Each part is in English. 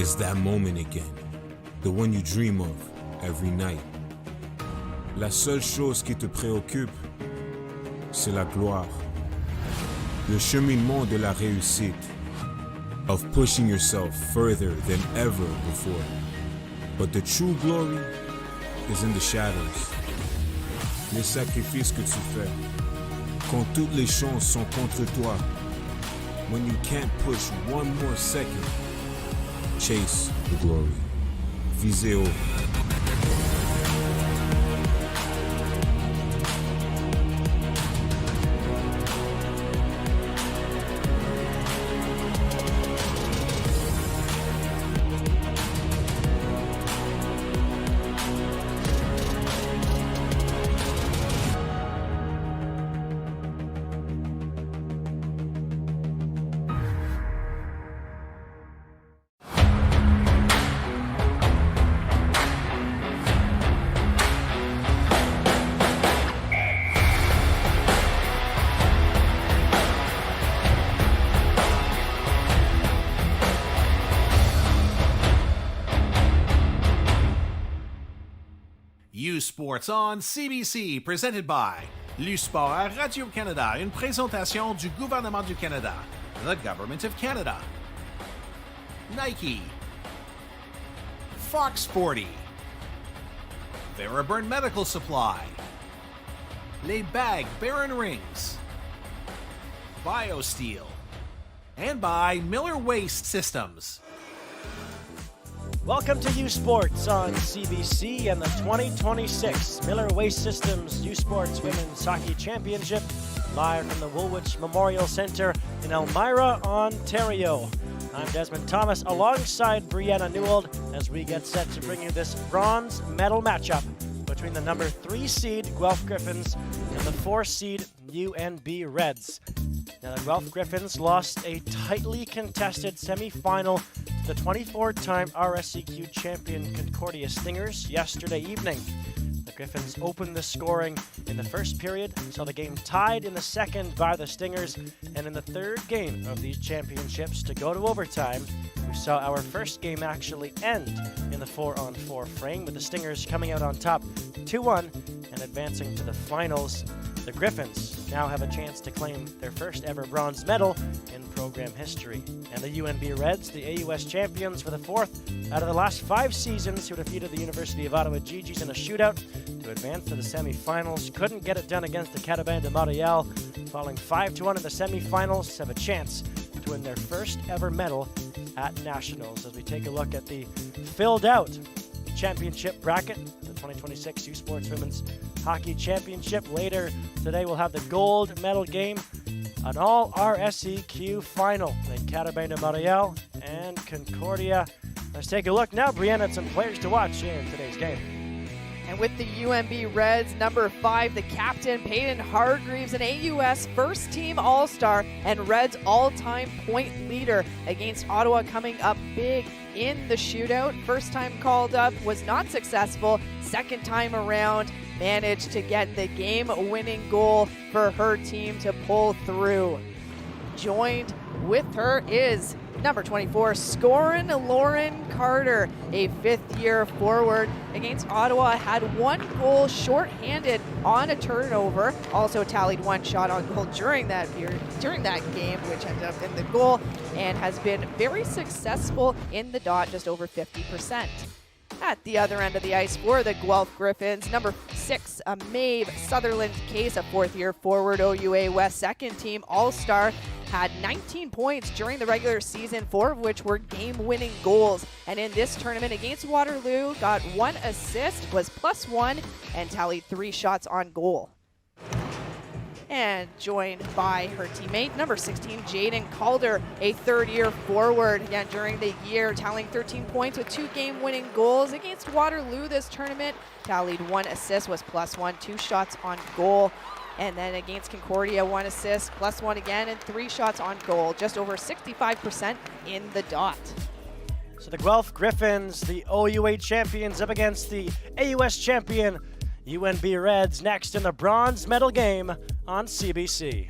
It's that moment again, the one you dream of every night. La seule chose qui te préoccupe, c'est la gloire. Le cheminement de la réussite, of pushing yourself further than ever before. But the true glory is in the shadows. Les sacrifices que tu fais, quand toutes les chances sont contre toi, when you can't push one more second, chase the glory. Visez haut. Sports on CBC, presented by l'U-Sport à Radio-Canada, une présentation du gouvernement du Canada, the Government of Canada. Nike, Fox 40, Veraburn Medical Supply, Les Bag Baron Rings, BioSteel, and by Miller Waste Systems. Welcome to U Sports on CBC and the 2026 Miller Waste Systems U Sports Women's Hockey Championship, live from the Woolwich Memorial Centre in Elmira, Ontario. I'm Desmond Thomas alongside Brianna Newell as we get set to bring you this bronze medal matchup between the number 3 seed Guelph Gryphons and the 4 seed UNB Reds. Now, the Guelph Gryphons lost a tightly contested semi-final to the 24-time RSCQ champion Concordia Stingers yesterday evening. The Gryphons opened the scoring in the first period, saw the game tied in the second by the Stingers, and in the third game of these championships to go to overtime, we saw our first game actually end in the 4-on-4 frame, with the Stingers coming out on top 2-1 and advancing to the finals. The Gryphons now have a chance to claim their first ever bronze medal in program history. And the UNB Reds, the AUS champions for the 4th out of the last 5 seasons, who defeated the University of Ottawa Gee-Gees in a shootout to advance to the semifinals, couldn't get it done against the Carabin de Montréal, falling 5-1 in the semifinals, have a chance to win their first ever medal at Nationals. As we take a look at the filled out championship bracket, the 2026 U Sports Women's Hockey Championship. Later today we'll have the gold medal game, an all RSEQ final in Carabin de Montréal and Concordia. Let's take a look now, Brianna, at some players to watch in today's game. And with the UNB Reds, number 5, the captain, Peyton Hargreaves, an AUS first-team All-Star and Reds all-time point leader against Ottawa, coming up big in the shootout. First time called up, was not successful. Second time around, managed to get the game-winning goal for her team to pull through. Joined with her is number 24, Scorin Lauren Carter, a 5th-year forward against Ottawa, had 1 goal shorthanded on a turnover, also tallied 1 shot on goal during that game, which ended up in the goal, and has been very successful in the dot, just over 50%. At the other end of the ice for the Guelph Gryphons, number 6, Maeve Sutherland Case, a 4th-year forward, OUA West 2nd-team All-Star, had 19 points during the regular season, 4 of which were game-winning goals. And in this tournament against Waterloo, got 1 assist, was +1, and tallied 3 shots on goal. And joined by her teammate, number 16, Jaden Calder, a 3rd-year forward. Again, during the year, tallying 13 points with 2 game-winning goals. Against Waterloo this tournament, tallied 1 assist, was +1, 2 shots on goal. And then against Concordia, 1 assist, +1 again, and 3 shots on goal. Just over 65% in the dot. So the Guelph Gryphons, the OUA champions, up against the AUS champion UNB Reds, next in the bronze medal game on CBC.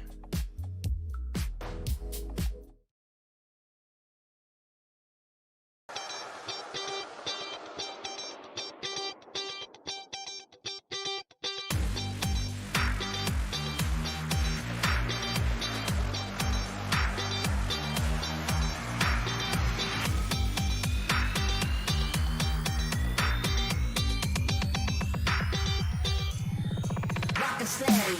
rock steady.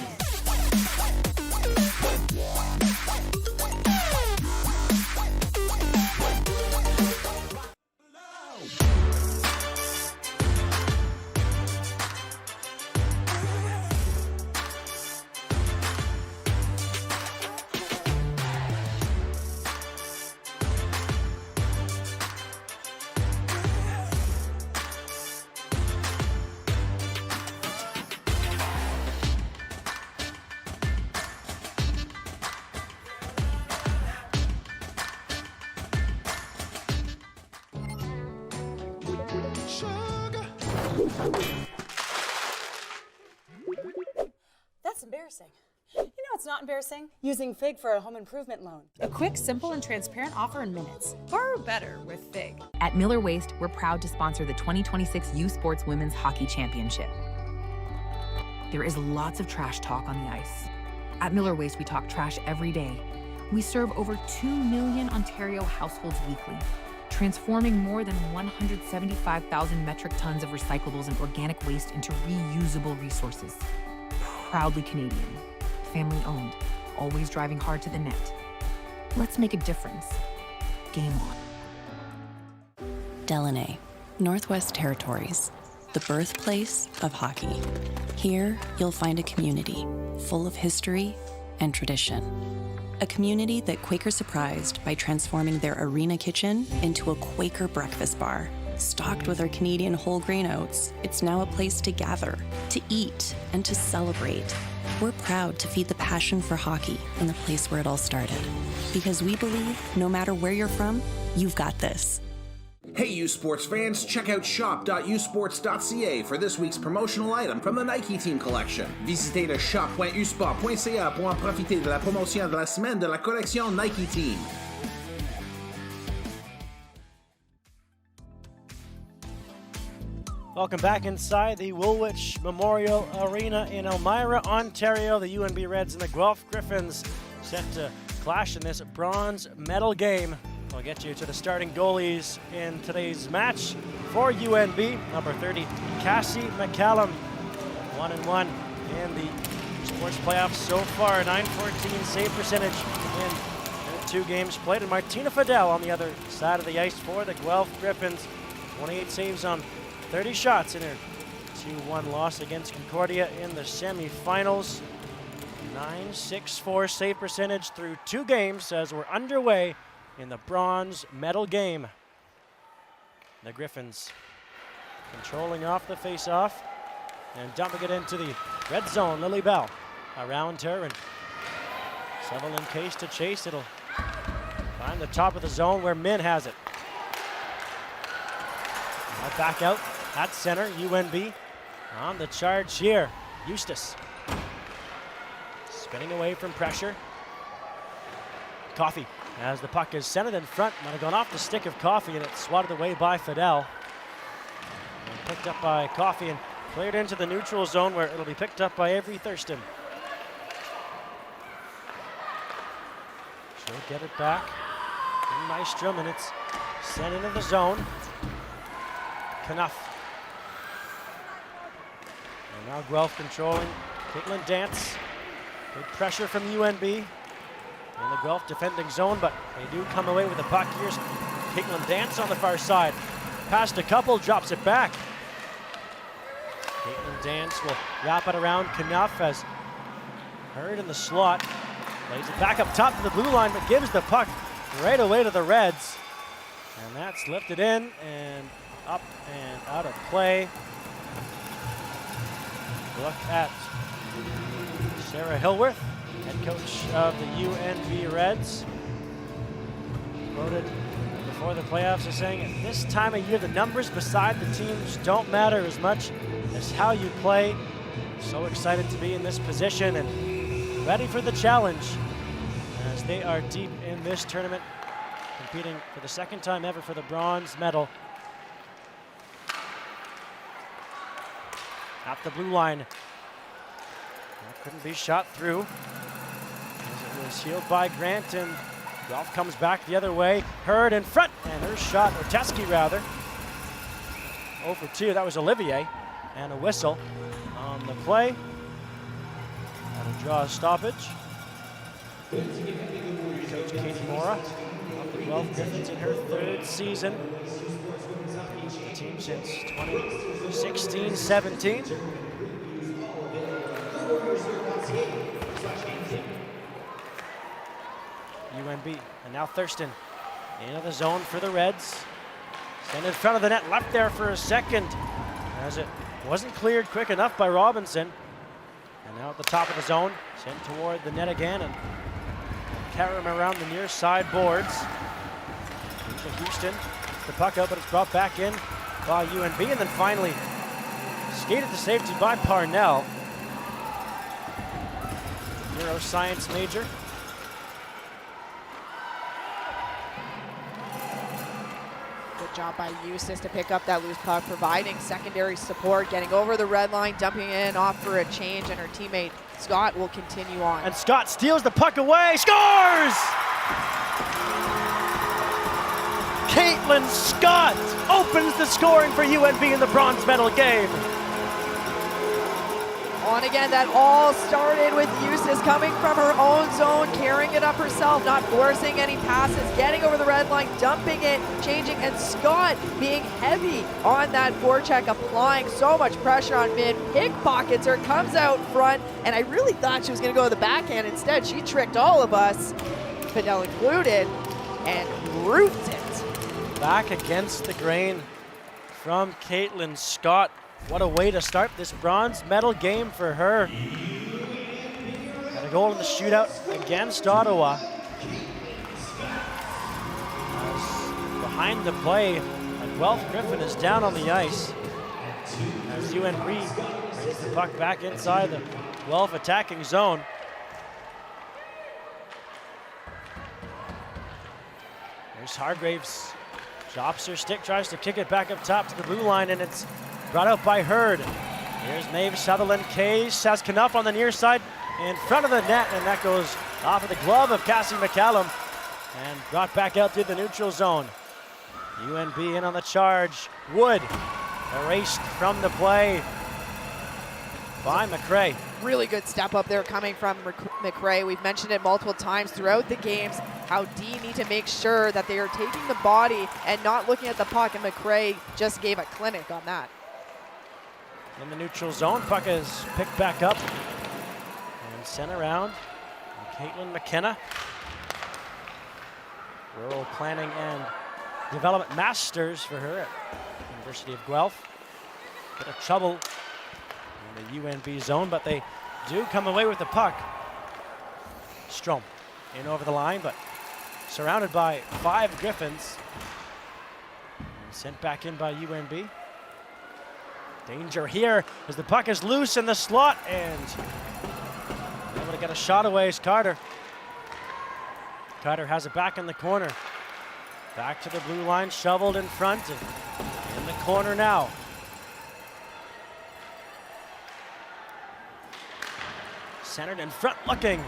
That's embarrassing. You know it's not embarrassing? Using FIG for a home improvement loan. A quick, simple, and transparent offer in minutes. Borrow better with FIG. At Miller Waste, we're proud to sponsor the 2026 U Sports Women's Hockey Championship. There is lots of trash talk on the ice. At Miller Waste, we talk trash every day. We serve over 2 million Ontario households weekly, transforming more than 175,000 metric tons of recyclables and organic waste into reusable resources. Proudly Canadian, family-owned, always driving hard to the net. Let's make a difference. Game on. Delaney, Northwest Territories, the birthplace of hockey. Here, you'll find a community full of history and tradition. A community that Quaker surprised by transforming their arena kitchen into a Quaker breakfast bar. Stocked with our Canadian whole grain oats, it's now a place to gather, to eat, and to celebrate. We're proud to feed the passion for hockey in the place where it all started. Because we believe, no matter where you're from, you've got this. Hey U Sports fans, check out shop.usports.ca for this week's promotional item from the Nike Team Collection. Visitez le shop.usport.ca pour en profiter de la promotion de la semaine de la collection Nike Team. Welcome back inside the Woolwich Memorial Arena in Elmira, Ontario. The UNB Reds and the Guelph Gryphons set to clash in this bronze medal game. We'll get you to the starting goalies in today's match. For UNB, number 30, Cassie McCallum, 1-1 in the sports playoffs so far. 914 save percentage in the 2 games played. And Martina Fidel on the other side of the ice for the Guelph Gryphons. 28 saves on 30 shots in her 2-1 loss against Concordia in the semifinals. 964 save percentage through 2 games as we're underway in the bronze medal game. The Gryphons controlling off the face-off and dumping it into the red zone. Lily Bell around her and Seville in case to chase. It'll find the top of the zone where Min has it. Now back out at center, UNB on the charge here. Eustace spinning away from pressure. Coffey as the puck is centered in front. Might have gone off the stick of Coffey and it's swatted away by Fidel. And picked up by Coffey and cleared into the neutral zone where it'll be picked up by Avery Thurston. She'll get it back in Maestrom and it's sent into the zone. Knuff. And now Guelph controlling. Caitlin Dance. Good pressure from UNB. In the Guelph defending zone, but they do come away with the puck. Here's Caitlin Dance on the far side. Past a couple, drops it back. Caitlin Dance will wrap it around Knuff as Hurd in the slot. Lays it back up top to the blue line, but gives the puck right away to the Reds. And that's lifted in and up and out of play. Look at Sarah Hillworth, head coach of the UNB Reds. Quoted before the playoffs as saying, at this time of year, the numbers beside the teams don't matter as much as how you play. So excited to be in this position and ready for the challenge as they are deep in this tournament, competing for the 2nd time ever for the bronze medal. At the blue line. That couldn't be shot through as it was healed by Grant, and Guelph comes back the other way. Hurd in front, and her shot, or Teskey rather. 0 for 2, that was Olivier, and a whistle on the play. Draw a stoppage. Coach Katie Mora of the Guelph Gryphons in her 3rd season. The team since 2016-17. UNB, and now Thurston into the zone for the Reds. Stand in front of the net, left there for a second, as it wasn't cleared quick enough by Robinson. And now at the top of the zone, sent toward the net again, and carry him around the near side boards. Into Houston, the puck out, but it's brought back in by UNB, and then finally skated to safety by Parnell. Neuroscience major. Good job by Eustace to pick up that loose puck, providing secondary support, getting over the red line, dumping in off for a change, and her teammate Scott will continue on. And Scott steals the puck away, scores! Caitlin Scott opens the scoring for UNB in the bronze medal game. On again, that all started with Eustace coming from her own zone, carrying it up herself, not forcing any passes, getting over the red line, dumping it, changing, and Scott being heavy on that forecheck, applying so much pressure on mid, pickpockets her, comes out front, and I really thought she was going to go to the backhand. Instead, she tricked all of us, Fidel included, and roofed it. Back against the grain from Caitlin Scott. What a way to start this bronze medal game for her. Got a goal in the shootout against Ottawa. As behind the play, a Guelph Gryphon is down on the ice. As UNB brings the puck back inside the Guelph attacking zone. There's Hargraves. Drops her stick, tries to kick it back up top to the blue line, and it's brought out by Hurd. Here's Maeve Sutherland. Case has Knuff on the near side in front of the net, and that goes off of the glove of Cassie McCallum and brought back out through the neutral zone. UNB in on the charge. Wood erased from the play by McRae. Really good step up there coming from McRae. We've mentioned it multiple times throughout the games, how D need to make sure that they are taking the body and not looking at the puck, and McRae just gave a clinic on that. In the neutral zone, puck is picked back up and sent around. Caitlin McKenna, rural planning and development masters for her at University of Guelph. Bit of trouble in the UNB zone, but they do come away with the puck. Strom in over the line, but surrounded by 5 Gryphons. And sent back in by UNB. Danger here as the puck is loose in the slot, and able to get a shot away is Carter. Carter has it back in the corner. Back to the blue line, shoveled in front, and in the corner now. Centered in front, looking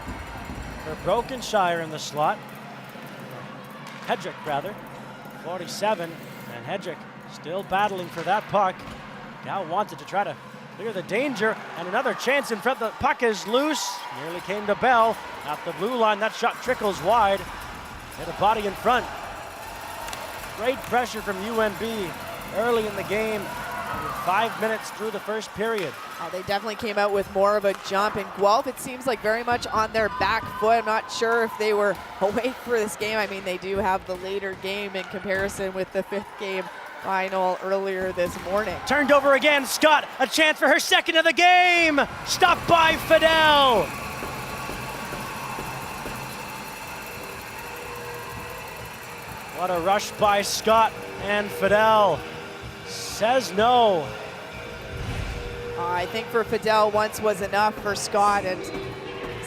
for Brokenshire in the slot. Hedrick, rather, 47, and Hedrick still battling for that puck. Now wanted to try to clear the danger, and another chance in front. The puck is loose, nearly came to Bell. At the blue line, that shot trickles wide. Hit a body in front. Great pressure from UNB early in the game, 5 minutes through the first period. Oh, they definitely came out with more of a jump, and Guelph, it seems like very much on their back foot. I'm not sure if they were awake for this game. I mean, they do have the later game in comparison with the 5th game final earlier this morning. Turned over again, Scott, a chance for her second of the game. Stopped by Fidel. What a rush by Scott, and Fidel says no. I think for Fidel, once was enough for Scott, and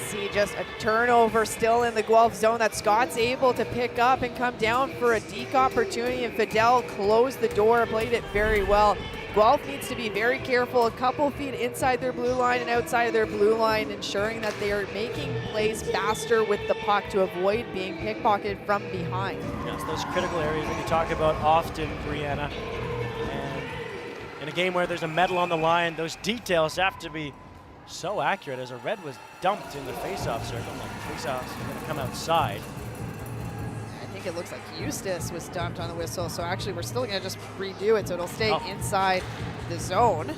see just a turnover still in the Guelph zone that Scott's able to pick up and come down for a deke opportunity, and Fidel closed the door, played it very well. Guelph needs to be very careful, a couple feet inside their blue line and outside of their blue line, ensuring that they are making plays faster with the puck to avoid being pickpocketed from behind. Yes, those critical areas that you talk about often, Brianna. And in a game where there's a medal on the line, those details have to be so accurate as a red was dumped in the face-off circle. The face-off's going to come outside. I think it looks like Eustace was dumped on the whistle, so actually we're still going to just redo it, so it'll stay inside the zone.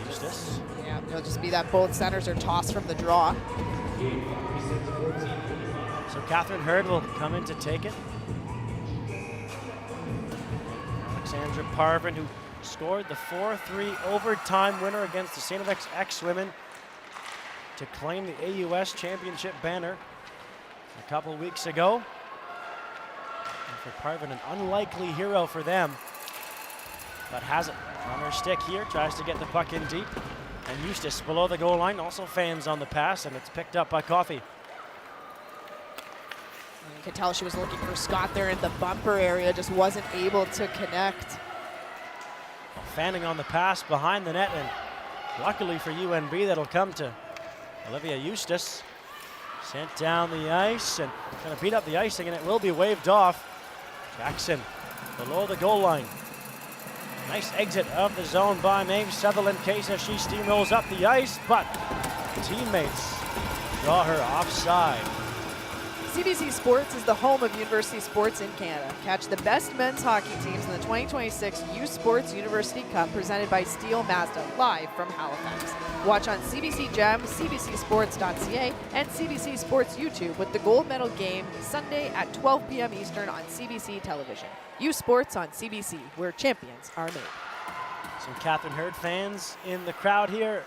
Eustace. Yeah, it'll just be that both centers are tossed from the draw. So Catherine Hurd will come in to take it. Alexandra Parvin, who scored the 4-3 overtime winner against the St. FX X-Women to claim the AUS championship banner a couple weeks ago. And for Parvin, an unlikely hero for them, but has it on her stick here, tries to get the puck in deep. And Eustace below the goal line, also fans on the pass, and it's picked up by Coffey. You could tell she was looking for Scott there in the bumper area, just wasn't able to connect. Fanning on the pass behind the net, and luckily for UNB, that'll come to Olivia Eustace. Sent down the ice and going to beat up the icing, and it will be waved off. Jackson below the goal line. Nice exit of the zone by Maeve Sutherland Case as she steamrolls up the ice, but teammates draw her offside. CBC Sports is the home of university sports in Canada. Catch the best men's hockey teams in the 2026 U Sports University Cup presented by Steel Mazda live from Halifax. Watch on CBC Gem, cbcsports.ca, and CBC Sports YouTube with the gold medal game Sunday at 12 p.m. Eastern on CBC television. U Sports on CBC, where champions are made. Some Catherine Hurd fans in the crowd here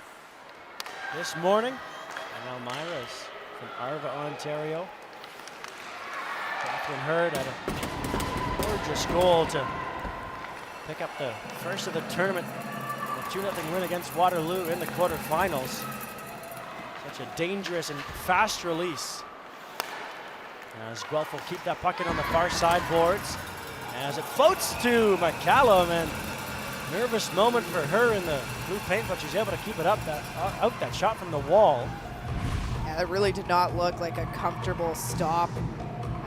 this morning. And Elmira is from Arva, Ontario. Catherine Hurd had a gorgeous goal to pick up the first of the tournament. A 2-0 win against Waterloo in the quarterfinals. Such a dangerous and fast release. As Guelph will keep that puck in on the far side boards. As it floats to McCallum, and nervous moment for her in the blue paint, but she's able to keep it up out that shot from the wall. Yeah, that really did not look like a comfortable stop.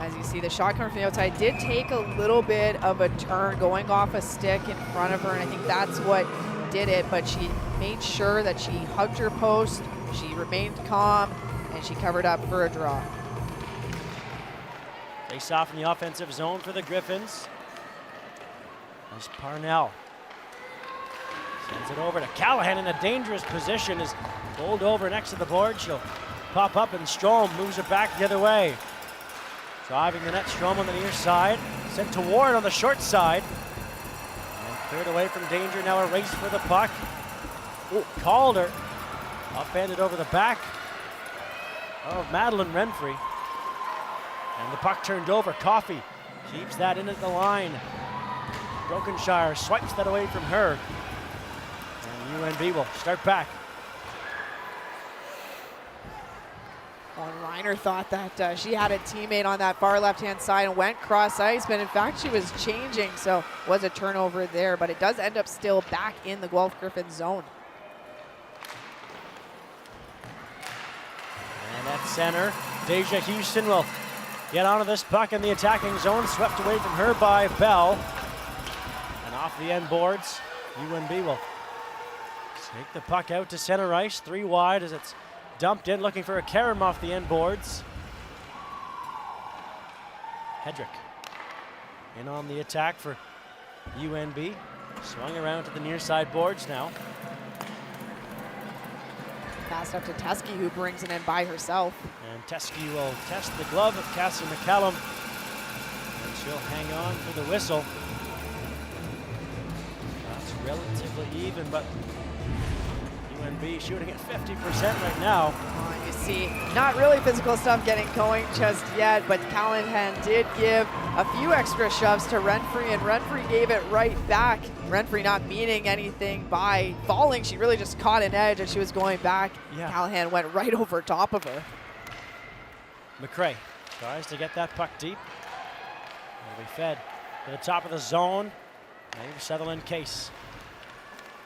As you see, the shot coming from the outside did take a little bit of a turn going off a stick in front of her, and I think that's what did it, but she made sure that she hugged her post, she remained calm, and she covered up for a draw. Face off in the offensive zone for the Gryphons. As Parnell sends it over to Callahan in a dangerous position, is bowled over next to the board. She'll pop up, and Strom moves it back the other way. Driving the net, Strom on the near side. Sent to Ward on the short side. And cleared away from danger. Now a race for the puck. Oh, Calder. Upended over the back of Madeline Renfrey. And the puck turned over. Coffey keeps that in at the line. Brokenshire swipes that away from her. And UNB will start back. Well, Reiner thought that she had a teammate on that far left-hand side and went cross ice, but in fact she was changing, so was a turnover there, but it does end up still back in the Guelph Gryphons zone. And at center, Deja Houston will get onto this puck in the attacking zone, swept away from her by Bell. And off the end boards, UNB will take the puck out to center ice, 3 wide as it's dumped in, looking for a carom off the end boards. Hedrick in on the attack for UNB. Swung around to the near side boards now. Pass up to Teskey, who brings it in by herself. And Teskey will test the glove of Cassie McCallum. And she'll hang on for the whistle. That's relatively even, but UNB shooting at 50% right now. You see, not really physical stuff getting going just yet, but Callahan did give a few extra shoves to Renfrey, and Renfrey gave it right back. Renfrey not meaning anything by falling. She really just caught an edge as she was going back. Yeah. Callahan went right over top of her. McRae tries to get that puck deep. It'll be fed to the top of the zone. Maybe Sutherland Case.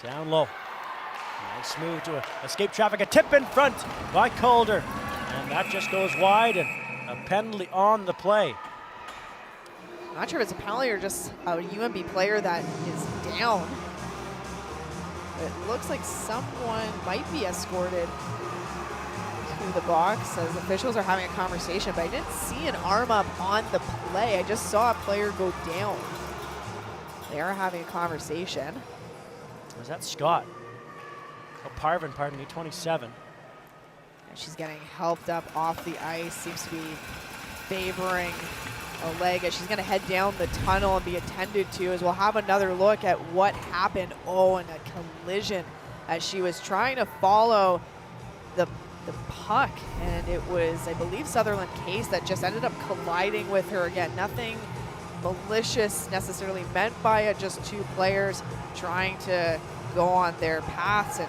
Down low. Nice move to escape traffic. A tip in front by Calder. And that just goes wide, and a penalty on the play. Not sure if it's a penalty or just a UNB player that is down. It looks like someone might be escorted to the box as officials are having a conversation, but I didn't see an arm up on the play. I just saw a player go down. They are having a conversation. Was that Scott? Oh, Parvin, pardon me, 27. And she's getting helped up off the ice. Seems to be favoring a leg as she's going to head down the tunnel and be attended to, as we'll have another look at what happened. Oh, and a collision as she was trying to follow the puck, and it was, I believe, Sutherland Case that just ended up colliding with her. Again, nothing malicious necessarily meant by it, just two players trying to go on their paths and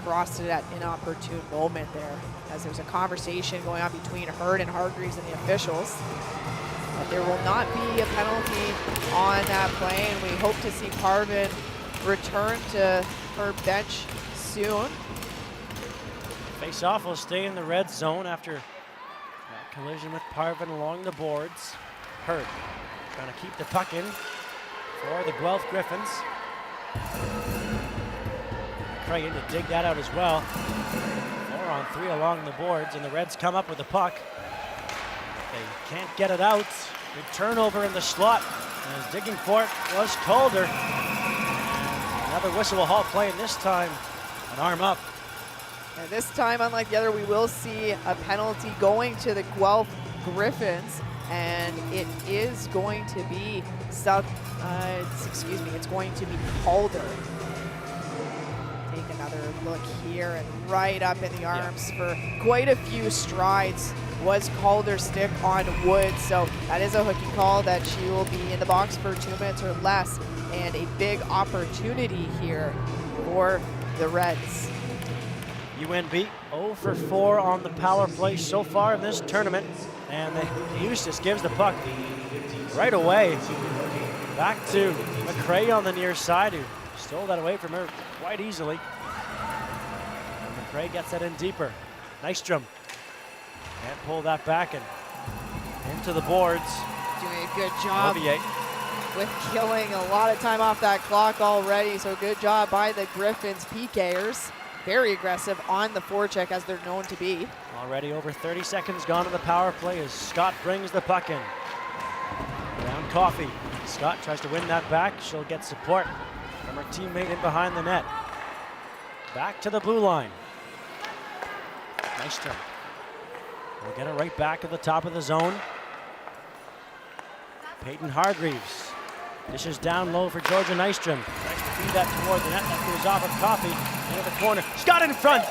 crossed it at inopportune moment there, as there was a conversation going on between Hurd and Hargreaves and the officials. But there will not be a penalty on that play, and we hope to see Parvin return to her bench soon. Face-off will stay in the red zone after that collision with Parvin along the boards. Hurd trying to keep the puck in for the Guelph Gryphons. Craig in to dig that out as well. 4-on-3 along the boards, and the Reds come up with the puck. They can't get it out. Good turnover in the slot. As digging for it was Calder. And another whistle will halt play, and this time an arm up. And this time, unlike the other, we will see a penalty going to the Guelph Gryphons, and it is going to be it's going to be Calder. Take another look here, and right up in the arms for quite a few strides was Calder's stick on wood. So that is a hooking call that she will be in the box for 2 minutes or less, and a big opportunity here for the Reds. UNB 0 for 4 on the power play so far in this tournament, and Eustace gives the puck right away back to McRae on the near side, who stole that away from her quite easily. And McRae gets that in deeper. Nystrom can't pull that back, and into the boards. Doing a good job Olivier with killing a lot of time off that clock already, so good job by the Gryphons PKers. Very aggressive on the forecheck, as they're known to be. Already over 30 seconds gone in the power play as Scott brings the puck in. Down Coffey. Scott tries to win that back. She'll get support from her teammate in behind the net. Back to the blue line. Nice turn. We'll get it right back at the top of the zone. Peyton Hargreaves dishes down low for Georgia Nystrom. Tries to feed that toward the net. That goes off of Coffey into the corner. Scott in front.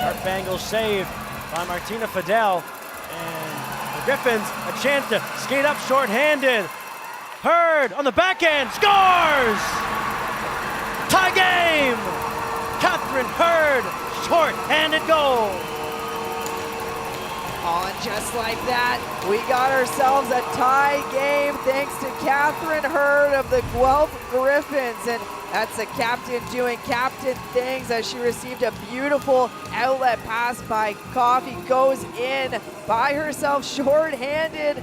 Sharp angle save by Martina Fidel. And the Gryphons a chance to skate up short-handed. Hurd on the backhand. Scores! Tie game! Catherine Hurd, short-handed goal. And just like that, we got ourselves a tie game thanks to Catherine Hurd of the Guelph Gryphons. And that's the captain doing captain things as she received a beautiful outlet pass by Coffey. Goes in by herself, short-handed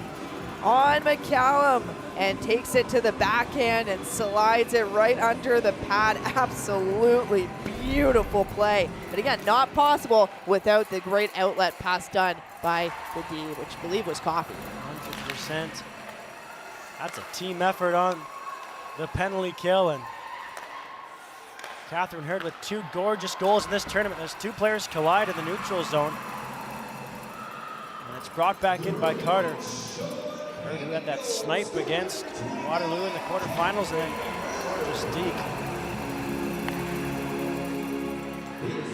on McCallum, and takes it to the backhand and slides it right under the pad. Absolutely beautiful play. But again, not possible without the great outlet pass done by the D, which I believe was Coffey. 100%. That's a team effort on the penalty kill, and Catherine Hurd with 2 gorgeous goals in this tournament. Those 2 players collide in the neutral zone. And it's brought back in by Carter. Hurd, who had that snipe against Waterloo in the quarterfinals, and then Carter's deke.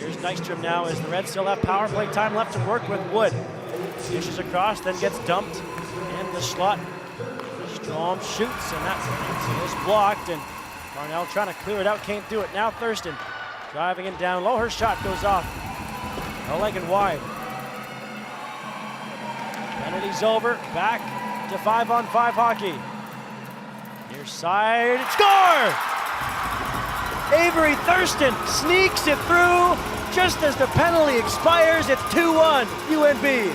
Here's Nystrom now as the Reds still have power play time left to work with. Wood dishes across, then gets dumped in the slot. Strom shoots, and that was blocked, and Parnell trying to clear it out, can't do it. Now Thurston driving it down low. Her shot goes off. No leg and wide. Penalty's over. Back to 5-on-5 hockey. Near side, score! Avery Thurston sneaks it through just as the penalty expires. It's 2-1 UNB.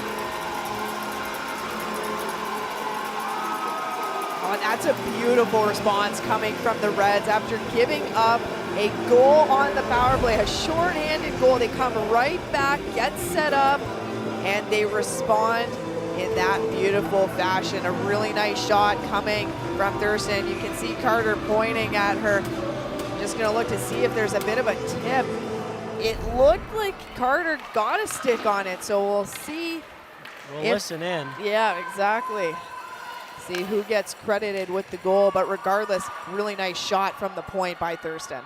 Oh, and that's a beautiful response coming from the Reds after giving up a goal on the power play, a short-handed goal. They come right back, get set up, and they respond in that beautiful fashion. A really nice shot coming from Thurston. You can see Carter pointing at her. Just gonna look to see if there's a bit of a tip. It looked like Carter got a stick on it, so we'll see. We'll listen in. Yeah, exactly. See who gets credited with the goal, but regardless, really nice shot from the point by Thurston.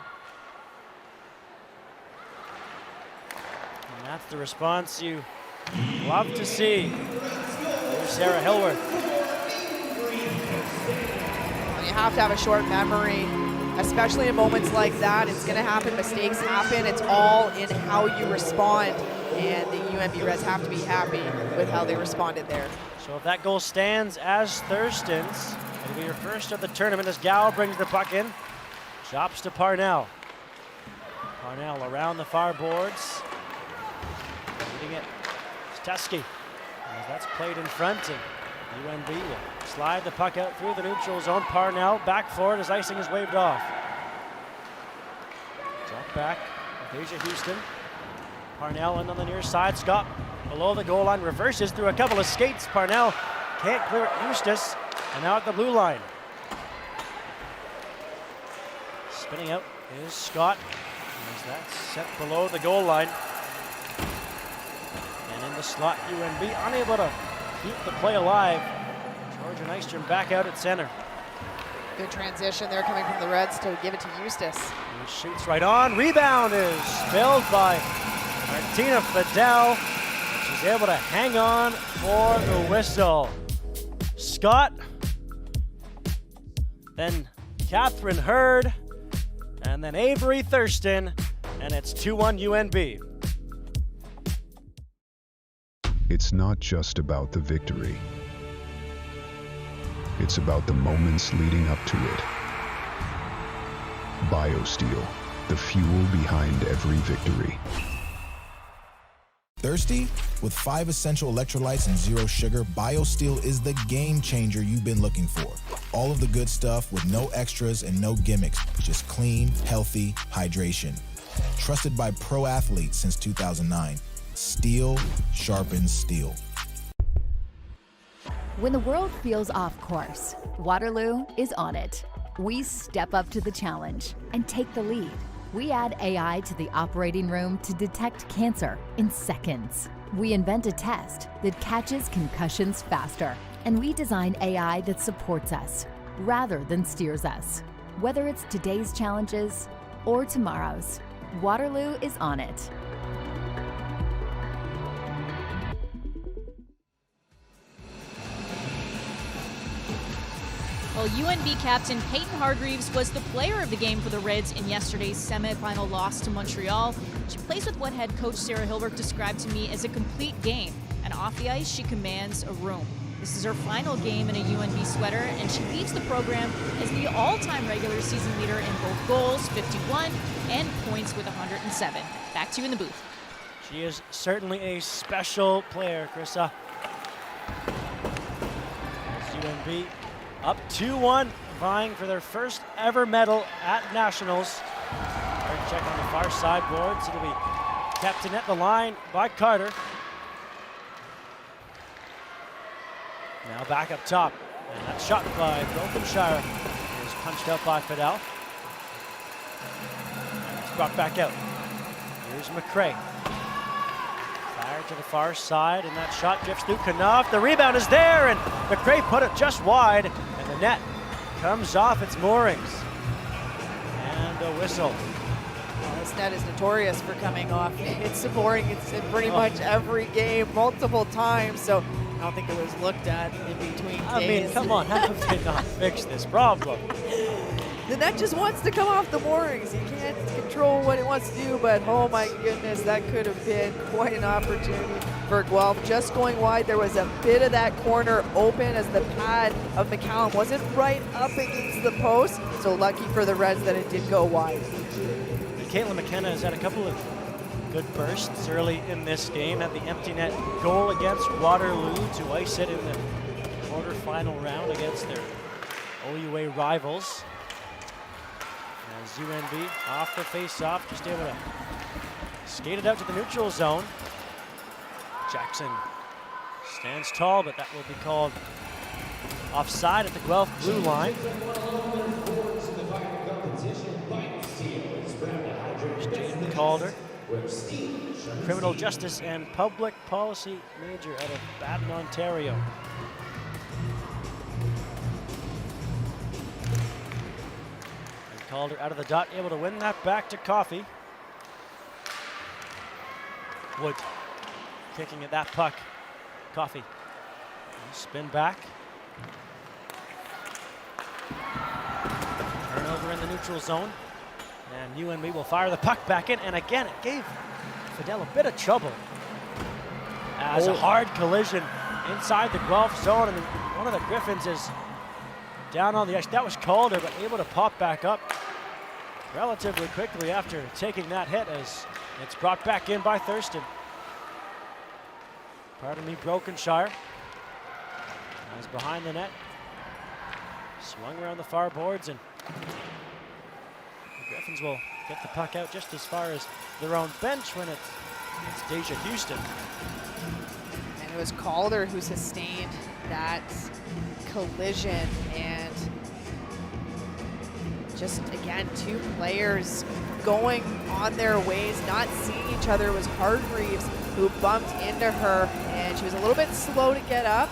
And that's the response you love to see. There's Sarah Hillworth. You have to have a short memory, especially in moments like that. It's going to happen, mistakes happen. It's all in how you respond, and the UNB Reds have to be happy with how they responded there. So if that goal stands as Thurston's, it'll be your first of the tournament as Gow brings the puck in. Chops to Parnell. Parnell around the far boards. Leading it, Tusky. As that's played in front, and UNB will slide the puck out through the neutral zone. Parnell back forward as icing is waved off. Drop back, Deja Houston. Parnell in on the near side. Scott below the goal line, reverses through a couple of skates. Parnell can't clear it. Eustace, and now at the blue line. Spinning out is Scott, as that's set below the goal line. And in the slot, UNB unable to keep the play alive. Georgia Nystrom back out at center. Good transition there coming from the Reds to give it to Eustace. He shoots right on. Rebound is spilled by Martina Fidel. She's able to hang on for the whistle. Scott, then Catherine Hurd, and then Avery Thurston, and it's 2-1 UNB. It's not just about the victory. It's about the moments leading up to it. BioSteel, the fuel behind every victory. Thirsty? With 5 essential electrolytes and 0 sugar, BioSteel is the game changer you've been looking for. All of the good stuff with no extras and no gimmicks, just clean, healthy hydration. Trusted by pro athletes since 2009. Steel sharpens steel. When the world feels off course, Waterloo is on it. We step up to the challenge and take the lead. We add AI to the operating room to detect cancer in seconds. We invent a test that catches concussions faster. And we design AI that supports us rather than steers us. Whether it's today's challenges or tomorrow's, Waterloo is on it. Well, UNB captain Peyton Hargreaves was the player of the game for the Reds in yesterday's semi-final loss to Montreal. She plays with what head coach Sarah Hillworth described to me as a complete game, and off the ice she commands a room. This is her final game in a UNB sweater, and she leads the program as the all-time regular season leader in both goals, 51, and points with 107. Back to you in the booth. She is certainly a special player, Krista. UNB up 2-1, vying for their first ever medal at Nationals. Hard check on the far side boards. It'll be kept in at the line by Carter. Now back up top. And that shot by Brokenshire is punched out by Fidel. And it's brought back out. Here's McCray. Fire to the far side, and that shot drifts through Knopf. The rebound is there, and McCray put it just wide, and the net comes off its moorings. And a whistle. Well, this net is notorious for coming off. It's boring. It's in pretty much every game, multiple times, so I don't think it was looked at in between days. I mean, come on, how did they not fix this problem? The net just wants to come off the moorings. You can't control what it wants to do, but oh my goodness, that could have been quite an opportunity for Guelph. Just going wide, there was a bit of that corner open as the pad of McCallum wasn't right up against the post, so lucky for the Reds that it did go wide. Caitlin McKenna has had a couple of good bursts early in this game. Had the empty net goal against Waterloo to ice it in the quarterfinal round against their OUA rivals. As As UNB off the face-off, just able to skate it out to the neutral zone. Jackson stands tall, but that will be called offside at the Guelph blue line. Jaden Calder, criminal justice and public policy major out of Baden, Ontario. And Calder out of the dot, able to win that back to Coffey. Wood kicking at that puck. Coffey, spin back. Turnover in the neutral zone. And UNB will fire the puck back in, and again it gave Fidel a bit of trouble as a hard collision inside the Guelph zone, and one of the Gryphons is down on the ice. That was Calder, but able to pop back up relatively quickly after taking that hit as it's brought back in by Thurston. Pardon me, Brokenshire. As behind the net. Swung around the far boards, and the Gryphons will get the puck out just as far as their own bench when it's Deja Houston. And it was Calder who sustained that collision, and just again, two players going on their ways, not seeing each other. It was Hargreaves who bumped into her, and she was a little bit slow to get up.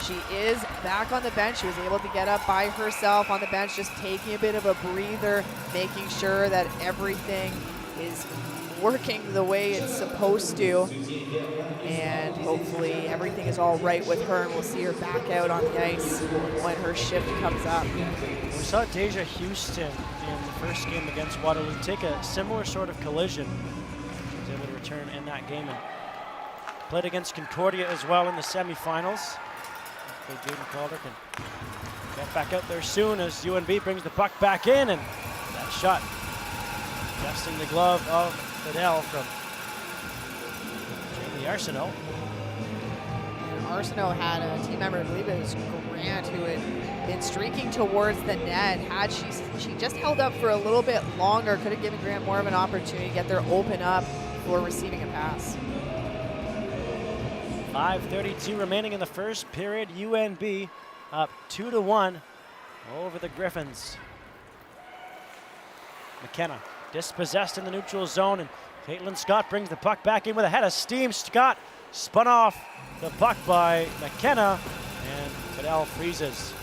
She is back on the bench. She was able to get up by herself on the bench, just taking a bit of a breather, making sure that everything is working the way it's supposed to. And hopefully everything is all right with her, and we'll see her back out on the ice when her shift comes up. We saw Deja Houston in the first game against Waterloo take a similar sort of collision. She was able to return in that game and played against Concordia as well in the semifinals. Hopefully Jaden Calder can get back out there soon as UNB brings the puck back in, and that shot adjusting the glove of Fidel from Jamie Arsenault. And Arsenault had a team member, I believe it was Grant, who had been streaking towards the net. Had she just held up for a little bit longer, could have given Grant more of an opportunity to get there, open up for receiving a pass. 5:32 remaining in the first period. UNB up 2-1 over the Gryphons. McKenna dispossessed in the neutral zone, and Caitlin Scott brings the puck back in with a head of steam. Scott spun off the puck by McKenna, and Fidel freezes.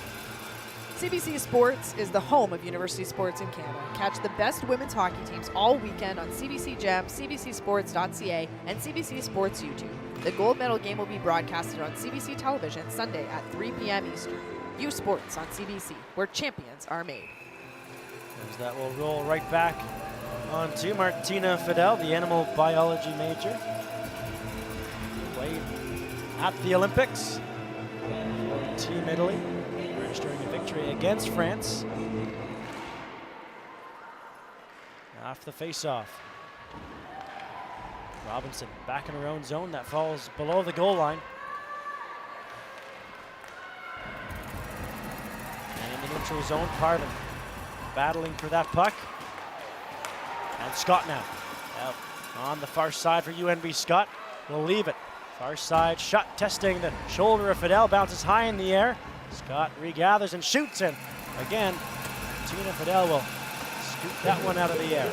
CBC Sports is the home of university sports in Canada. Catch the best women's hockey teams all weekend on CBC Gem, CBCSports.ca, and CBC Sports YouTube. The gold medal game will be broadcasted on CBC television Sunday at 3 p.m. Eastern. U Sports on CBC, where champions are made. As that will roll right back onto Martina Fidel, the animal biology major. Played at the Olympics for Team Italy, registering a victory against France. Off the face-off. Robinson back in her own zone that falls below the goal line. And in the neutral zone, Parvin battling for that puck. And Scott now out on the far side for UNB. Scott will leave it. Far side shot testing the shoulder of Fidel, bounces high in the air. Scott regathers and shoots, and again, Tina Fidel will scoop that one out of the air.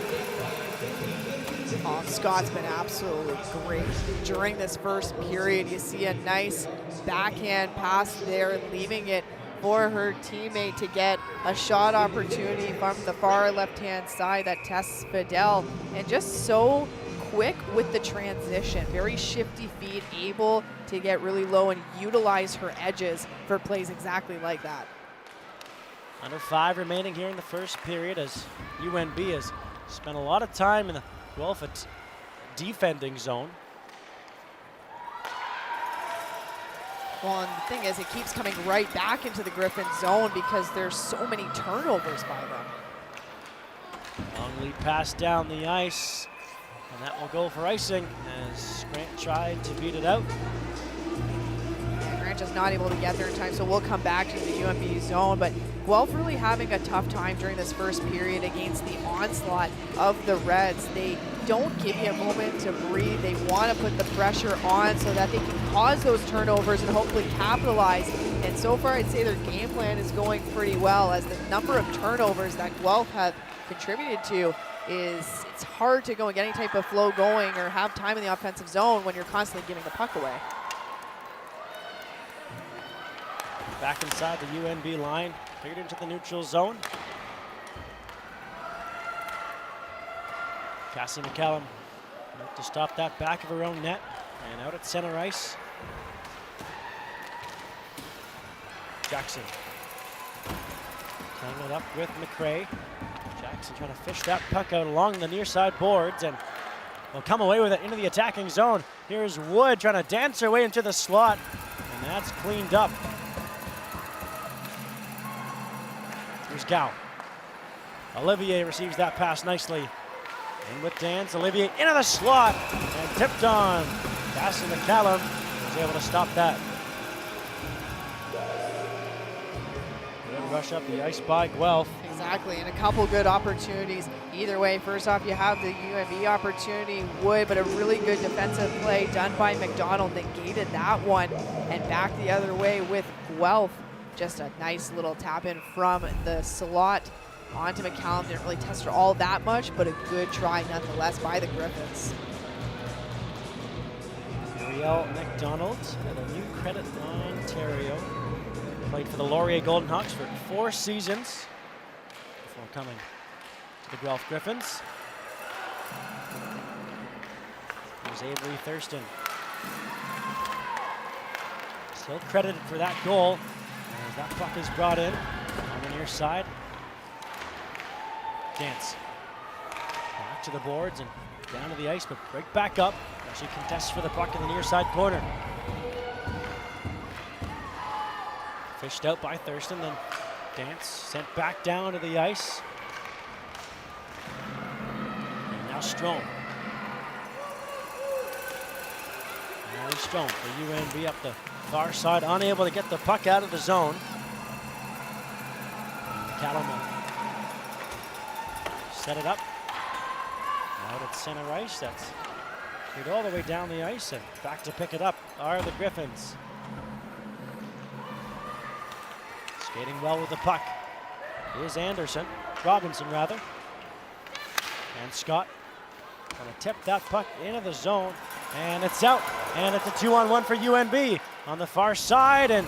Oh, Scott's been absolutely great during this first period. You see a nice backhand pass there, leaving it for her teammate to get a shot opportunity from the far left-hand side that tests Fidel. And just so quick with the transition, very shifty feet, able to get really low and utilize her edges for plays exactly like that. Under 5 remaining here in the first period, as UNB has spent a lot of time in the Guelph defending zone. Well, and the thing is, it keeps coming right back into the Gryphon zone because there's so many turnovers by them. Long lead pass down the ice, and that will go for icing as Grant tried to beat it out. Grant Grant just not able to get there in time, so we'll come back to the UNB zone. But Guelph really having a tough time during this first period against the onslaught of the Reds. They don't give you a moment to breathe. They want to put the pressure on so that they can cause those turnovers and hopefully capitalize. And so far, I'd say their game plan is going pretty well, as the number of turnovers that Guelph have contributed to is, it's hard to go and get any type of flow going or have time in the offensive zone when you're constantly giving the puck away. Back inside the UNB line, cleared into the neutral zone. Cassie McCallum to stop that back of her own net, and out at center ice. Jackson playing it up with McRae. Jackson trying to fish that puck out along the near side boards, and will come away with it into the attacking zone. Here's Wood trying to dance her way into the slot, and that's cleaned up. Here's Gow. Olivier receives that pass nicely. In with dance, Olivier into the slot, and tipped on. Cassie McCallum was able to stop that. Good rush up the ice by Guelph. Exactly, and a couple good opportunities. Either way, first off, you have the UNB opportunity, Wood, but a really good defensive play done by McDonald negated that one, and back the other way with Guelph. Just a nice little tap in from the slot onto McCallum. Didn't really test her all that much, but a good try nonetheless by the Gryphons. Ariel McDonald at a new credit Ontario. Played for the Laurier Golden Hawks for 4 seasons before coming to the Guelph Gryphons. Here's Avery Thurston. Still credited for that goal. As that puck is brought in on the near side. Dance. Back to the boards and down to the ice, but right back up as she contests for the puck in the near side corner. Fished out by Thurston, then Dance sent back down to the ice. And now Strome. Now Strome for UNB up the far side, unable to get the puck out of the zone. McCallum set it up. Out at center ice, that's cleared all the way down the ice, and back to pick it up are the Gryphons. Skating well with the puck is Robinson rather. And Scott going to tip that puck into the zone, and it's out. And it's a 2-on-1 for UNB on the far side, and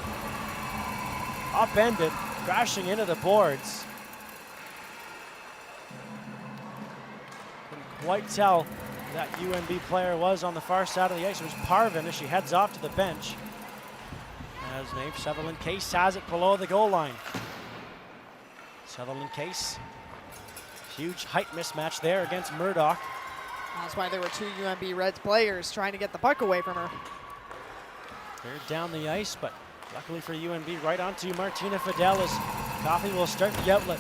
upended, crashing into the boards. Couldn't quite tell who that UNB player was on the far side of the ice. It was Parvin as she heads off to the bench. As named Sutherland Case has it below the goal line. Sutherland Case, huge height mismatch there against Murdoch. That's why there were 2 UNB Reds players trying to get the puck away from her. Cleared down the ice, but luckily for UNB, right onto Martina Fidel as Coffey will start the outlet.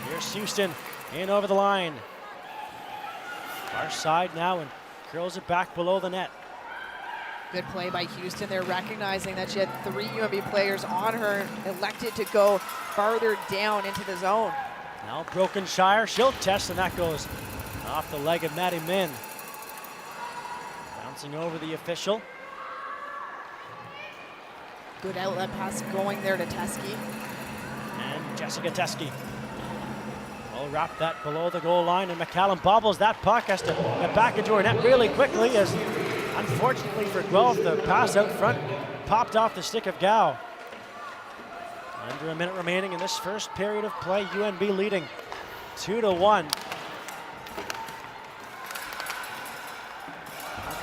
Here's Houston in over the line. Far side now and curls it back below the net. Good play by Houston. They're recognizing that she had 3 UNB players on her, elected to go farther down into the zone. Now Brokenshire, she'll test, and that goes off the leg of Maddie Min. Bouncing over the official. Good outlet pass going there to Teskey. And Jessica Teskey will wrap that below the goal line, and McCallum bobbles that puck, has to get back into her net really quickly, as unfortunately for Guelph, the pass out front popped off the stick of Gow. Under a minute remaining in this first period of play, UNB leading 2-1.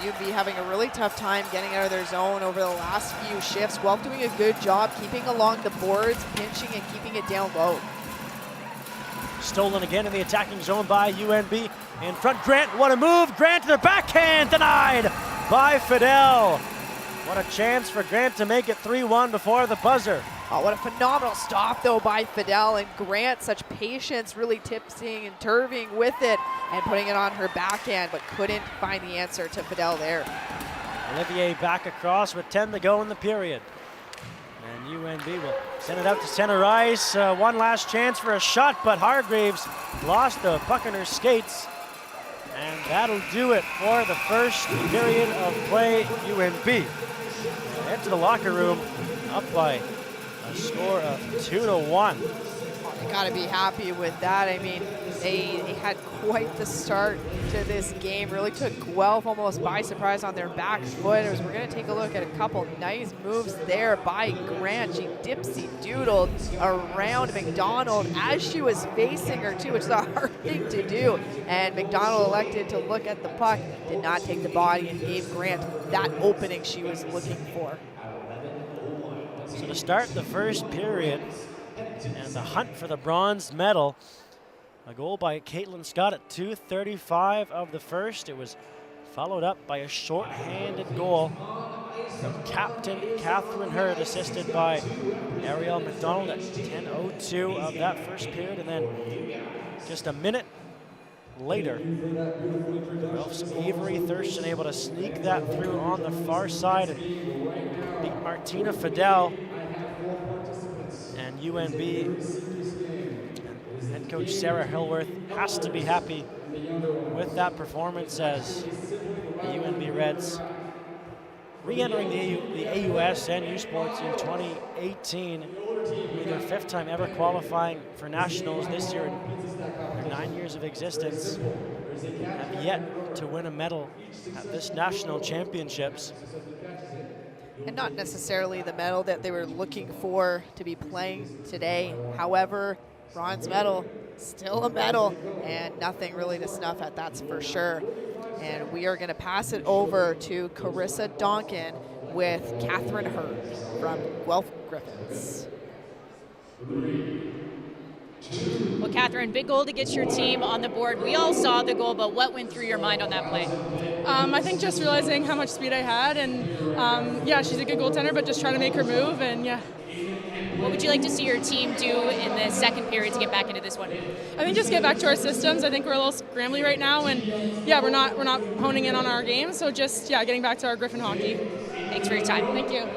UNB having a really tough time getting out of their zone over the last few shifts. Guelph doing a good job keeping along the boards, pinching and keeping it down low. Stolen again in the attacking zone by UNB. In front, Grant, what a move. Grant to the backhand, denied by Fidel. What a chance for Grant to make it 3-1 before the buzzer. Oh, what a phenomenal stop, though, by Fidel. And Grant, such patience, really tipsing and turving with it and putting it on her backhand, but couldn't find the answer to Fidel there. Olivier back across with 10 to go in the period. And UNB will send it out to center ice. One last chance for a shot, but Hargreaves lost the puck in her skates. And that'll do it for the first period of play. UNB head to the locker room up by a score of 2-1. You got to be happy with that. I mean, they had quite the start to this game. Really took Guelph almost by surprise on their back foot. We're going to take a look at a couple nice moves there by Grant. She dipsy-doodled around McDonald as she was facing her too, which is a hard thing to do. And McDonald elected to look at the puck, did not take the body, and gave Grant that opening she was looking for. So to start the first period, and the hunt for the bronze medal. A goal by Caitlin Scott at 2:35 of the first. It was followed up by a short-handed goal from captain Catherine Hurd, assisted by Ariel McDonald at 10:02 of that first period. And then just a minute later, Guelph's Avery Thurston able to sneak that through on the far side and beat Martina Fidel. And UNB and head coach Sarah Hillworth has to be happy with that performance as the UNB Reds re-entering the AUS and U Sports in 2018, their 5th time ever qualifying for nationals this year in their 9 years of existence, have yet to win a medal at this national championships. And not necessarily the medal that they were looking for to be playing today. However, bronze medal, still a medal, and nothing really to snuff at, that's for sure. And we are going to pass it over to Carissa Donkin with Catherine Hurd from Guelph Gryphons. Well, Catherine, big goal to get your team on the board. We all saw the goal, but what went through your mind on that play? I think just realizing how much speed I had, and yeah, she's a good goaltender, but just trying to make her move, and yeah. What would you like to see your team do in the second period to get back into this one? I think just get back to our systems. I think we're a little scrambly right now, and yeah, we're not honing in on our game, so just yeah, getting back to our Griffin hockey. Thanks for your time. Thank you.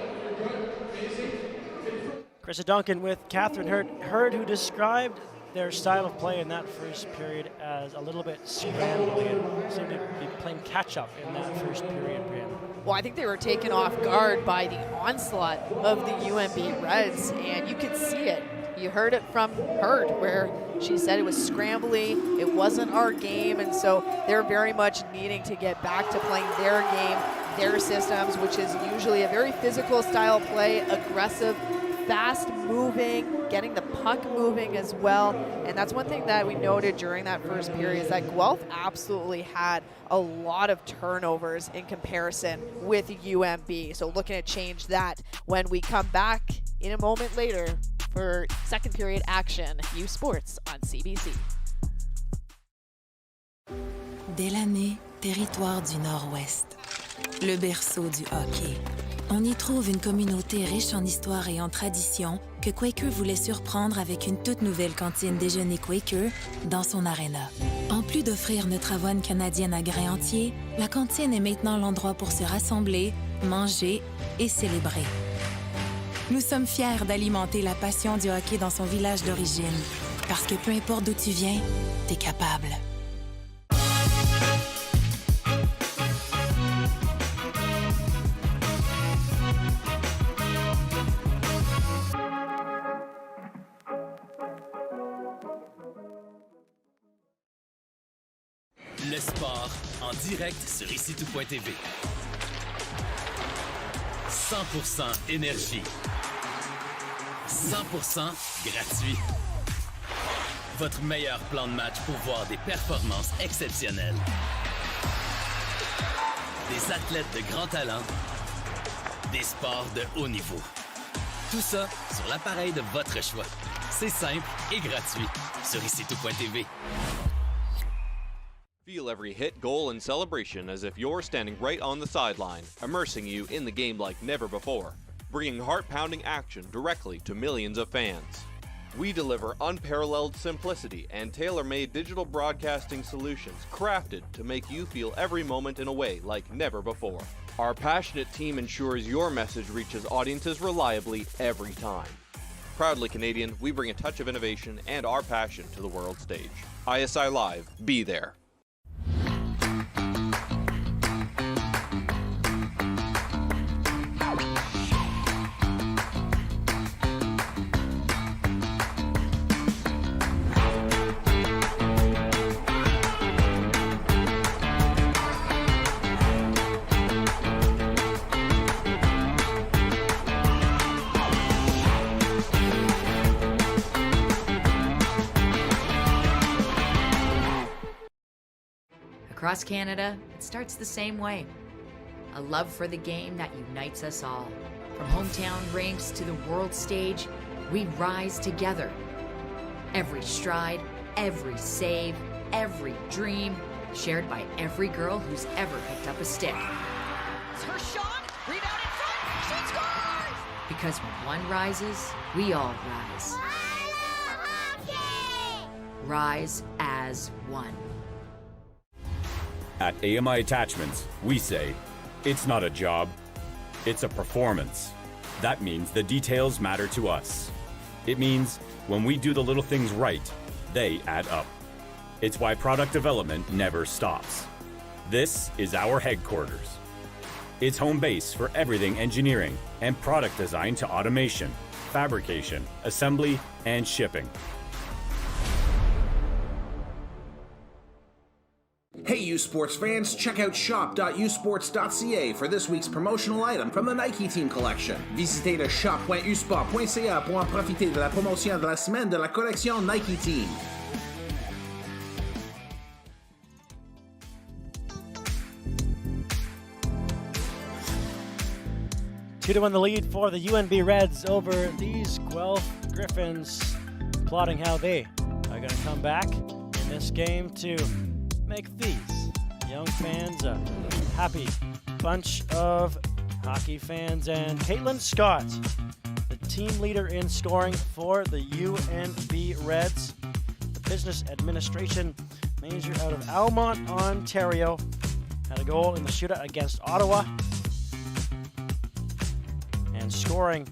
Carissa Duncan with Catherine Hurd, who described their style of play in that first period as a little bit scrambly and seemed to be playing catch-up in that first period, Brian. Well, I think they were taken off guard by the onslaught of the UNB Reds, and you could see it. You heard it from Hurd, where she said it was scrambly, it wasn't our game, and so they're very much needing to get back to playing their game, their systems, which is usually a very physical style play, aggressive, fast moving, getting the puck moving as well. And that's one thing that we noted during that first period, is that Guelph absolutely had a lot of turnovers in comparison with UNB. So looking to change that when we come back in a moment later for second period action, U Sports on CBC. Delaney, territoire du Nord-Ouest, le berceau du hockey. On y trouve une communauté riche en histoire et en tradition que Quaker voulait surprendre avec une toute nouvelle cantine déjeuner Quaker dans son aréna. En plus d'offrir notre avoine canadienne à grains entiers, la cantine est maintenant l'endroit pour se rassembler, manger et célébrer. Nous sommes fiers d'alimenter la passion du hockey dans son village d'origine, parce que peu importe d'où tu viens, t'es capable. Le sport en direct sur ici-tout.tv. 100% énergie. 100% gratuit. Votre meilleur plan de match pour voir des performances exceptionnelles. Des athlètes de grand talent. Des sports de haut niveau. Tout ça sur l'appareil de votre choix. C'est simple et gratuit sur ici-tout.tv. Feel every hit, goal, and celebration as if you're standing right on the sideline, immersing you in the game like never before, bringing heart-pounding action directly to millions of fans. We deliver unparalleled simplicity and tailor-made digital broadcasting solutions crafted to make you feel every moment in a way like never before. Our passionate team ensures your message reaches audiences reliably every time. Proudly Canadian, we bring a touch of innovation and our passion to the world stage. ISI Live, be there. Across Canada, it starts the same way. A love for the game that unites us all. From hometown rinks to the world stage, we rise together. Every stride, every save, every dream, shared by every girl who's ever picked up a stick. It's her shot, rebound in front, she scores! Because when one rises, we all rise. Rise as one. At AMI Attachments, we say, it's not a job, it's a performance. That means the details matter to us. It means when we do the little things right, they add up. It's why product development never stops. This is our headquarters. It's home base for everything engineering and product design to automation, fabrication, assembly, and shipping. Hey U Sports fans, check out shop.usports.ca for this week's promotional item from the Nike Team Collection. Visitez le shop.usport.ca pour en profiter de la promotion de la semaine de la collection Nike Team. Two to 1 the lead for the UNB Reds over these Guelph Gryphons, plotting how they are going to come back in this game to make these young fans a happy bunch of hockey fans. And Caitlin Scott, the team leader in scoring for the UNB Reds, the business administration major out of Almont, Ontario, had a goal in the shootout against Ottawa and scoring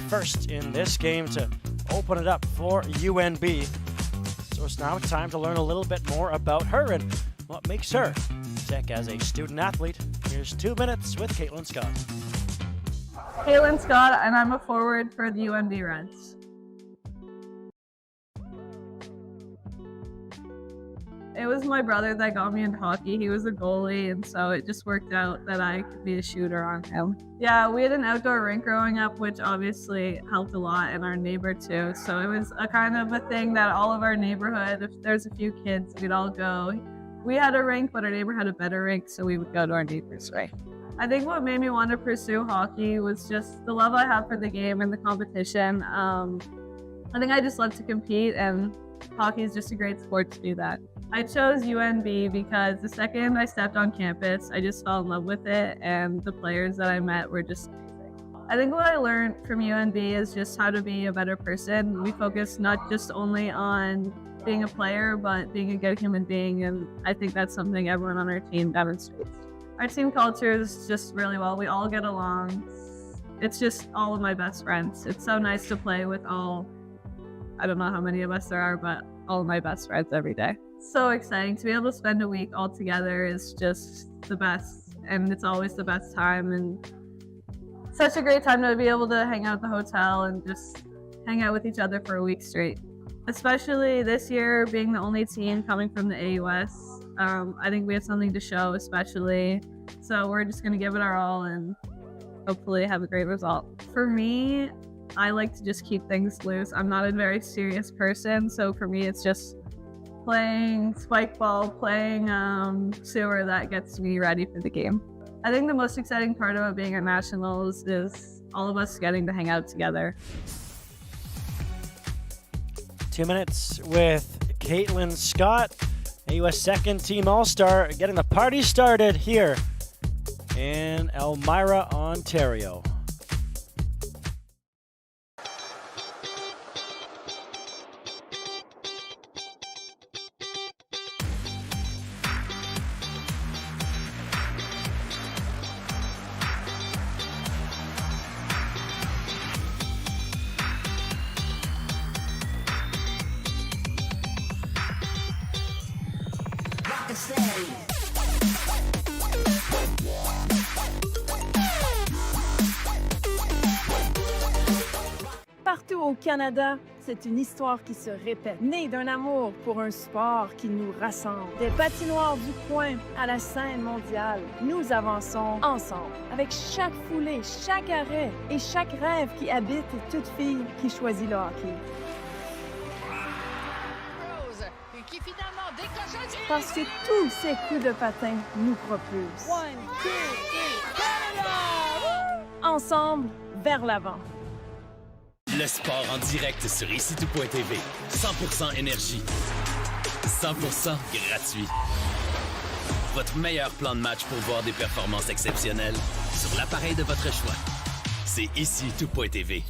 first in this game to open it up for UNB. So it's now time to learn a little bit more about her and what makes her tick as a student athlete. Here's 2 minutes with Caitlin Scott. Caitlin Scott, and I'm a forward for the UNB Reds. It was my brother that got me into hockey. He was a goalie, and so it just worked out that I could be a shooter on him. Yeah, we had an outdoor rink growing up, which obviously helped a lot, and our neighbor too. So it was a kind of a thing that all of our neighborhood, if there's a few kids, we'd all go. We had a rink, but our neighbor had a better rink, so we would go to our neighbor's rink. I think what made me want to pursue hockey was just the love I have for the game and the competition. I think I just love to compete, and hockey is just a great sport to do that. I chose UNB because the second I stepped on campus, I just fell in love with it, and the players that I met were just amazing. I think what I learned from UNB is just how to be a better person. We focus not just only on being a player, but being a good human being, and I think that's something everyone on our team demonstrates. Our team culture is just really well. We all get along. It's just all of my best friends. It's so nice to play with all, I don't know how many of us there are, but all of my best friends every day. So exciting to be able to spend a week all together is just the best, and it's always the best time, and such a great time to be able to hang out at the hotel and just hang out with each other for a week straight. Especially this year, being the only team coming from the AUS, I think we have something to show, especially. So we're just going to give it our all and hopefully have a great result. For me, I like to just keep things loose. I'm not a very serious person, so for me, it's just playing spike ball, playing sewer that gets me ready for the game. I think the most exciting part about being at Nationals is all of us getting to hang out together. 2 minutes with Caitlin Scott, AUS second team All-Star, getting the party started here in Elmira, Ontario. Au Canada, c'est une histoire qui se répète, née d'un amour pour un sport qui nous rassemble. Des patinoires du coin à la scène mondiale, nous avançons ensemble, avec chaque foulée, chaque arrêt et chaque rêve qui habite toute fille qui choisit le hockey. Qui finalement décoche. Parce que tous ces coups de patin nous propulsent. 1, 2, 3, Canada! Ensemble, vers l'avant. Le sport en direct sur ICTout.tv. 100% énergie. 100% gratuit. Votre meilleur plan de match pour voir des performances exceptionnelles sur l'appareil de votre choix. C'est ICTout.tv.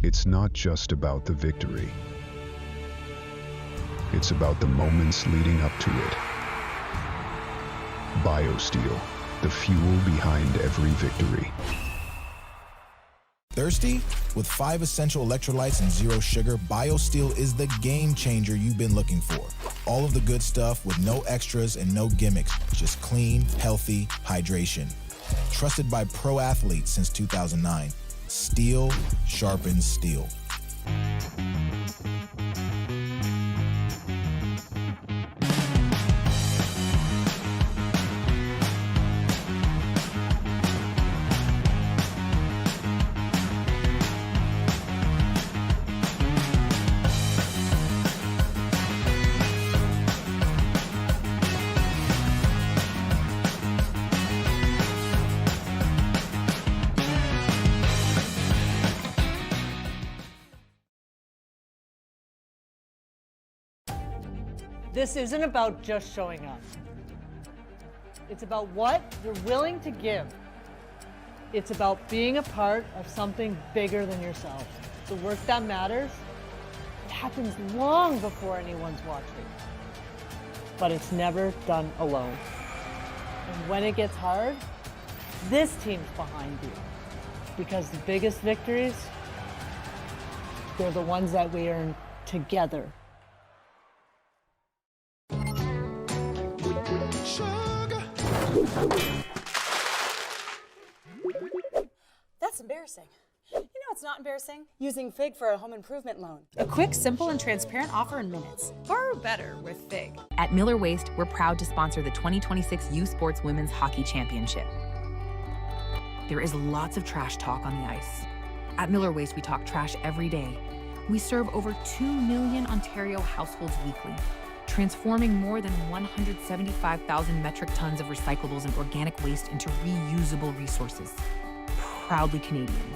It's not just about the victory. It's about the moments leading up to it. BioSteel, the fuel behind every victory. Thirsty? With 5 essential electrolytes and 0 sugar, BioSteel is the game changer you've been looking for. All of the good stuff with no extras and no gimmicks, just clean, healthy hydration. Trusted by pro athletes since 2009. Steel sharpens steel. This isn't about just showing up. It's about what you're willing to give. It's about being a part of something bigger than yourself. The work that matters, it happens long before anyone's watching. But it's never done alone. And when it gets hard, this team's behind you. Because the biggest victories, they're the ones that we earn together. That's embarrassing. You know it's not embarrassing? Using FIG for a home improvement loan. A quick, simple, and transparent offer in minutes. Borrow better with FIG. At Miller Waste, we're proud to sponsor the 2026 U Sports Women's Hockey Championship. There is lots of trash talk on the ice. At Miller Waste, we talk trash every day. We serve over 2 million Ontario households weekly, transforming more than 175,000 metric tons of recyclables and organic waste into reusable resources. Proudly Canadian,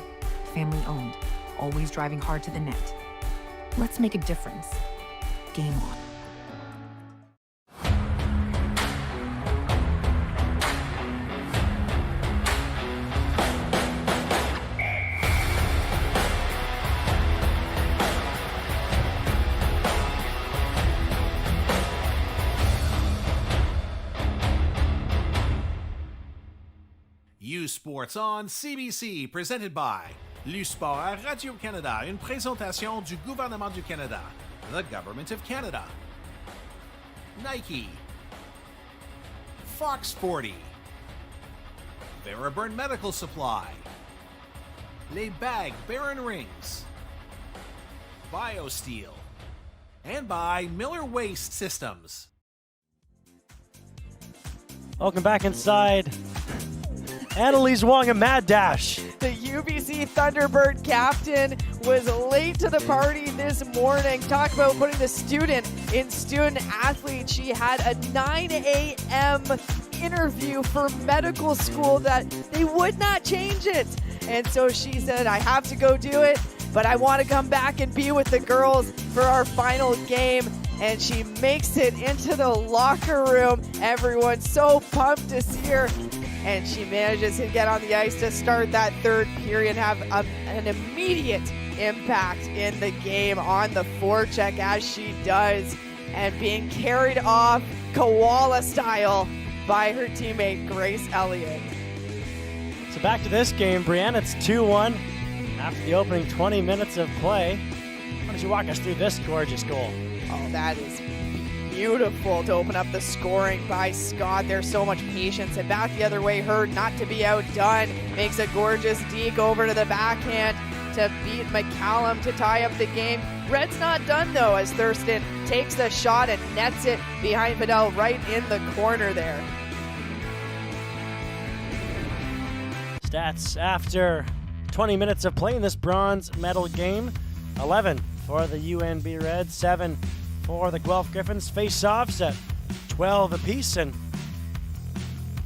family owned, always driving hard to the net. Let's make a difference. Game on. U Sports on CBC, presented by l'U-Sport à Radio-Canada, une présentation du gouvernement du Canada, the Government of Canada. Nike, Fox 40, Veraburn Medical Supply, Les Bag Baron Rings, BioSteel, and by Miller Waste Systems. Welcome back inside. Annalise Wong, a mad dash. The UBC Thunderbird captain was late to the party this morning. Talk about putting the student in student athlete. She had a 9 a.m. interview for medical school that they would not change it. And so she said, I have to go do it, but I want to come back and be with the girls for our final game. And she makes it into the locker room. Everyone's so pumped to see her. And she manages to get on the ice to start that third period, have an immediate impact in the game on the forecheck as she does, and being carried off koala style by her teammate Grace Elliott. So back to this game, Brianna, it's 2-1. After the opening 20 minutes of play, why don't you walk us through this gorgeous goal? Oh, that is beautiful to open up the scoring by Scott. There's so much patience. And back the other way, Hurd not to be outdone. Makes a gorgeous deke over to the backhand to beat McCallum to tie up the game. Red's not done though, as Thurston takes the shot and nets it behind Fidel right in the corner there. Stats after 20 minutes of play in this bronze medal game. 11 for the UNB Reds, 7 for the Guelph Gryphons. Face-offs at 12 apiece, and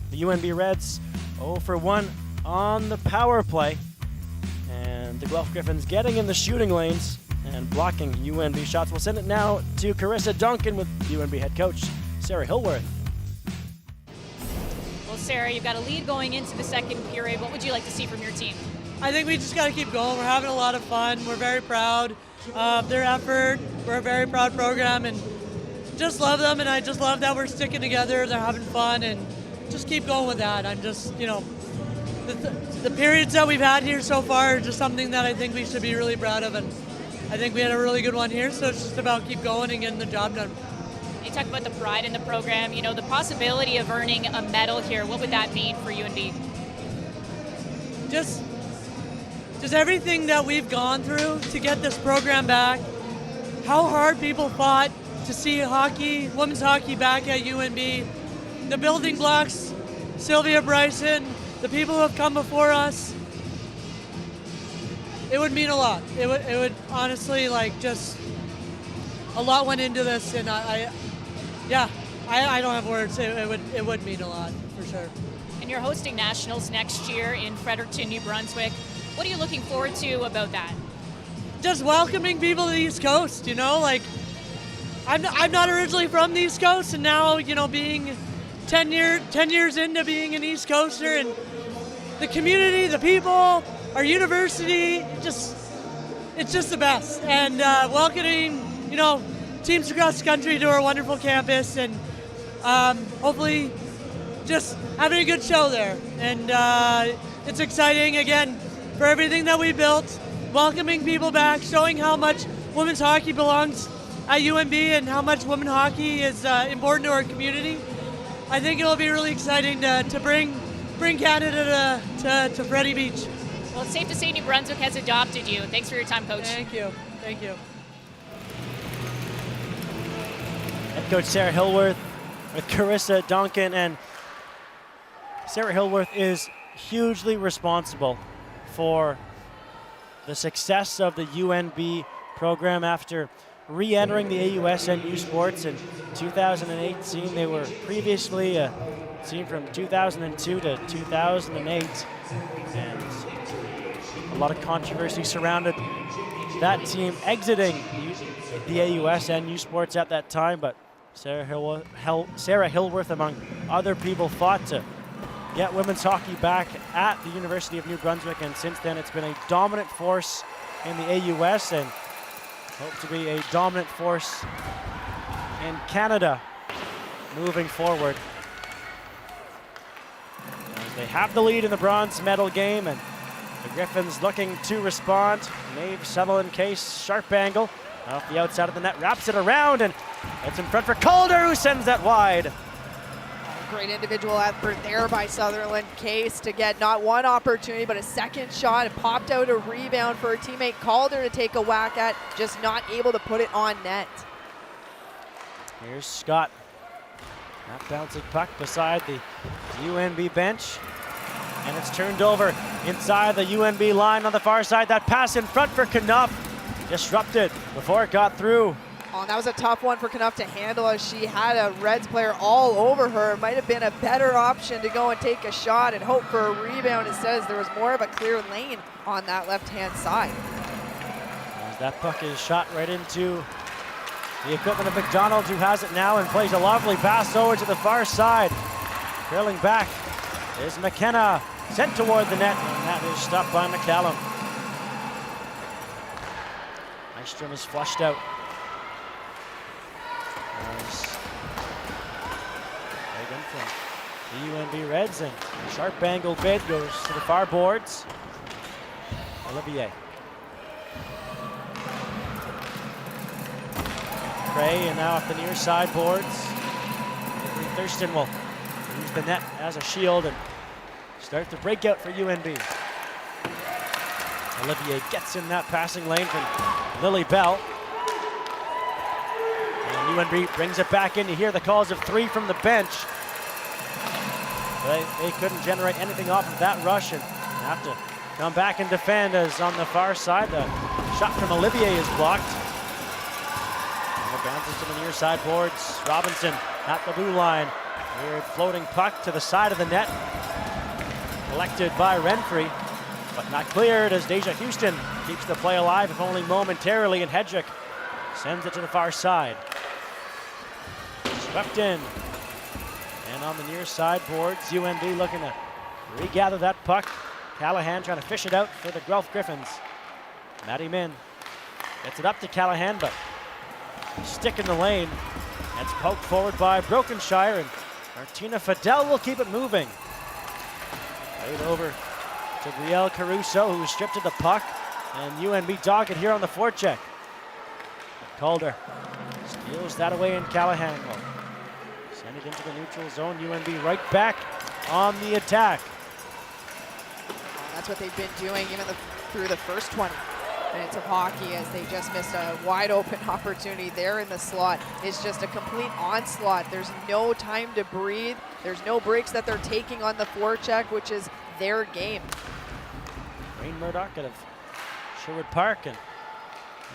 the UNB Reds 0 for 1 on the power play. And the Guelph Gryphons getting in the shooting lanes and blocking UNB shots. We'll send it now to Carissa Duncan with UNB head coach Sarah Hillworth. Well, Sarah, you've got a lead going into the second period. What would you like to see from your team? I think we just got to keep going. We're having a lot of fun. We're very proud of their effort. We're a very proud program and just love them. And I just love that we're sticking together. They're having fun and just keep going with that. I'm just, the periods that we've had here so far are just something that I think we should be really proud of. And I think we had a really good one here. So it's just about keep going and getting the job done. You talk about the pride in the program, the possibility of earning a medal here. What would that mean for UNB? Just everything that we've gone through to get this program back, how hard people fought to see hockey, women's hockey back at UNB, the building blocks, Sylvia Bryson, the people who have come before us, it would mean a lot. It would honestly, just a lot went into this, and I don't have words. It would mean a lot, for sure. And you're hosting nationals next year in Fredericton, New Brunswick. What are you looking forward to about that? Just welcoming people to the East Coast, I'm not originally from the East Coast, and now, being 10 years into being an East Coaster, and the community, the people, our university, it's just the best. And welcoming, teams across the country to our wonderful campus, and hopefully just having a good show there. And it's exciting, again, for everything that we built, welcoming people back, showing how much women's hockey belongs at UNB and how much women's hockey is important to our community. I think it'll be really exciting to bring Canada to Freddie Beach. Well, it's safe to say New Brunswick has adopted you. Thanks for your time, Coach. Thank you. Thank you. Head coach Sarah Hillworth with Carissa Duncan, and Sarah Hillworth is hugely responsible for the success of the UNB program after re-entering the AUS and U Sports in 2018. They were previously a team from 2002 to 2008, and a lot of controversy surrounded that team exiting the AUS and U Sports at that time, but Sarah Hillworth, among other people, fought to get women's hockey back at the University of New Brunswick, and since then it's been a dominant force in the AUS and hope to be a dominant force in Canada moving forward. As they have the lead in the bronze medal game, and the Gryphons looking to respond. Maeve Sutherland case, sharp angle off the outside of the net, wraps it around, and it's in front for Calder, who sends that wide. Great individual effort there by Sutherland Case to get not one opportunity, but a second shot. It popped out a rebound for her teammate Calder to take a whack at, just not able to put it on net. Here's Scott. That bouncing puck beside the UNB bench. And it's turned over inside the UNB line on the far side. That pass in front for Knuff. Disrupted before it got through. Oh, and that was a tough one for Knuff to handle, as she had a Reds player all over her. It might have been a better option to go and take a shot and hope for a rebound instead, as there was more of a clear lane on that left-hand side. As that puck is shot right into the equipment of McDonald, who has it now and plays a lovely pass over to the far side. Trailing back is McKenna, sent toward the net, and that is stopped by McCallum. Nystrom is flushed out. Again from the UNB Reds, and sharp angle bid goes to the far boards. Olivier. Gray and now at the near side boards. Thurston will use the net as a shield and start the breakout for UNB. Olivier gets in that passing lane from Lily Bell. And UNB brings it back in. You hear the calls of 3 from the bench. They couldn't generate anything off of that rush and have to come back and defend as on the far side. The shot from Olivier is blocked. And it bounces to the near side boards. Robinson at the blue line. Weird floating puck to the side of the net. Collected by Renfrey, but not cleared as Deja Houston keeps the play alive, if only momentarily, and Hedrick sends it to the far side. Swept in. And on the near side boards, UNB looking to regather that puck. Callahan trying to fish it out for the Guelph Gryphons. Maddie Min gets it up to Callahan, but stick in the lane. It's poked forward by Brokenshire, and Martina Fidel will keep it moving. Played over to Brielle Caruso, who stripped of the puck, and UNB dog it here on the forecheck. Calder steals that away, and Callahan will send it into the neutral zone. UNB right back on the attack. That's what they've been doing even through the first 20 minutes of hockey, as they just missed a wide open opportunity there in the slot. It's just a complete onslaught. There's no time to breathe. There's no breaks that they're taking on the forecheck, which is their game. Rain Murdoch out of Sherwood Park, and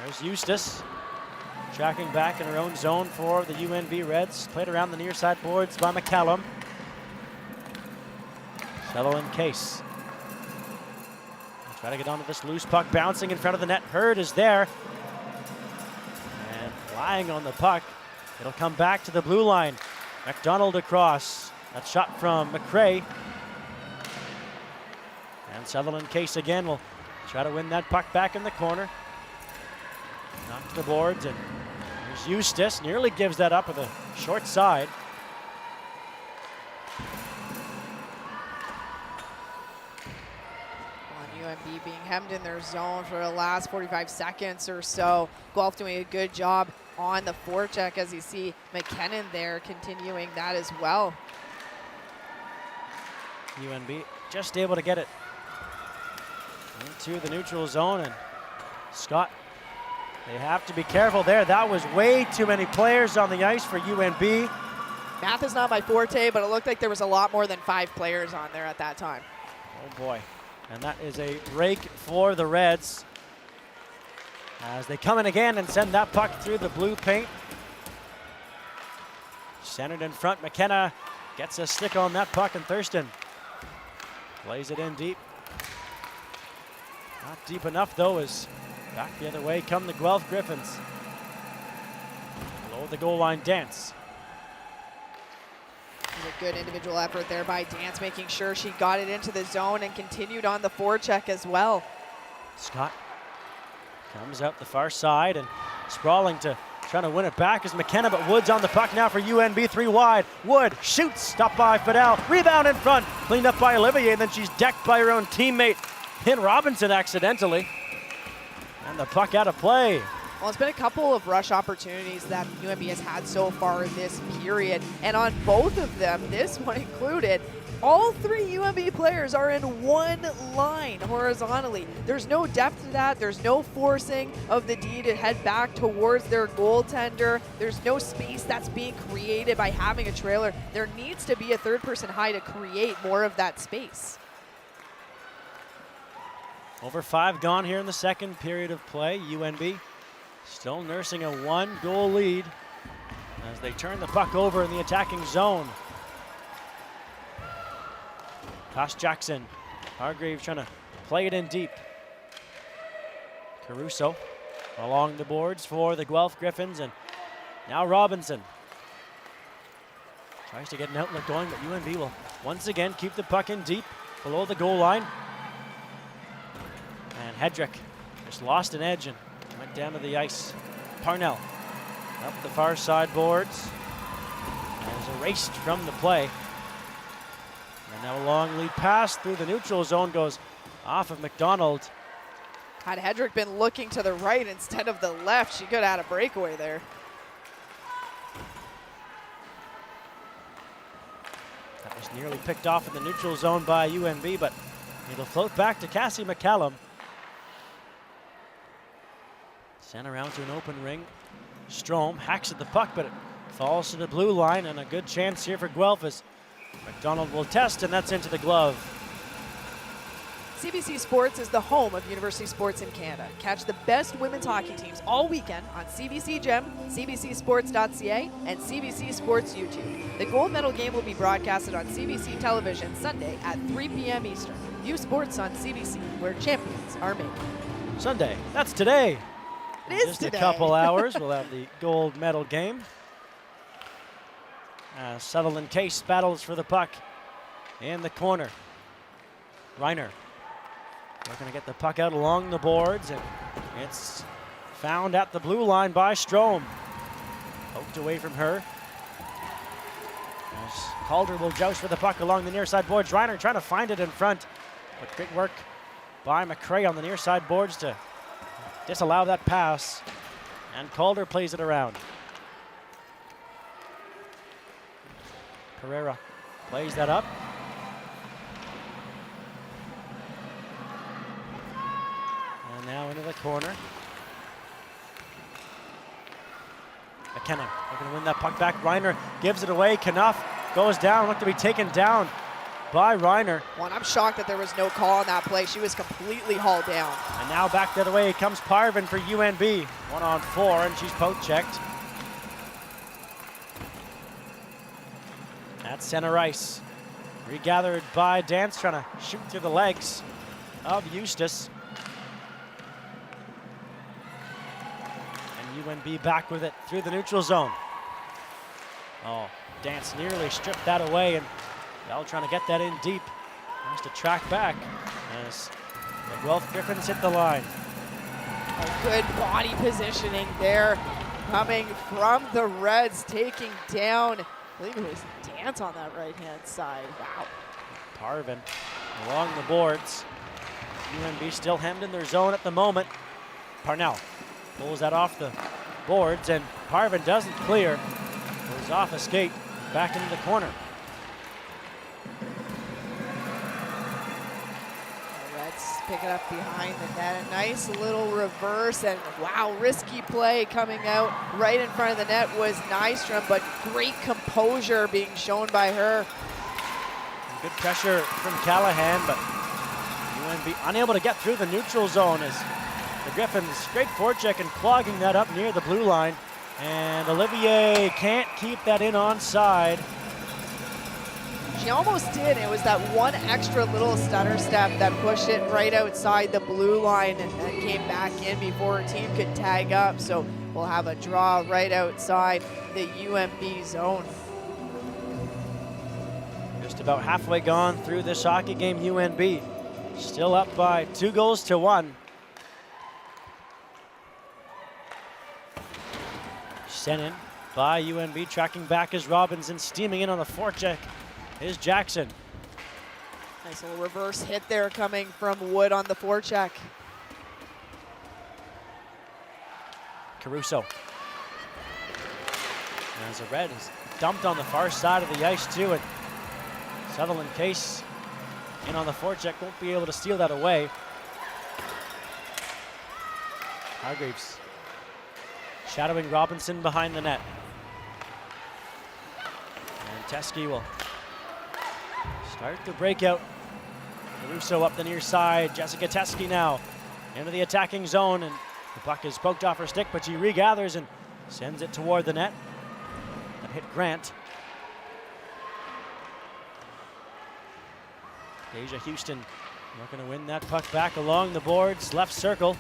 there's Eustace tracking back in her own zone for the UNB Reds. Played around the near side boards by McCallum. Sutherland Case. Try to get onto this loose puck, bouncing in front of the net. Hurd is there. And lying on the puck. It'll come back to the blue line. McDonald across. That shot from McRae. And Sutherland Case again will try to win that puck back in the corner. Knocked to the boards, and there's Eustace. Nearly gives that up with a short side. UNB being hemmed in their zone for the last 45 seconds or so. Guelph doing a good job on the forecheck, as you see McKinnon there continuing that as well. UNB just able to get it into the neutral zone, and Scott, they have to be careful there. That was way too many players on the ice for UNB. Math is not my forte, but it looked like there was a lot more than 5 players on there at that time. Oh boy. And that is a break for the Reds as they come in again and send that puck through the blue paint. Centered in front, McKenna gets a stick on that puck, and Thurston plays it in deep. Not deep enough though, as back the other way come the Guelph Gryphons. Below the goal line, Dance. A good individual effort there by Dance, making sure she got it into the zone and continued on the forecheck as well. Scott comes out the far side, and sprawling to trying to win it back is McKenna, but Wood's on the puck now for UNB, 3 wide. Wood shoots, stopped by Fidel, rebound in front, cleaned up by Olivier, and then she's decked by her own teammate in Robinson accidentally. And the puck out of play. Well, it's been a couple of rush opportunities that UNB has had so far in this period, and on both of them, this one included, all 3 UNB players are in one line horizontally. There's no depth to that. There's no forcing of the D to head back towards their goaltender. There's no space that's being created by having a trailer. There needs to be a third-person high to create more of that space. Over 5 gone here in the second period of play. UNB still nursing a 1-goal lead as they turn the puck over in the attacking zone. Tosh Jackson, Hargreaves trying to play it in deep. Caruso along the boards for the Guelph Gryphons, and now Robinson tries to get an outlet going, but UNB will once again keep the puck in deep below the goal line. And Hedrick just lost an edge and went down to the ice. Parnell up the far side boards and is erased from the play. And now a long lead pass through the neutral zone goes off of McDonald. Had Hedrick been looking to the right instead of the left, she could have had a breakaway there. That was nearly picked off in the neutral zone by UNB, but it'll float back to Cassie McCallum. Sent around to an open ring. Strome hacks at the puck, but it falls to the blue line, and a good chance here for Guelph as McDonald will test, and that's into the glove. CBC Sports is the home of university sports in Canada. Catch the best women's hockey teams all weekend on CBC Gem, CBCSports.ca, and CBC Sports YouTube. The gold medal game will be broadcasted on CBC television Sunday at 3 p.m. Eastern. View sports on CBC, where champions are made. Sunday, that's today. It is Just today. a couple hours, we'll have the gold medal game. Sutherland Case battles for the puck in the corner. Reiner looking to get the puck out along the boards, and it's found at the blue line by Strome. Poked away from her. As Calder will joust for the puck along the near side boards. Reiner trying to find it in front, but great work by McCray on the near side boards to disallow that pass, and Calder plays it around. Pereira plays that up. And now into the corner. McKenna looking to win that puck back. Reiner gives it away. Knuff goes down, looked to be taken down by Reiner. Well, I'm shocked that there was no call on that play. She was completely hauled down. And now back the other way comes Parvin for UNB. 1-on-4, and she's poke checked. At center ice. Regathered by Dance, trying to shoot through the legs of Eustace. And UNB back with it through the neutral zone. Oh, Dance nearly stripped that away, and Bell trying to get that in deep. Has to track back as the Guelph Gryphons hit the line. A good body positioning there coming from the Reds, taking down, I believe it was Dance on that right-hand side. Wow. Parvin along the boards. UNB still hemmed in their zone at the moment. Parnell pulls that off the boards, and Parvin doesn't clear. Goes off a skate back into the corner. Pick it up behind the net. A nice little reverse, and wow, risky play coming out right in front of the net was Nystrom, but great composure being shown by her. Good pressure from Callahan, but UNB unable to get through the neutral zone as the Gryphons great forecheck and clogging that up near the blue line. And Olivier can't keep that in onside. She almost did. It was that one extra little stutter step that pushed it right outside the blue line and then came back in before her team could tag up. So we'll have a draw right outside the UNB zone. Just about halfway gone through this hockey game, UNB still up by 2-1. Sent in by UNB, tracking back as Robinson, steaming in on the forecheck is Jackson. Nice little reverse hit there coming from Wood on the forecheck. Caruso. As a red is dumped on the far side of the ice too, and Sutherland Case in on the forecheck, won't be able to steal that away. Hargreaves shadowing Robinson behind the net. And Teskey will start the breakout. Caruso up the near side. Jessica Teskey now into the attacking zone, and the puck is poked off her stick, but she regathers and sends it toward the net. That hit Grant. Deja Houston looking to win that puck back along the boards, left circle.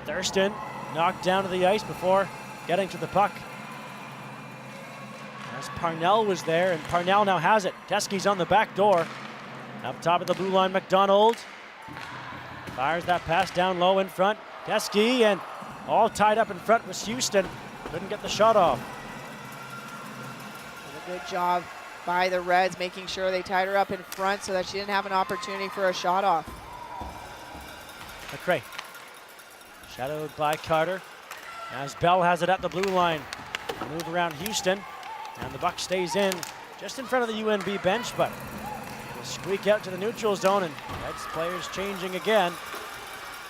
Thurston knocked down to the ice before getting to the puck. As Parnell was there, and Parnell now has it. Teskey's on the back door. Up top of the blue line, McDonald fires that pass down low in front. Teskey, and all tied up in front was Houston. Couldn't get the shot off. A good job by the Reds, making sure they tied her up in front so that she didn't have an opportunity for a shot off. McRae. Shadowed by Carter. As Bell has it at the blue line. Move around Houston. And the puck stays in just in front of the UNB bench, but will squeak out to the neutral zone, and Reds players changing again.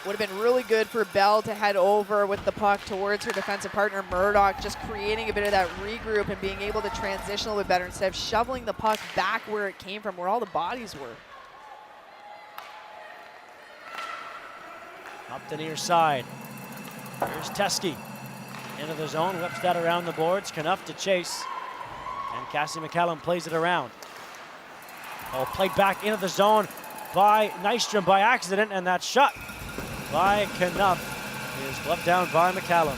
Would have been really good for Bell to head over with the puck towards her defensive partner Murdoch, just creating a bit of that regroup and being able to transition a little bit better instead of shoveling the puck back where it came from, where all the bodies were. Up the near side. Here's Teskey. Into the zone, whips that around the boards. Knuff to chase. And Cassie McCallum plays it around. Oh, played back into the zone by Nystrom by accident, and that shot by Knuff is gloved down by McCallum.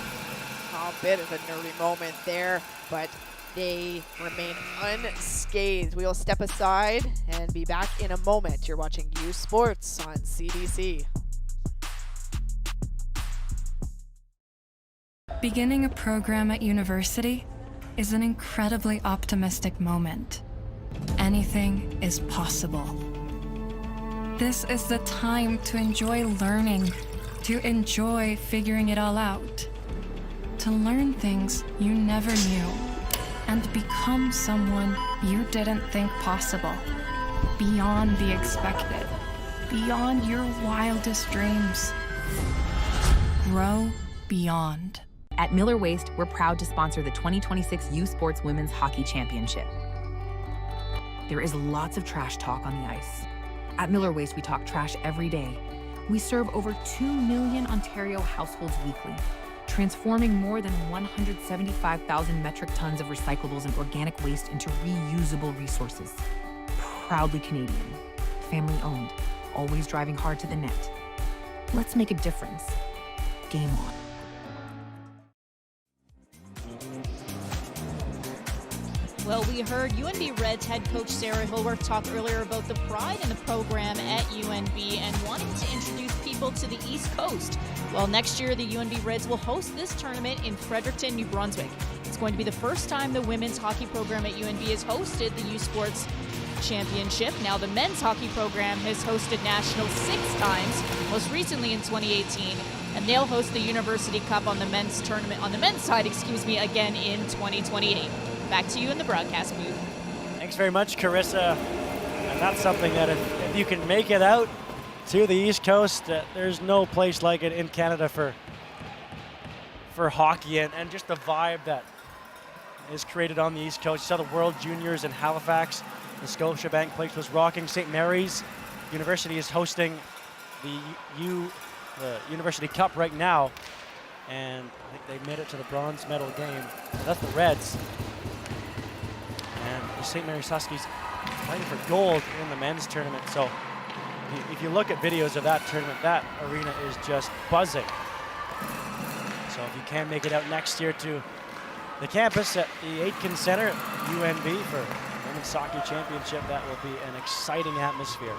A bit of a nervy moment there, but they remain unscathed. We will step aside and be back in a moment. You're watching U Sports on CBC. Beginning a program at university is an incredibly optimistic moment. Anything is possible. This is the time to enjoy learning, to enjoy figuring it all out, to learn things you never knew, and become someone you didn't think possible, beyond the expected, beyond your wildest dreams. Grow beyond. At Miller Waste, we're proud to sponsor the 2026 U Sports Women's Hockey Championship. There is lots of trash talk on the ice. At Miller Waste, we talk trash every day. We serve over 2 million Ontario households weekly, transforming more than 175,000 metric tons of recyclables and organic waste into reusable resources. Proudly Canadian, family owned, always driving hard to the net. Let's make a difference. Game on. Well, we heard UNB Reds head coach Sarah Hilworth talk earlier about the pride in the program at UNB and wanting to introduce people to the East Coast. Well, next year, the UNB Reds will host this tournament in Fredericton, New Brunswick. It's going to be the first time the women's hockey program at UNB has hosted the U Sports Championship. Now, the men's hockey program has hosted nationals 6 times, most recently in 2018, and they'll host the University Cup on the men's side, again in 2028. Back to you in the broadcast booth. Thanks very much, Carissa. And that's something that if you can make it out to the East Coast, there's no place like it in Canada for hockey and just the vibe that is created on the East Coast. You saw the World Juniors in Halifax. The Scotiabank place was rocking. St. Mary's University is hosting the University Cup right now. And I think they made it to the bronze medal game. So that's the Reds. And the St. Mary's Huskies fighting for gold in the men's tournament. So if you look at videos of that tournament, that arena is just buzzing. So if you can make it out next year to the campus at the Aitken Centre at UNB for the Women's Hockey Championship, that will be an exciting atmosphere.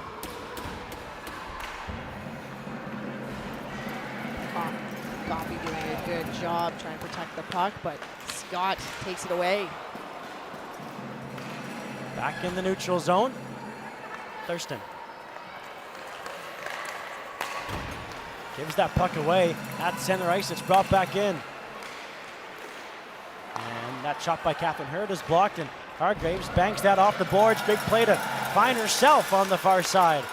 Coffey doing a good job trying to protect the puck, but Scott takes it away. Back in the neutral zone, Thurston gives that puck away at center ice. It's brought back in. And that shot by Catherine Hurd is blocked, and Hargraves banks that off the boards. Big play to find herself on the far side.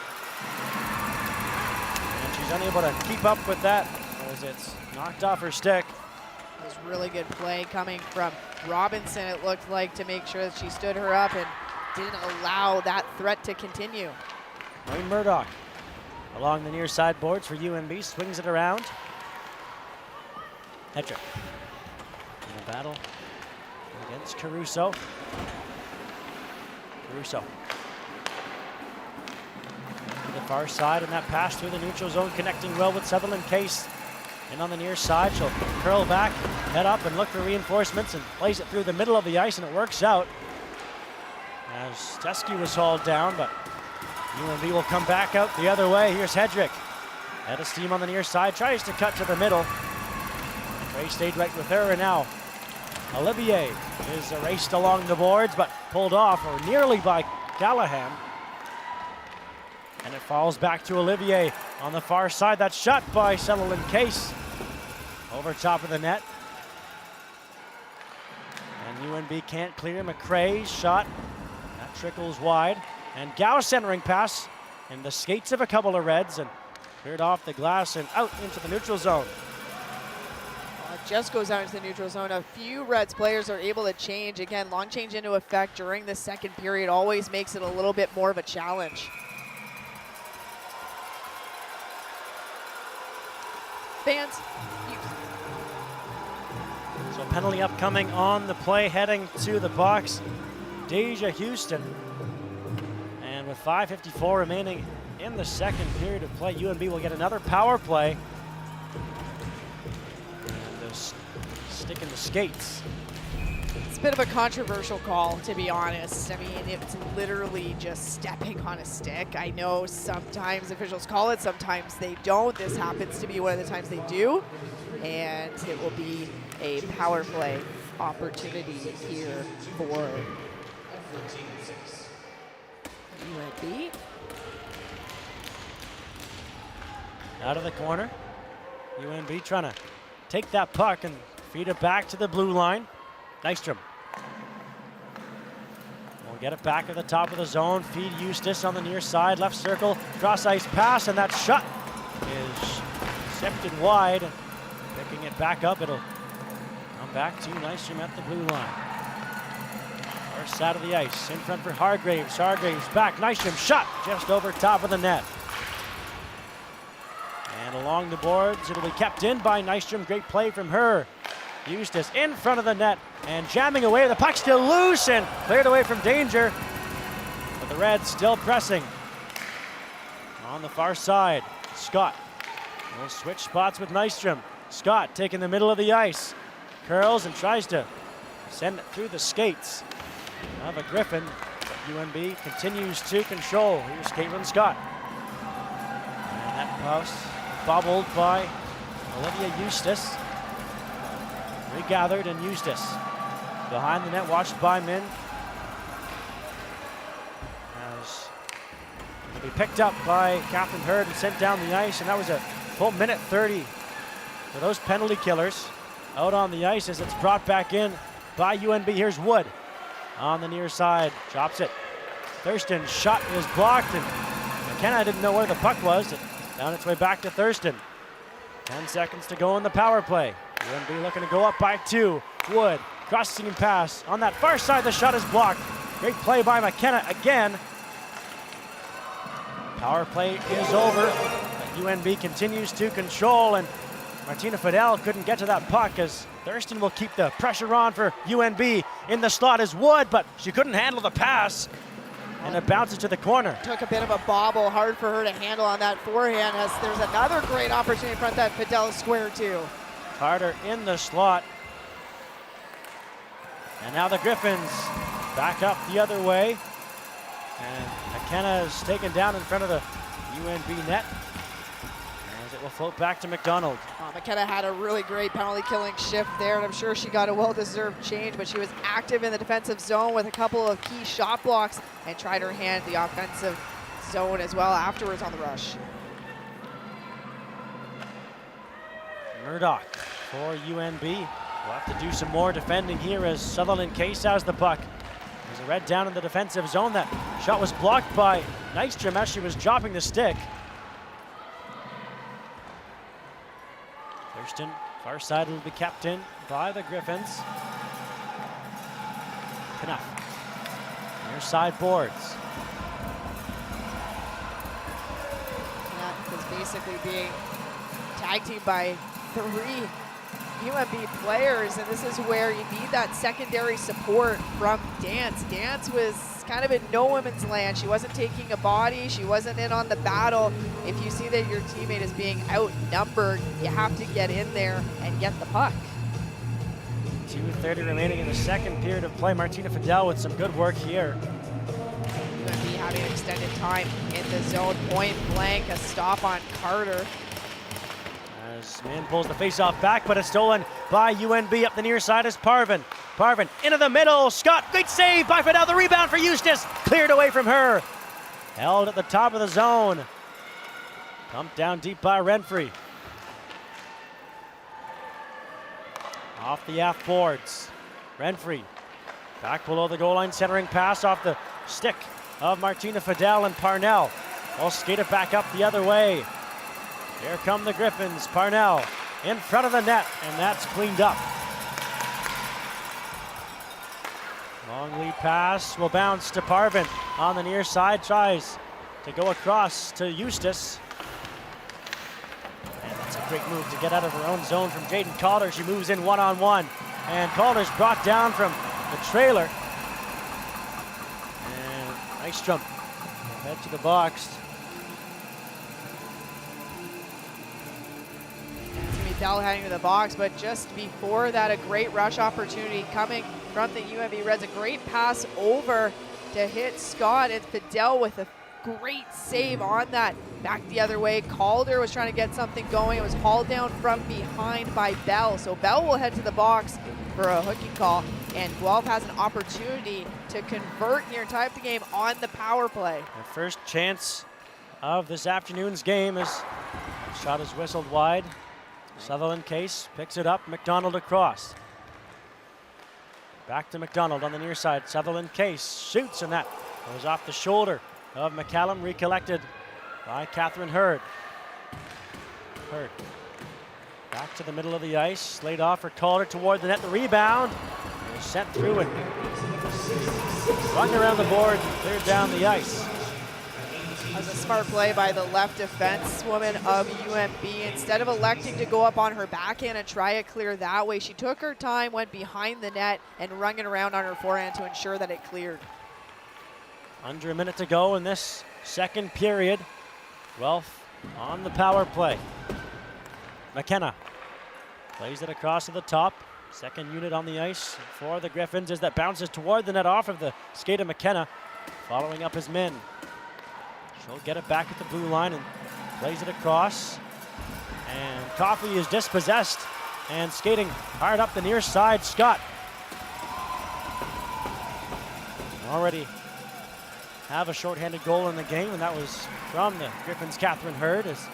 And she's unable to keep up with that as it's knocked off her stick. It was really good play coming from Robinson, it looked like, to make sure that she stood her up and didn't allow that threat to continue. Wayne Murdoch along the near side boards for UNB, swings it around. Hedrick in a battle against Caruso. Caruso to the far side, and that pass through the neutral zone, connecting well with Sutherland Case. And on the near side, she'll curl back, head up, and look for reinforcements, and plays it through the middle of the ice, and it works out. As Teskey was hauled down, but UNB will come back out the other way. Here's Hedrick. Head of steam on the near side, tries to cut to the middle. Ray stayed right with her, and now Olivier is erased along the boards, but pulled off, or nearly, by Callahan. And it falls back to Olivier on the far side. That's shot by Sutherland Case over top of the net. And UNB can't clear. McRae's shot, that trickles wide. And Gao centering pass in the skates of a couple of Reds and cleared off the glass and out into the neutral zone. It just goes out into the neutral zone. A few Reds players are able to change. Again, long change into effect during the second period always makes it a little bit more of a challenge. Fans. So penalty upcoming on the play, heading to the box. Deja Houston. And with 5:54 remaining in the second period of play, UNB will get another power play. And they'll stick in the skates. It's a bit of a controversial call, to be honest. I mean, it's literally just stepping on a stick. I know sometimes officials call it, sometimes they don't. This happens to be one of the times they do. And it will be a power play opportunity here for UNB. Out of the corner. UNB trying to take that puck and feed it back to the blue line. Nystrom will get it back at the top of the zone. Feed Eustace on the near side, left circle, cross ice pass, and that shot is sifted wide. Picking it back up, it'll come back to Nystrom at the blue line. First side of the ice, in front for Hargraves. Hargraves back, Nystrom shot just over top of the net. And along the boards, it'll be kept in by Nystrom. Great play from her. Eustace in front of the net and jamming away. The puck still loose and cleared away from danger. But the Reds still pressing. On the far side, Scott will switch spots with Nystrom. Scott taking the middle of the ice. Curls and tries to send it through the skates of a Griffin. But UNB continues to control. Here's Caitlin Scott. And that pass bobbled by Olivia Eustace. Regathered and Eustace behind the net, watched by Min. As it'll be picked up by Catherine Hurd and sent down the ice, and that was a full minute 30 for those penalty killers out on the ice as it's brought back in by UNB. Here's Wood on the near side, drops it. Thurston's shot is blocked, and McKenna didn't know where the puck was. Down its way back to Thurston. 10 seconds to go in the power play. UNB looking to go up by 2. Wood, crossing pass. On that far side, the shot is blocked. Great play by McKenna again. Power play is over. UNB continues to control, and Martina Fidel couldn't get to that puck as Thurston will keep the pressure on for UNB. In the slot is Wood, but she couldn't handle the pass, and it bounces to the corner. Took a bit of a bobble, hard for her to handle on that forehand, as there's another great opportunity in front of that Fidel square too. Carter in the slot. And now the Griffins back up the other way. And McKenna is taken down in front of the UNB net. As it will float back to McDonald. McKenna had a really great penalty killing shift there, and I'm sure she got a well-deserved change, but she was active in the defensive zone with a couple of key shot blocks and tried her hand at the offensive zone as well afterwards on the rush. Murdoch for UNB. We'll have to do some more defending here as Sutherland Case has the puck. There's a Red down in the defensive zone. That shot was blocked by Nystrom as she was dropping the stick. Thurston, far side will be kept in by the Griffins. Knuff, near side boards. That was basically being tag teamed by 3 UNB players, and this is where you need that secondary support from Dance. Dance was kind of in no women's land. She wasn't taking a body, she wasn't in on the battle. If you see that your teammate is being outnumbered, you have to get in there and get the puck. 2:30 remaining in the second period of play. Martina Fidel with some good work here. UNB having extended time in the zone, point blank, a stop on Carter. As Min pulls the face-off back, but it's stolen by UNB. Up the near side is Parvin. Parvin into the middle. Scott, great save by Fidel. The rebound for Eustace. Cleared away from her. Held at the top of the zone. Pumped down deep by Renfrey. Off the half boards. Renfrey back below the goal line, centering pass off the stick of Martina Fidel, and Parnell will skate it back up the other way. Here come the Gryphons. Parnell in front of the net, and that's cleaned up. Long lead pass will bounce to Parvin on the near side, tries to go across to Eustace. And that's a great move to get out of her own zone from Jaden Calder. She moves in one-on-one, and Calder's brought down from the trailer. And nice jump. Head to the box. Bell heading to the box, but just before that, a great rush opportunity coming from the UNB Reds. A great pass over to hit Scott, and Fidel with a great save on that. Back the other way, Calder was trying to get something going. It was hauled down from behind by Bell. So Bell will head to the box for a hooking call, and Guelph has an opportunity to convert here and tie up the game on the power play. The first chance of this afternoon's game is shot is whistled wide. Sutherland Case picks it up, McDonald across. Back to McDonald on the near side. Sutherland Case shoots, and that goes off the shoulder of McCallum, recollected by Catherine Hurd. Hurd back to the middle of the ice, laid off for Calder toward the net. The rebound is sent through and run around the board, cleared down the ice. That was a smart play by the left defensewoman of UNB. Instead of electing to go up on her backhand and try to clear that way, she took her time, went behind the net, and rung it around on her forehand to ensure that it cleared. Under a minute to go in this second period. Guelph on the power play. McKenna plays it across to the top. Second unit on the ice for the Gryphons as that bounces toward the net off of the skate of McKenna, following up his men. She'll get it back at the blue line and plays it across. And Coffey is dispossessed and skating hard up the near side. Scott already have a shorthanded goal in the game, and that was from the Gryphons' Catherine Hurd. As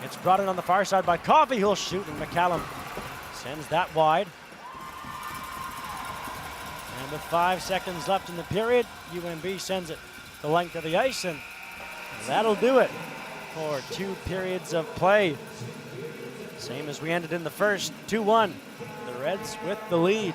it's brought in on the far side by Coffey, who'll shoot, and McCallum sends that wide. And with 5 seconds left in the period, UNB sends it the length of the ice, and that'll do it for 2 periods of play. Same as we ended in the first, 2-1. The Reds with the lead.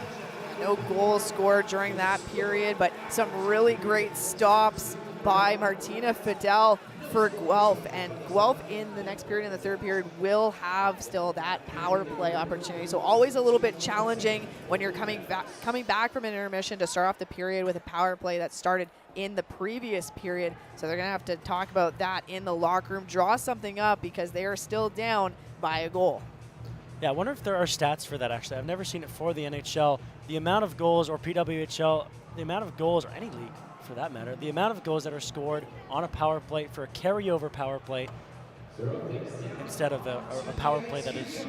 No goals scored during that period, but some really great stops by Martina Fidel for Guelph. And Guelph in the next period, in the third period, will have still that power play opportunity. So always a little bit challenging when you're coming back from an intermission to start off the period with a power play that started in the previous period. So they're gonna have to talk about that in the locker room, draw something up, because they are still down by a goal. Yeah, I wonder if there are stats for that, actually. I've never seen it for the NHL. The amount of goals, or PWHL, the amount of goals, or any league for that matter, the amount of goals that are scored on a power play for a carryover power play instead of a power play that is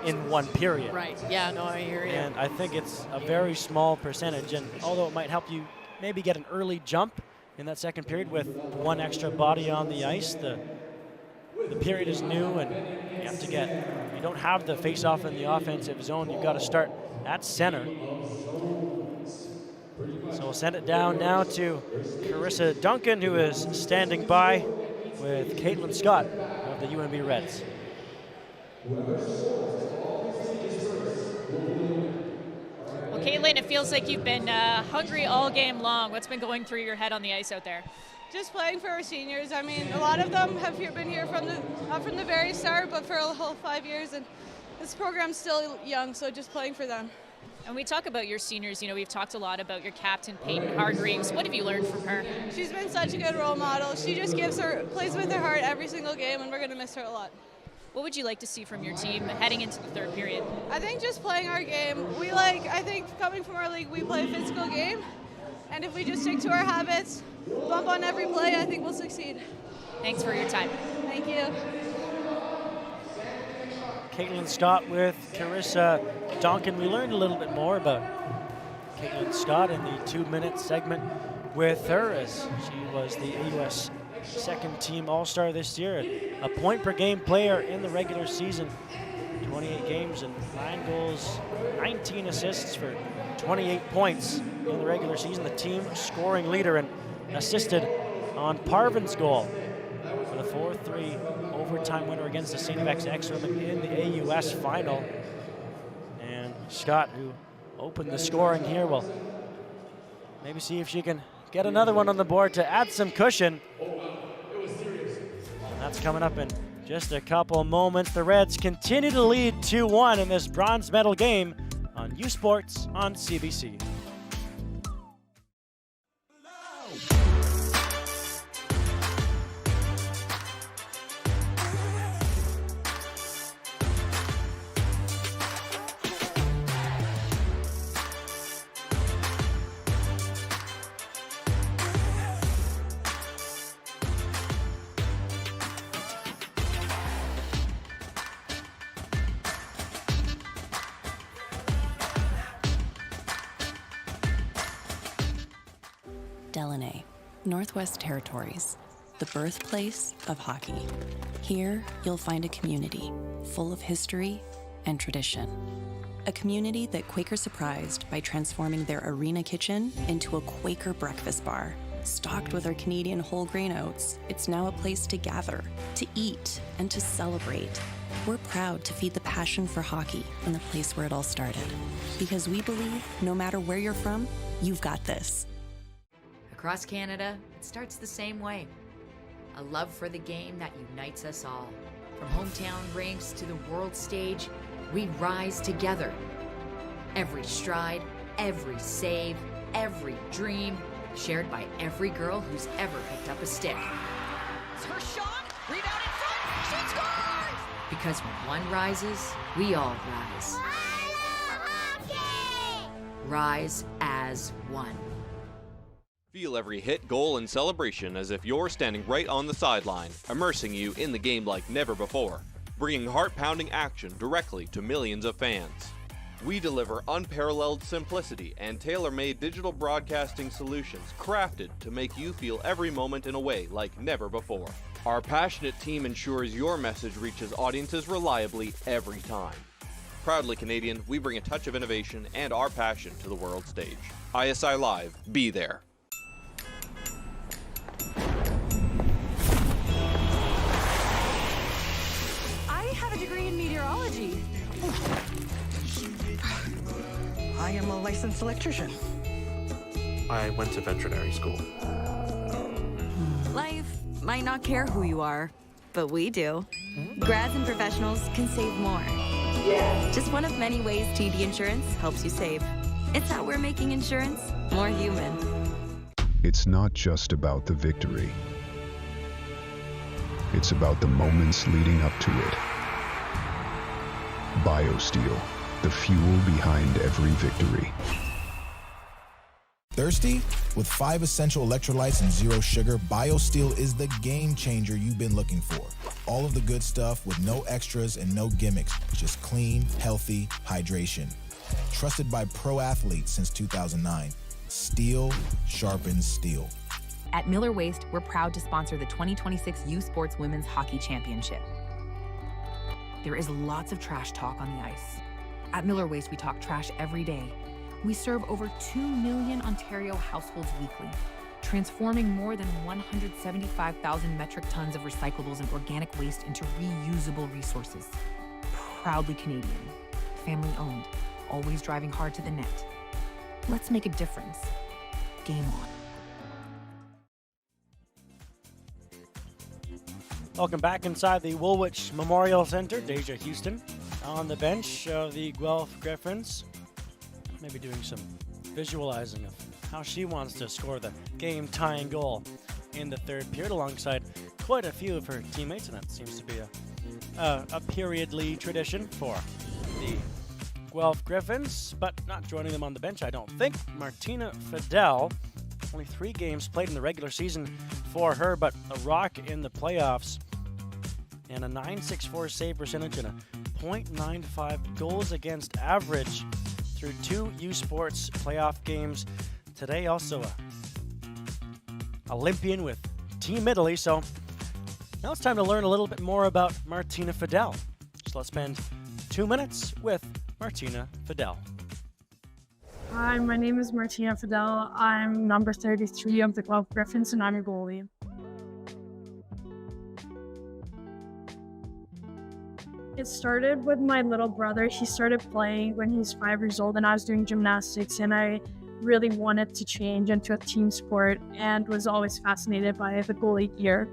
in one period. Right, yeah, no, I hear you. And I think it's a very small percentage, and although it might help you maybe get an early jump in that second period with one extra body on the ice, the period is new, and you have to you don't have the face-off in the offensive zone. You've got to start at center. So we'll send it down now to Carissa Duncan, who is standing by with Caitlin Scott of the UNB Reds. Well, Caitlin, it feels like you've been hungry all game long. What's been going through your head on the ice out there? Just playing for our seniors. I mean, a lot of them have been here not from the very start, but for a whole 5 years, and this program's still young, so just playing for them. And we talk about your seniors, you know, we've talked a lot about your captain, Peyton Hargreaves. What have you learned from her? She's been such a good role model. She just plays with her heart every single game, and we're going to miss her a lot. What would you like to see from your team heading into the third period? I think just playing our game. I think coming from our league, we play a physical game, and if we just stick to our habits, bump on every play, I think we'll succeed. Thanks for your time. Thank you. Caitlin Scott with Carissa Duncan. We learned a little bit more about Caitlin Scott in the 2-minute segment with her, as she was the AUS second-team All-Star this year, a point-per-game player in the regular season. 28 games and 9 goals, 19 assists for 28 points in the regular season. The team scoring leader and assisted on Parvin's goal for the 4-3 overtime winner against the St. FX Exerman in the AUS final. And Scott, who opened the scoring here, will maybe see if she can get another one on the board to add some cushion. And that's coming up in just a couple moments. The Reds continue to lead 2-1 in this bronze medal game on U Sports on CBC. Delaney, Northwest Territories, the birthplace of hockey. Here, you'll find a community full of history and tradition. A community that Quaker surprised by transforming their arena kitchen into a Quaker breakfast bar. Stocked with our Canadian whole grain oats, it's now a place to gather, to eat, and to celebrate. We're proud to feed the passion for hockey in the place where it all started. Because we believe, no matter where you're from, you've got this. Across Canada, it starts the same way. A love for the game that unites us all. From hometown rinks to the world stage, we rise together. Every stride, every save, every dream, shared by every girl who's ever picked up a stick. It's her shot, rebound in front, she scores! Because when one rises, we all rise. Rise as one. Feel every hit, goal, and celebration as if you're standing right on the sideline, immersing you in the game like never before, bringing heart-pounding action directly to millions of fans. We deliver unparalleled simplicity and tailor-made digital broadcasting solutions crafted to make you feel every moment in a way like never before. Our passionate team ensures your message reaches audiences reliably every time. Proudly Canadian, we bring a touch of innovation and our passion to the world stage. ISI Live, be there. I have a degree in meteorology. I am a licensed electrician. I went to veterinary school. Life might not care who you are, but we do. Grads and professionals can save more. Just one of many ways TD Insurance helps you save. It's how we're making insurance more human. It's not just about the victory. It's about the moments leading up to it. BioSteel, the fuel behind every victory. Thirsty? With 5 essential electrolytes and 0 sugar, BioSteel is the game changer you've been looking for. All of the good stuff with no extras and no gimmicks, just clean, healthy hydration. Trusted by pro athletes since 2009. Steel sharpens steel. At Miller Waste, we're proud to sponsor the 2026 U Sports Women's Hockey Championship. There is lots of trash talk on the ice. At Miller Waste, we talk trash every day. We serve over 2 million Ontario households weekly, transforming more than 175,000 metric tons of recyclables and organic waste into reusable resources. Proudly Canadian, family owned, always driving hard to the net. Let's make a difference. Game on. Welcome back inside the Woolwich Memorial Centre. Deja Houston on the bench of the Guelph Gryphons. Maybe doing some visualizing of how she wants to score the game-tying goal in the third period alongside quite a few of her teammates, and that seems to be a period-ly tradition for the Guelph Gryphons, but not joining them on the bench, I don't think. Martina Fidel, only 3 games played in the regular season for her, but a rock in the playoffs, and a .964 save percentage and a .95 goals against average through 2 U Sports playoff games. Today also a Olympian with Team Italy. So now it's time to learn a little bit more about Martina Fidel. So let's spend 2 minutes with Martina Fidel. Hi, my name is Martina Fidel. I'm number 33 of the Guelph Gryphons, and I'm a goalie. It started with my little brother. He started playing when he was 5 years old, and I was doing gymnastics, and I really wanted to change into a team sport and was always fascinated by the goalie gear.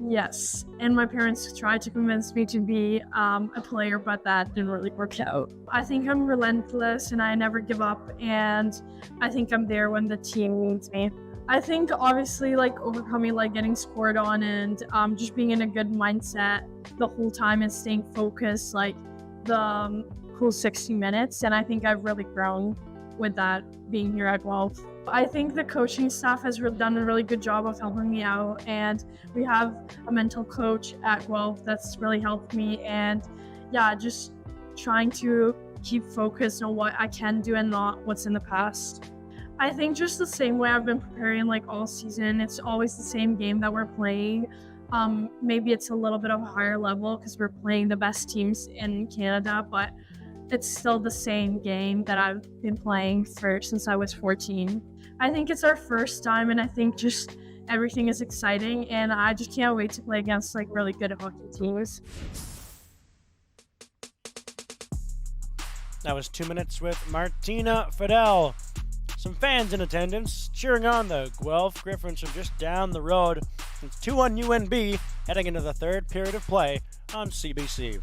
Yes, and my parents tried to convince me to be a player, but that didn't really work out. I think I'm relentless and I never give up, and I think I'm there when the team needs me. I think obviously like overcoming like getting scored on and just being in a good mindset the whole time and staying focused, like the whole 60 minutes, and I think I've really grown with that being here at Guelph. I think the coaching staff has done a really good job of helping me out, and we have a mental coach at Guelph that's really helped me, and yeah, just trying to keep focused on what I can do and not what's in the past. I think just the same way I've been preparing like all season, it's always the same game that we're playing. Maybe it's a little bit of a higher level because we're playing the best teams in Canada, but it's still the same game that I've been playing since I was 14. I think it's our first time, and I think just everything is exciting, and I just can't wait to play against like really good hockey teams. That was 2 minutes with Martina Fidel. Some fans in attendance cheering on the Guelph Gryphons from just down the road. It's 2-1 UNB heading into the third period of play on CBC.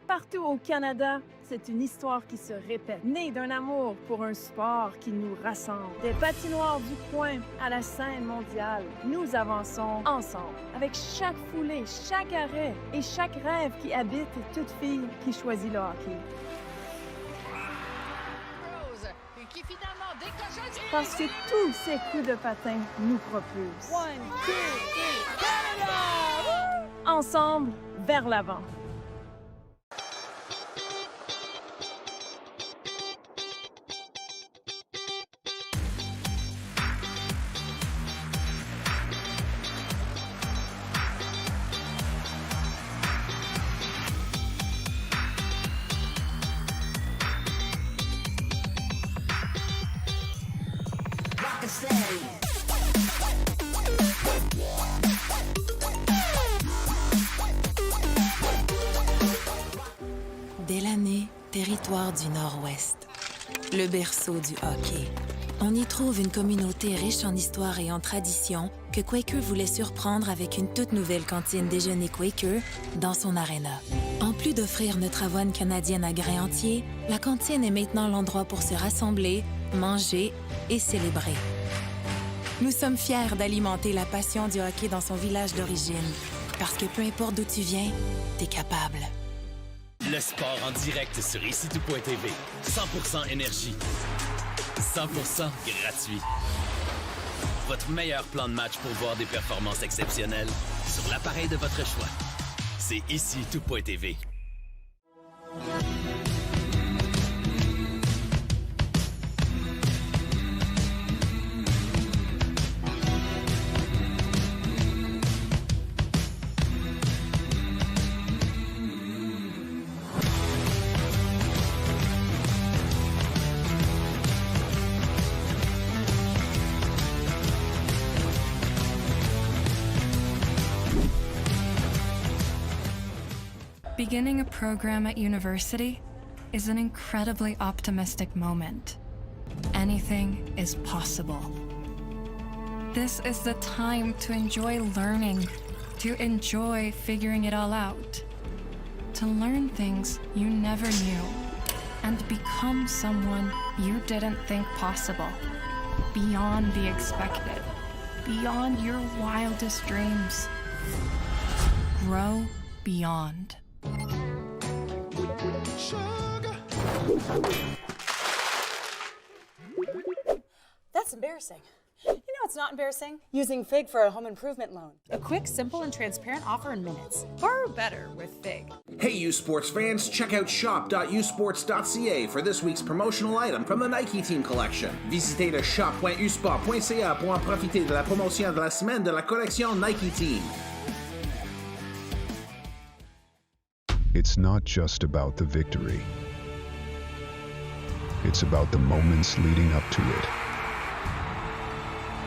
Partout au Canada, c'est une histoire qui se répète, née d'un amour pour un sport qui nous rassemble. Des patinoires du coin à la scène mondiale, nous avançons ensemble, avec chaque foulée, chaque arrêt et chaque rêve qui habite toute fille qui choisit le hockey. Parce que tous ces coups de patin nous propulsent. 1, 2, 3, Canada! Ensemble, vers l'avant. Delaney, territoire du Nord-Ouest. Le berceau du hockey. On y trouve une communauté riche en histoire et en tradition que Quaker voulait surprendre avec une toute nouvelle cantine déjeuner Quaker dans son aréna. En plus d'offrir notre avoine canadienne à grains entiers, la cantine est maintenant l'endroit pour se rassembler, manger et célébrer. Nous sommes fiers d'alimenter la passion du hockey dans son village d'origine, parce que peu importe d'où tu viens, t'es capable. Le sport en direct sur icitout.tv. 100% énergie. 100% gratuit. Votre meilleur plan de match pour voir des performances exceptionnelles sur l'appareil de votre choix. C'est icitout.tv. Beginning a program at university is an incredibly optimistic moment. Anything is possible. This is the time to enjoy learning, to enjoy figuring it all out, to learn things you never knew, and become someone you didn't think possible, beyond the expected, beyond your wildest dreams. Grow beyond. That's embarrassing. You know it's not embarrassing? Using FIG for a home improvement loan. A quick, simple, and transparent offer in minutes. Borrow better with FIG. Hey U Sports fans, check out shop.usports.ca for this week's promotional item from the Nike Team Collection. Visitez le shop.usport.ca pour en profiter de la promotion de la semaine de la collection Nike Team. It's not just about the victory. It's about the moments leading up to it.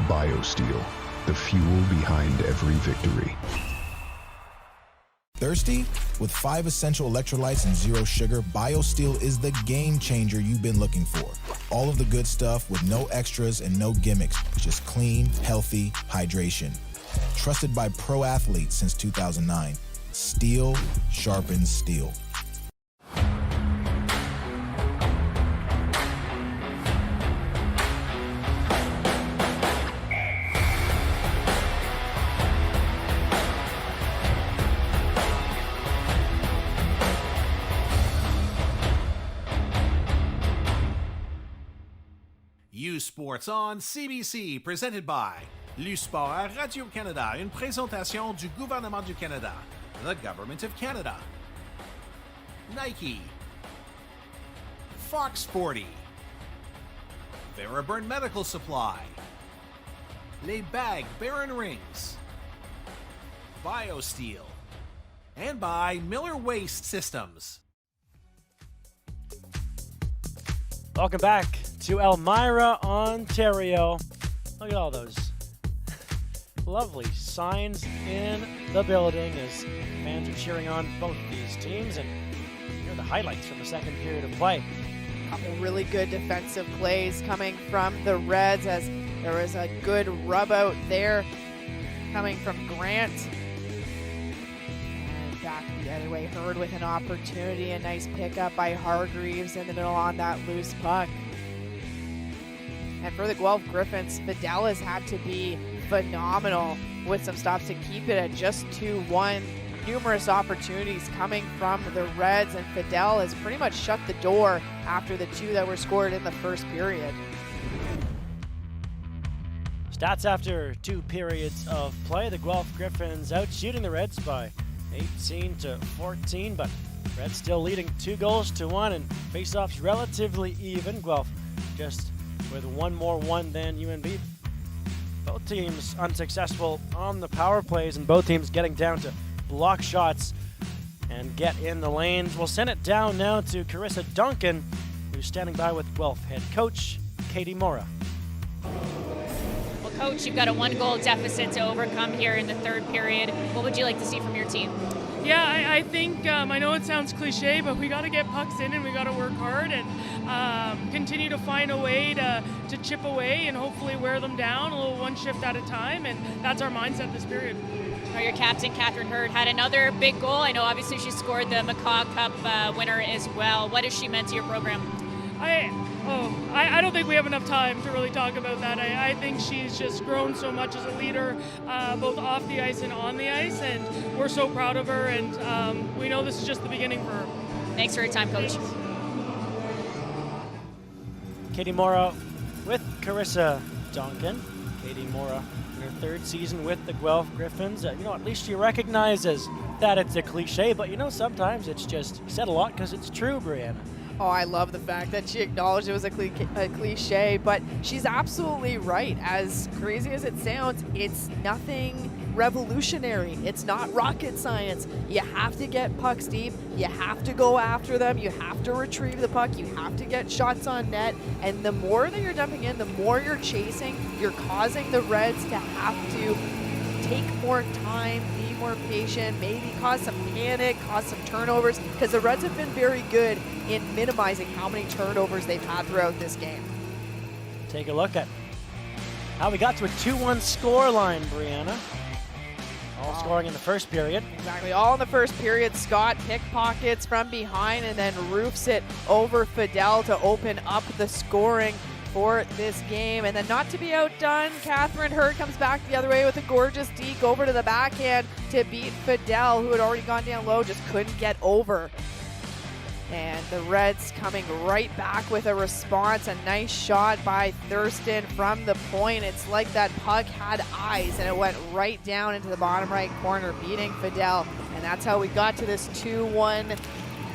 BioSteel, the fuel behind every victory. Thirsty? With 5 essential electrolytes and 0 sugar, BioSteel is the game changer you've been looking for. All of the good stuff with no extras and no gimmicks, just clean, healthy hydration. Trusted by pro athletes since 2009. Steel sharpens steel. U Sports on CBC, presented by Le Sport à Radio-Canada, une présentation du gouvernement du Canada, the Government of Canada. Nike, Fox 40, Veraburn Medical Supply, Les Bag Baron Rings, BioSteel, and by Miller Waste Systems. Welcome back to Elmira, Ontario. Look at all those lovely signs in the building as fans are cheering on both these teams. And here are the highlights from the second period of play. A couple really good defensive plays coming from the Reds, as there was a good rub out there coming from Grant. And back the other way, Hurd with an opportunity, a nice pickup by Hargreaves in the middle on that loose puck. And for the Guelph Gryphons, Fidel has had to be phenomenal with some stops to keep it at just 2-1. Numerous opportunities coming from the Reds, and Fidel has pretty much shut the door after the 2 that were scored in the first period. Stats after 2 periods of play. The Guelph Gryphons out shooting the Reds by 18-14, but Reds still leading 2-1, and face-offs relatively even. Guelph just with 1 more than UNB. Both teams unsuccessful on the power plays, and both teams getting down to block shots and get in the lanes. We'll send it down now to Carissa Duncan, who's standing by with Guelph head coach Katie Mora. Well, Coach, you've got a 1-goal deficit to overcome here in the third period. What would you like to see from your team? Yeah, I think, I know it sounds cliche, but we got to get pucks in and we got to work hard and continue to find a way to chip away and hopefully wear them down a little one shift at a time, and that's our mindset this period. Your captain, Catherine Hurd, had another big goal. I know obviously she scored the Macaw Cup winner as well. What has she meant to your program? I don't think we have enough time to really talk about that. I think she's just grown so much as a leader, both off the ice and on the ice, and we're so proud of her, and we know this is just the beginning for her. Thanks for your time, Coach. Katie Mora with Carissa Duncan. Katie Mora in her 3rd season with the Guelph Gryphons. At least she recognizes that it's a cliche, but sometimes it's just said a lot because it's true, Brianna. Oh, I love the fact that she acknowledged it was a cliche, but she's absolutely right. As crazy as it sounds, it's nothing revolutionary. It's not rocket science. You have to get pucks deep. You have to go after them. You have to retrieve the puck. You have to get shots on net. And the more that you're dumping in, the more you're chasing, you're causing the Reds to have to take more time, be more patient, maybe cause some panic, cause some turnovers, because the Reds have been very good in minimizing how many turnovers they've had throughout this game. Take a look at how we got to a 2-1 scoreline, Brianna. All scoring in the first period. Exactly, all in the first period. Scott pickpockets from behind and then roofs it over Fidel to open up the scoring for this game. And then not to be outdone, Catherine Hurd comes back the other way with a gorgeous deke over to the backhand to beat Fidel, who had already gone down low, just couldn't get over. And the Reds coming right back with a response. A nice shot by Thurston from the point. It's like that puck had eyes and it went right down into the bottom right corner, beating Fidel. And And that's how we got to this 2-1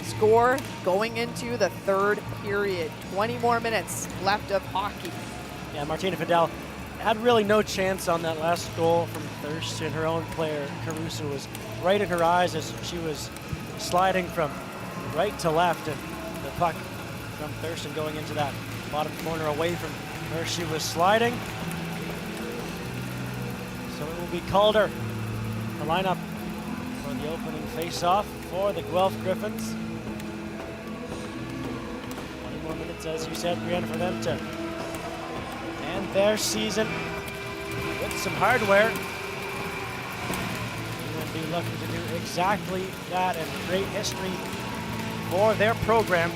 score going into the third period. 20 more minutes left of hockey. Yeah, Martina Fidel had really no chance on that last goal from Thurston. Her own player, Caruso, was right in her eyes as she was sliding from right to left, and the puck from Thurston going into that bottom corner away from where she was sliding. So it will be Calder, the lineup for the opening face-off for the Guelph Gryphons. 20 more minutes, as you said, Brianna, for them to end their season with some hardware. UNB looking to do exactly that and create history for their program.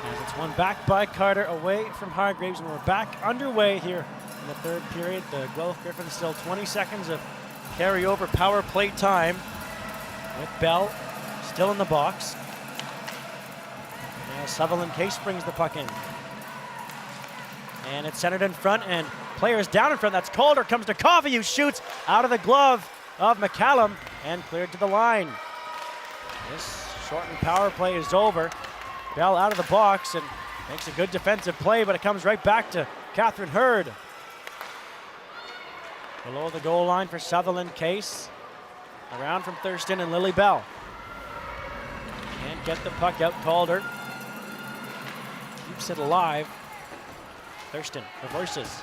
As it's won back by Carter away from Hargreaves, and we're back underway here in the third period. The Guelph Gryphons still 20 seconds of carryover power play time with Bell still in the box. Now Sutherland Case brings the puck in. And it's centered in front, and players down in front. That's Calder, comes to Coffey, who shoots out of the glove of McCallum and cleared to the line. This shortened power play is over. Bell out of the box and makes a good defensive play, but it comes right back to Catherine Hurd. Below the goal line for Sutherland Case. Around from Thurston and Lily Bell. Can't get the puck out, Calder. Keeps it alive. Thurston reverses.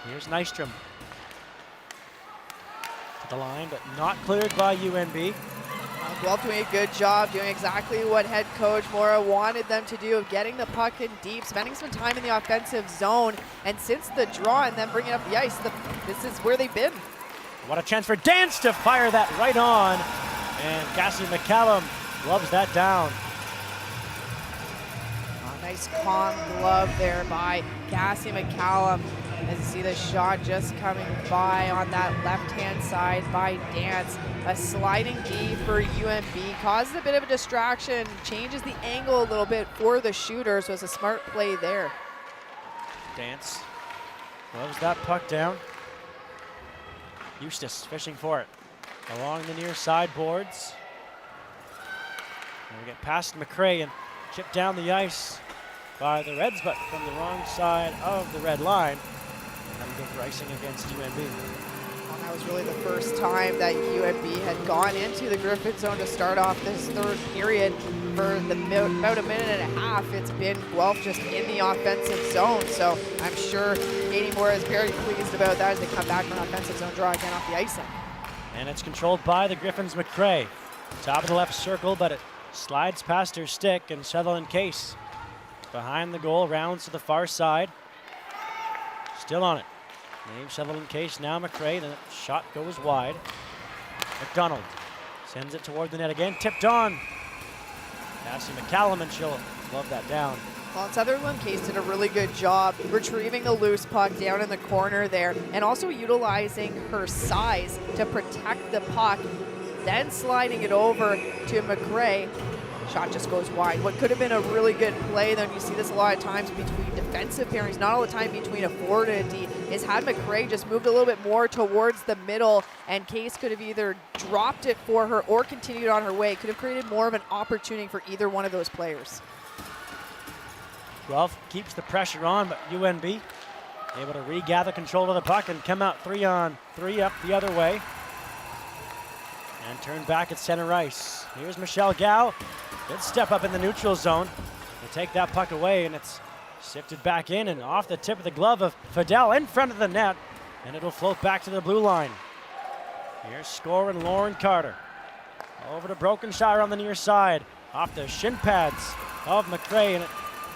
Here's Nystrom. To the line, but not cleared by UNB. Guelph doing a good job, doing exactly what head coach Mora wanted them to do, of getting the puck in deep, spending some time in the offensive zone, and since the draw and then bringing up the ice, this is where they've been. What a chance for Dance to fire that right on, and Cassie McCallum gloves that down. Nice calm glove there by Cassie McCallum. As you see the shot just coming by on that left-hand side by Dance. A sliding D for UNB, causes a bit of a distraction, changes the angle a little bit for the shooter, so it's a smart play there. Dance gloves that puck down. Eustace fishing for it along the near side boards. And we get past McCray and chipped down the ice by the Reds, but from the wrong side of the red line. And go for icing against UNB. Well, that was really the first time that UNB had gone into the Griffin zone to start off this third period. For about a minute and a half, it's been Guelph just in the offensive zone. So I'm sure Katie Moore is very pleased about that as they come back from an offensive zone draw again off the icing. And it's controlled by the Griffins. McCray, top of the left circle, but it slides past her stick, and Sutherland Case behind the goal, rounds to the far side. Still on it. Name Sutherland Case, now McCray, the shot goes wide. McDonald sends it toward the net again, tipped on. Cassie McCallum, and she'll glove that down. Well, Sutherland Case did a really good job retrieving the loose puck down in the corner there, and also utilizing her size to protect the puck, then sliding it over to McCray. Shot just goes wide. What could have been a really good play, though, and you see this a lot of times between defensive pairings, not all the time between a forward and a D, is had McCray just moved a little bit more towards the middle, and Case could have either dropped it for her or continued on her way. Could have created more of an opportunity for either one of those players. Guelph keeps the pressure on, but UNB able to regather control of the puck and come out 3-on-3 up the other way. And turn back at center ice. Here's Michelle Gow. Good step up in the neutral zone. They take that puck away, and it's sifted back in and off the tip of the glove of Fidel in front of the net, and it'll float back to the blue line. Here's scoring Lauren Carter. Over to Brokenshire on the near side. Off the shin pads of McCray, and it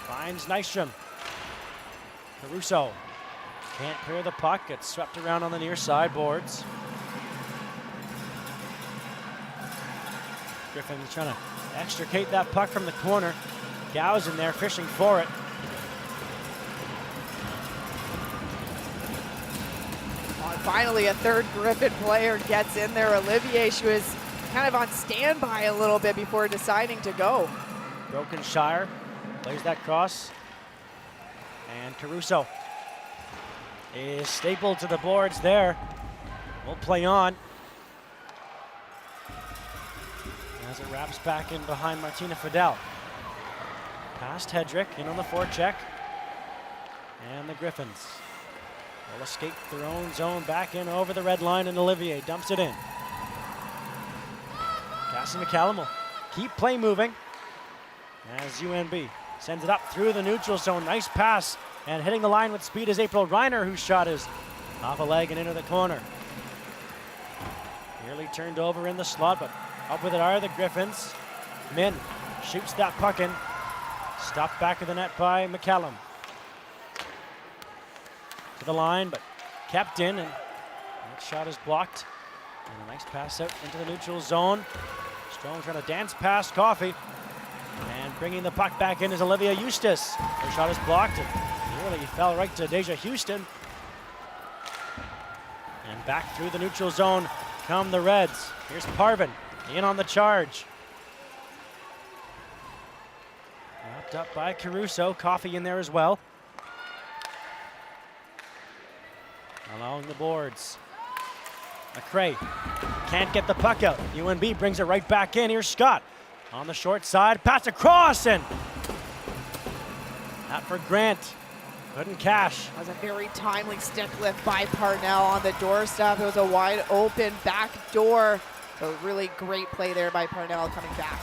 finds Nystrom. Caruso can't clear the puck. It's swept around on the near side boards. Griffin's trying to extricate that puck from the corner. Gow's in there fishing for it. Finally, a third Griffin player gets in there. Olivier, she was kind of on standby a little bit before deciding to go. Brokenshire plays that cross. And Caruso is stapled to the boards there. We'll play on. as it wraps back in behind Martina Fidel. Past Hedrick, in on the forecheck. And the Gryphons will escape their own zone, back in over the red line, and Olivier dumps it in. Cassie McCallum will keep play moving as UNB sends it up through the neutral zone. Nice pass, and hitting the line with speed is April Reiner, whose shot is off a leg and into the corner. Nearly turned over in the slot, but up with it are the Gryphons. Min shoots that puck in. Stopped back of the net by McCallum. To the line, but kept in, and that shot is blocked. And a nice pass out into the neutral zone. Strong trying to dance past Coffey. And bringing the puck back in is Olivia Eustace. Her shot is blocked, and nearly fell right to Deja Houston. And back through the neutral zone come the Reds. Here's Parvin in on the charge. Wrapped up by Caruso. Coffey in there as well. Along the boards. McRae can't get the puck out. UNB brings it right back in. Here's Scott on the short side. Pass across, and that for Grant. Couldn't cash. That was a very timely stick lift by Parnell on the doorstep. It was a wide open back door. So really great play there by Parnell coming back.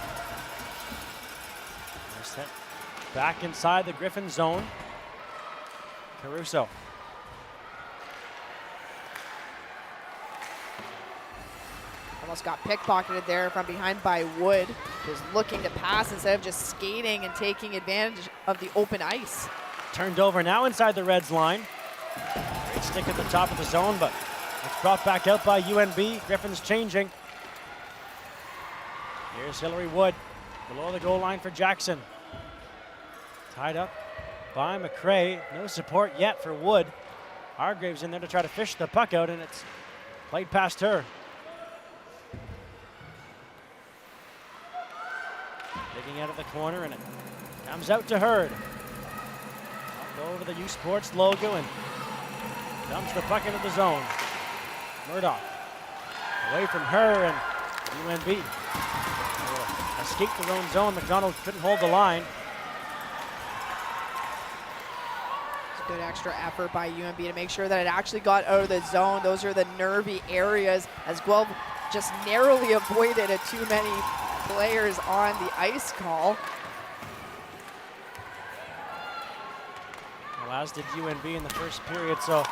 They're set back inside the Griffin zone. Caruso. Almost got pickpocketed there from behind by Wood. Just looking to pass instead of just skating and taking advantage of the open ice. Turned over now inside the Reds line. Great stick at the top of the zone, but it's brought back out by UNB. Griffin's changing. Here's Hillary Wood below the goal line for Jackson. Tied up by McRae. No support yet for Wood. Hargraves in there to try to fish the puck out, and it's played past her. Digging out of the corner, and it comes out to Hurd. Up over the U Sports logo and dumps the puck into the zone. Murdoch away from her, and UNB will escape their own zone. McDonald couldn't hold the line. It's a good extra effort by UNB to make sure that it actually got out of the zone. Those are the nervy areas as Guelph just narrowly avoided a too many players on the ice call. Well, as did UNB in the first period, so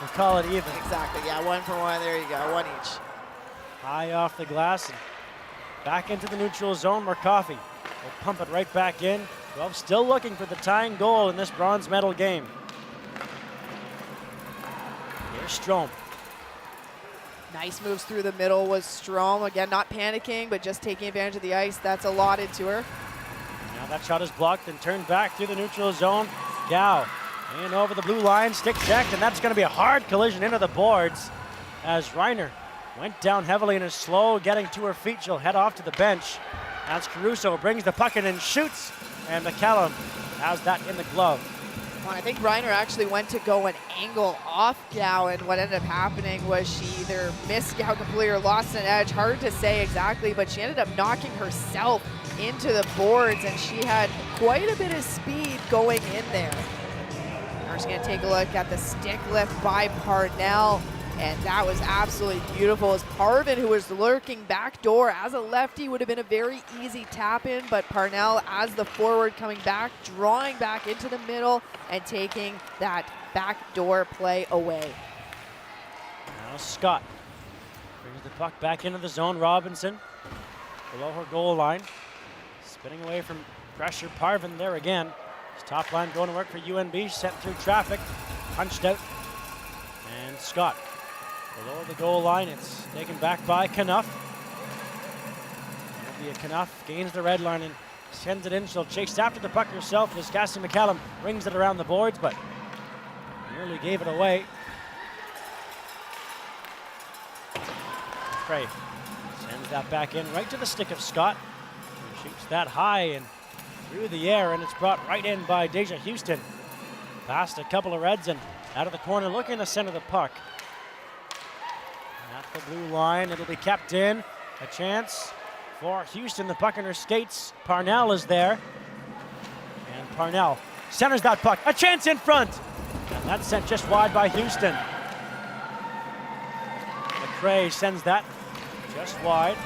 we'll call it even. Exactly, yeah, 1 for 1, there you go, 1 each. High off the glass and back into the neutral zone where Coffey will pump it right back in. Guelph still looking for the tying goal in this bronze medal game. Here's Strome. Nice moves through the middle was Strome. Again, not panicking, but just taking advantage of the ice. That's allotted to her. Now that shot is blocked and turned back through the neutral zone. Gow in over the blue line, stick checked, and that's going to be a hard collision into the boards as Reiner went down heavily and is slow getting to her feet. She'll head off to the bench as Caruso brings the puck in and shoots, and McCallum has that in the glove. Well, I think Reiner actually went to go an angle off Gow, and what ended up happening was she either missed Gow completely or lost an edge. Hard to say exactly, but she ended up knocking herself into the boards, and she had quite a bit of speed going in there. We're just going to take a look at the stick lift by Parnell, and that was absolutely beautiful. As Parvin, who was lurking back door as a lefty, would have been a very easy tap in, but Parnell, as the forward, coming back, drawing back into the middle and taking that back door play away. Now Scott brings the puck back into the zone. Robinson below her goal line, spinning away from pressure. Parvin there again. His top line going to work for UNB, sent through traffic, punched out, and Scott below the goal line. It's taken back by Knuff. Knuff gains the red line and sends it in. She'll chase after the puck herself as Cassie McCallum brings it around the boards, but nearly gave it away. Cray sends that back in right to the stick of Scott. He shoots that high and through the air, and it's brought right in by Deja Houston. Past a couple of Reds and out of the corner, looking to center the puck. At the blue line, it'll be kept in. A chance For Houston, the puck in her skates. Parnell is there. And Parnell centers that puck. A chance in front. And that's sent just wide by Houston. McRae sends that just wide.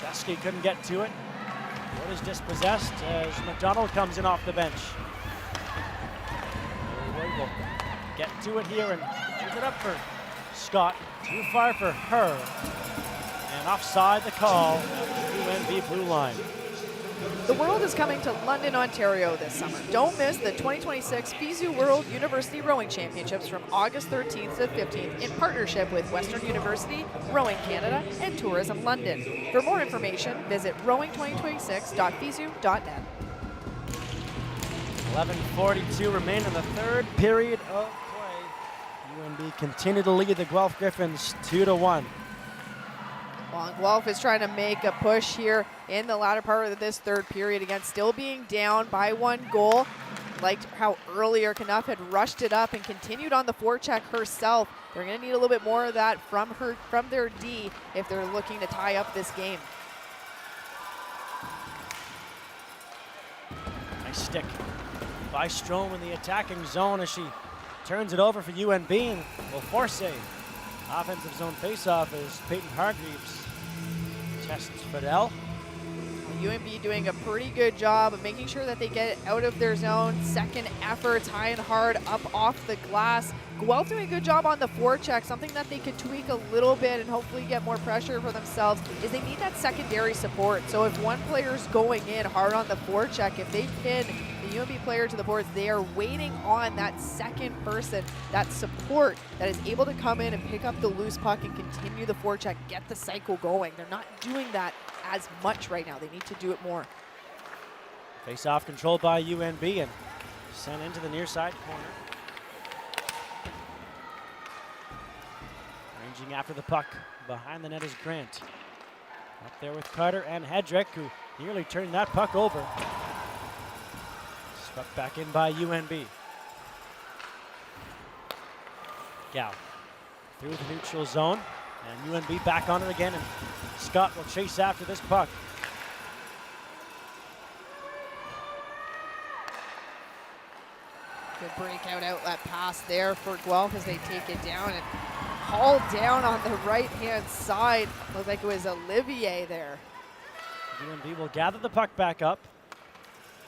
Dusky couldn't get to it. What is dispossessed as McDonald comes in off the bench. Roy will get to it here and leave it up for Scott. Too far for her. And offside the call at the UNB blue line. The world is coming to London, Ontario this summer. Don't miss the 2026 FISU World University Rowing Championships from August 13th to 15th in partnership with Western University, Rowing Canada, and Tourism London. For more information, visit rowing2026.fisu.net. 11:42 remain in the third period of play. UNB continue to lead the Guelph Gryphons 2-1. Well, Guelph is trying to make a push here in the latter part of this third period, again, still being down by 1 goal. Liked how earlier Knuff had rushed it up and continued on the forecheck herself. They're going to need a little bit more of that from their D if they're looking to tie up this game. Nice stick by Strome in the attacking zone as she turns it over for UNB and will force a offensive zone faceoff as Peyton Hargreaves tests Fidel. UNB doing a pretty good job of making sure that they get it out of their zone. Second efforts, high and hard, up off the glass. Guelph doing a good job on the forecheck. Something that they could tweak a little bit and hopefully get more pressure for themselves is they need that secondary support. So if one player's going in hard on the forecheck, if they pin the UNB player to the boards, they are waiting on that second person, that support that is able to come in and pick up the loose puck and continue the forecheck, get the cycle going. They're not doing that as much right now. They need to do it more. Face-off controlled by UNB and sent into the near side corner. Ranging after the puck behind the net is Grant. Up there with Carter and Hedrick, who nearly turned that puck over. Swept back in by UNB. Gow through the neutral zone, and UNB back on it again, and Scott will chase after this puck. Good breakout outlet pass there for Guelph as they take it down and haul down on the right-hand side. Looked like it was Olivier there. UNB will gather the puck back up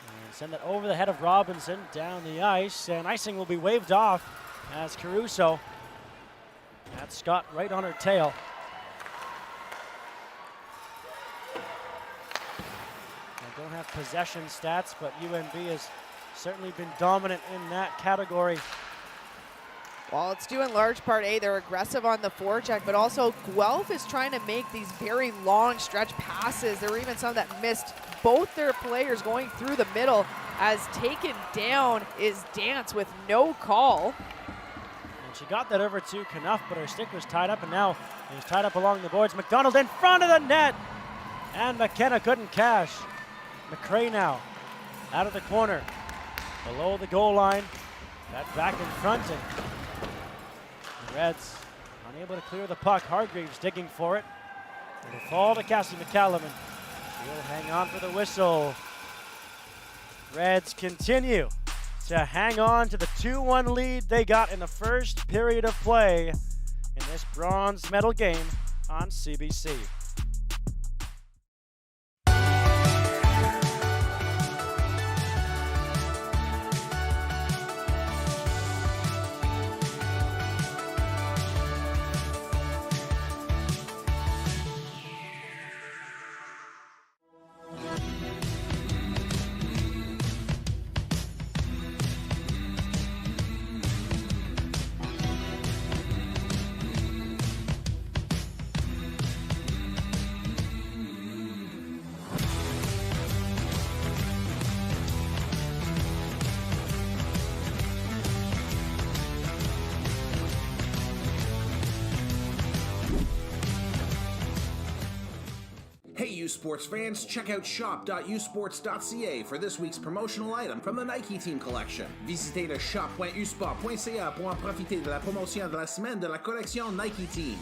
and send it over the head of Robinson down the ice, and icing will be waved off as Caruso had Scott right on her tail. I don't have possession stats, but UNB has certainly been dominant in that category. Well, it's due in large part, they're aggressive on the forecheck, but also Guelph is trying to make these very long stretch passes. There were even some that missed both their players going through the middle, as taken down is Dance with no call. And she got that over to Knuff, but her stick was tied up, and now he's tied up along the boards. McDonald in front of the net, and McKenna couldn't cash. McRae now out of the corner, below the goal line. That back in front, and the Reds unable to clear the puck. Hargreaves digging for it. It'll fall to Cassie McCallum, and she'll hang on for the whistle. Reds continue to hang on to the 2-1 lead they got in the first period of play in this bronze medal game on CBC. Hey, U Sports fans, check out shop.usports.ca for this week's promotional item from the Nike Team Collection. Visitez le shop.usport.ca pour en profiter de la promotion de la semaine de la collection Nike Team.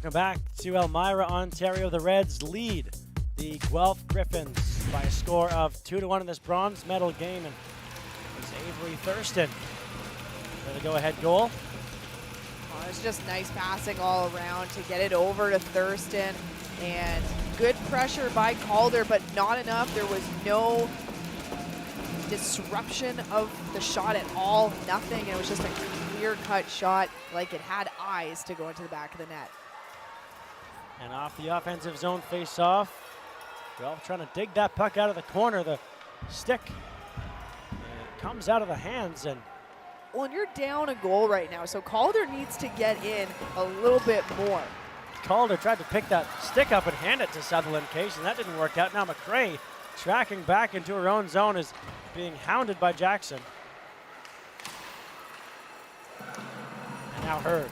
Welcome back to Elmira, Ontario. The Reds lead the Guelph Gryphons by a score of 2-1 in this bronze medal game. And it's Avery Thurston for the go-ahead goal. Oh, it's just nice passing all around to get it over to Thurston. And good pressure by Calder, but not enough. There was no disruption of the shot at all. Nothing. It was just a clear-cut shot like it had eyes to go into the back of the net. And off the offensive zone face-off. Guelph trying to dig that puck out of the corner. The stick comes out of the hands. And well, and you're down a goal right now, so Calder needs to get in a little bit more. Calder tried to pick that stick up and hand it to Sutherland Case, and that didn't work out. Now McRae tracking back into her own zone is being hounded by Jackson. And now Hurd.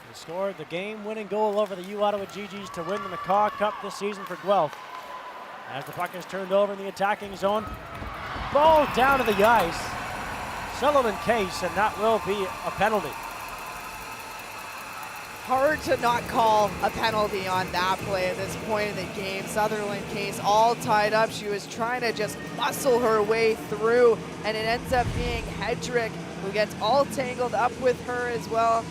They scored the game-winning goal over the U Ottawa GGs to win the McCaw Cup this season for Guelph. As the puck is turned over in the attacking zone, ball down to the ice. Sutherland Case, and that will be a penalty. Hard to not call a penalty on that play at this point in the game. Sutherland Case all tied up. She was trying to just muscle her way through, and it ends up being Hedrick who gets all tangled up with her as well.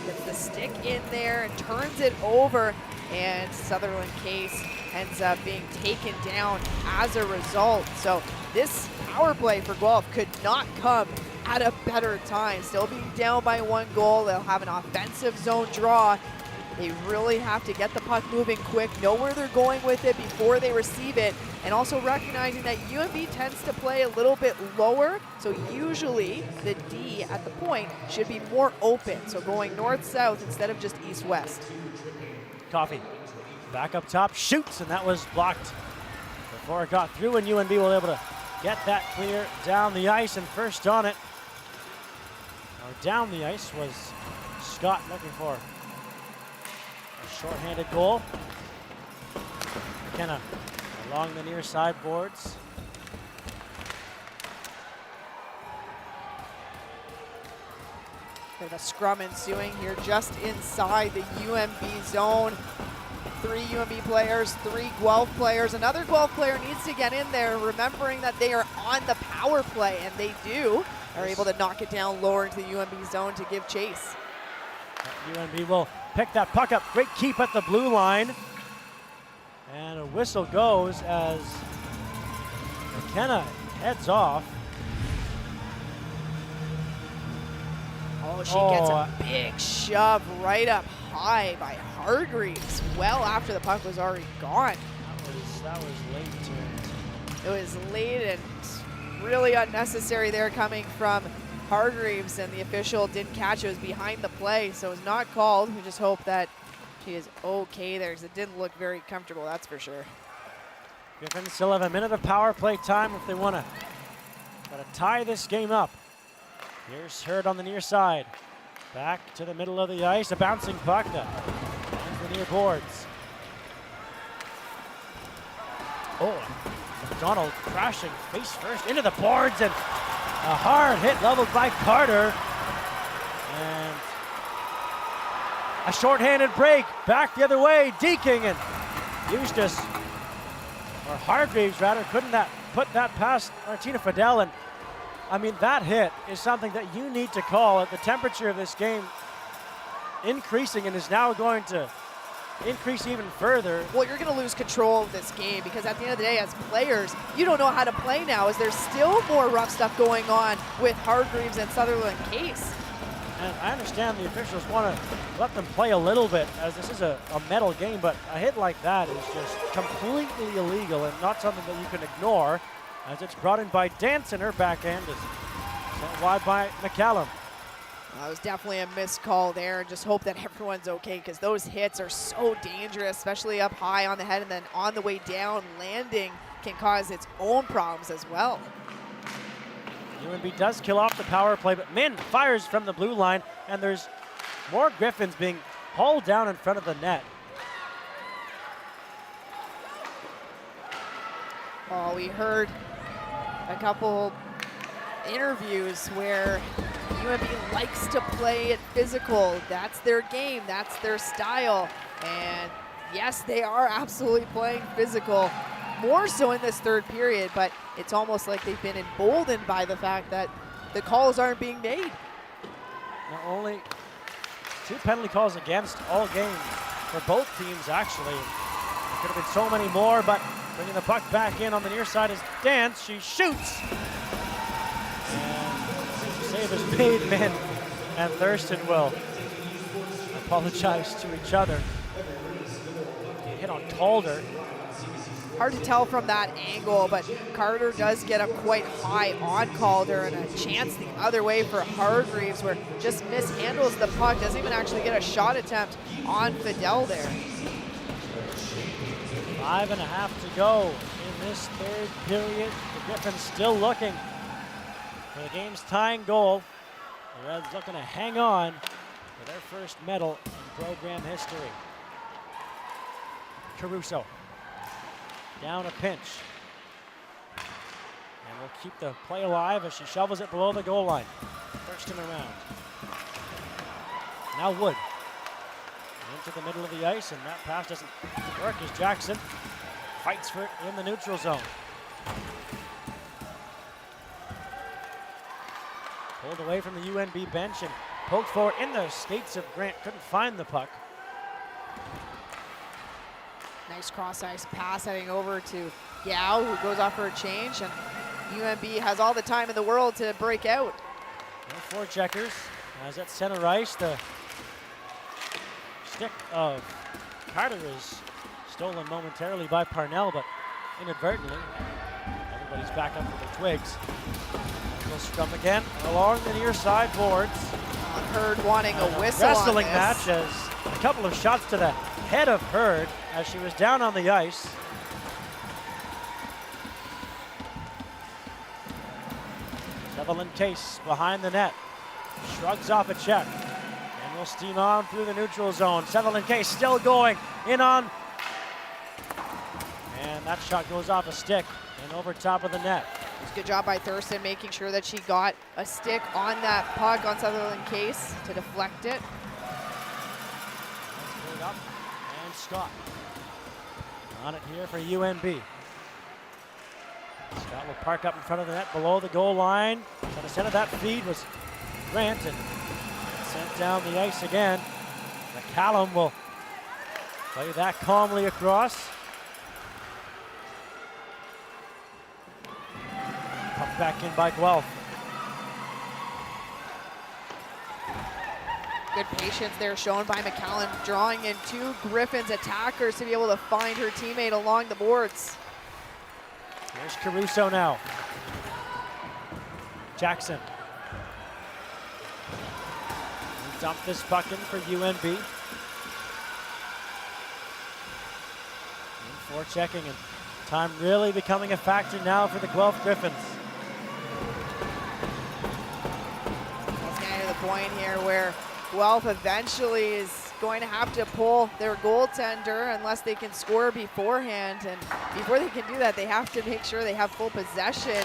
Gets the stick in there and turns it over, and Sutherland Case ends up being taken down as a result. So this power play for Guelph could not come at a better time. Still being down by 1 goal. They'll have an offensive zone draw. They really have to get the puck moving quick, know where they're going with it before they receive it, and also recognizing that UNB tends to play a little bit lower, so usually the D at the point should be more open, so going north-south instead of just east-west. Coffey back up top, shoots, and that was blocked before it got through, and UNB will be able to get that clear down the ice, and first on it, or down the ice, was Scott looking for a shorthanded goal. McKenna along the near side boards. Bit of a scrum ensuing here just inside the UNB zone. 3 UNB players, 3 Guelph players. Another Guelph player needs to get in there, remembering that they are on the power play, and they do. Are able to knock it down lower into the UNB zone to give chase. UNB will pick that puck up. Great keep at the blue line. And a whistle goes as McKenna heads off. Oh, she gets a big shove right up high by Hargreaves, well after the puck was already gone. That was late. It was late and really unnecessary there coming from Hargreaves, and the official didn't catch it. It was behind the play, so it was not called. We just hope that she is okay there, because it didn't look very comfortable, that's for sure. Griffins still have a minute of power play time if they want to tie this game up. Here's Hurd on the near side. Back to the middle of the ice, a bouncing puck that ends the near boards. Oh, McDonald crashing face first into the boards, and a hard hit leveled by Carter. And a shorthanded break back the other way. Deaking, and Eustace, or Hargreaves rather, couldn't put that past Martina Fidel. And I mean, that hit is something that you need to call at the temperature of this game increasing, and is now going to increase even further. Well, you're going to lose control of this game, because at the end of the day, as players, you don't know how to play now, as there's still more rough stuff going on with Hargreaves and Sutherland Case. And I understand the officials want to let them play a little bit, as this is a medal game, but a hit like that is just completely illegal and not something that you can ignore, as it's brought in by Dance, and her backhand is sent wide by McCallum. That was definitely a missed call there. Just hope that everyone's okay, because those hits are so dangerous, especially up high on the head, and then on the way down, landing can cause its own problems as well. UNB does kill off the power play, but Min fires from the blue line, and there's more Gryphons being hauled down in front of the net. We heard a couple interviews where UNB likes to play it physical. That's their game, that's their style. And yes, they are absolutely playing physical, more so in this third period, but it's almost like they've been emboldened by the fact that the calls aren't being made. Now only 2 penalty calls against all game for both teams, actually. There could have been so many more, but bringing the puck back in on the near side is Dance. She shoots. And save is made, Min and Thurston will apologize to each other. Hit on Calder. Hard to tell from that angle, but Carter does get up quite high on Calder, and a chance the other way for Hargreaves, where just mishandles the puck, doesn't even actually get a shot attempt on Fidel there. 5.5 to go in this third period. The Gryphons still looking for the game's tying goal. The Reds looking to hang on for their first medal in program history. Caruso down a pinch. And will keep the play alive as she shovels it below the goal line. Thurston around. Now Wood. Into the middle of the ice, and that pass doesn't work as Jackson fights for it in the neutral zone. Pulled away from the UNB bench and poked forward in the skates of Grant. Couldn't find the puck. Nice cross-ice pass heading over to Gao, who goes off for a change, and UNB has all the time in the world to break out. No forecheckers. As at center ice, the stick of Carter is stolen momentarily by Parnell, but inadvertently. Everybody's back up to the twigs. We'll scrum again along the near side boards. Hurd wanting a whistle wrestling on match this. as a couple of shots to the head of Hurd as she was down on the ice. Evelyn Case behind the net. Shrugs off a check. And will steam on through the neutral zone. Evelyn Case still going in on. And that shot goes off a stick and over top of the net. Good job by Thurston making sure that she got a stick on that puck on Sutherland Case to deflect it. Up. And Scott on it here for UNB. Scott will park up in front of the net below the goal line. To the center of that feed was Grant, and sent down the ice again. McCallum will play that calmly across. Pumped back in by Guelph. Good patience there shown by McCallum, drawing in 2 Gryphons attackers to be able to find her teammate along the boards. Here's Caruso now. Jackson. Dump this puck in for UNB. And forechecking, and time really becoming a factor now for the Guelph Gryphons. Let's get to the point here where Guelph eventually is going to have to pull their goaltender unless they can score beforehand. And before they can do that, they have to make sure they have full possession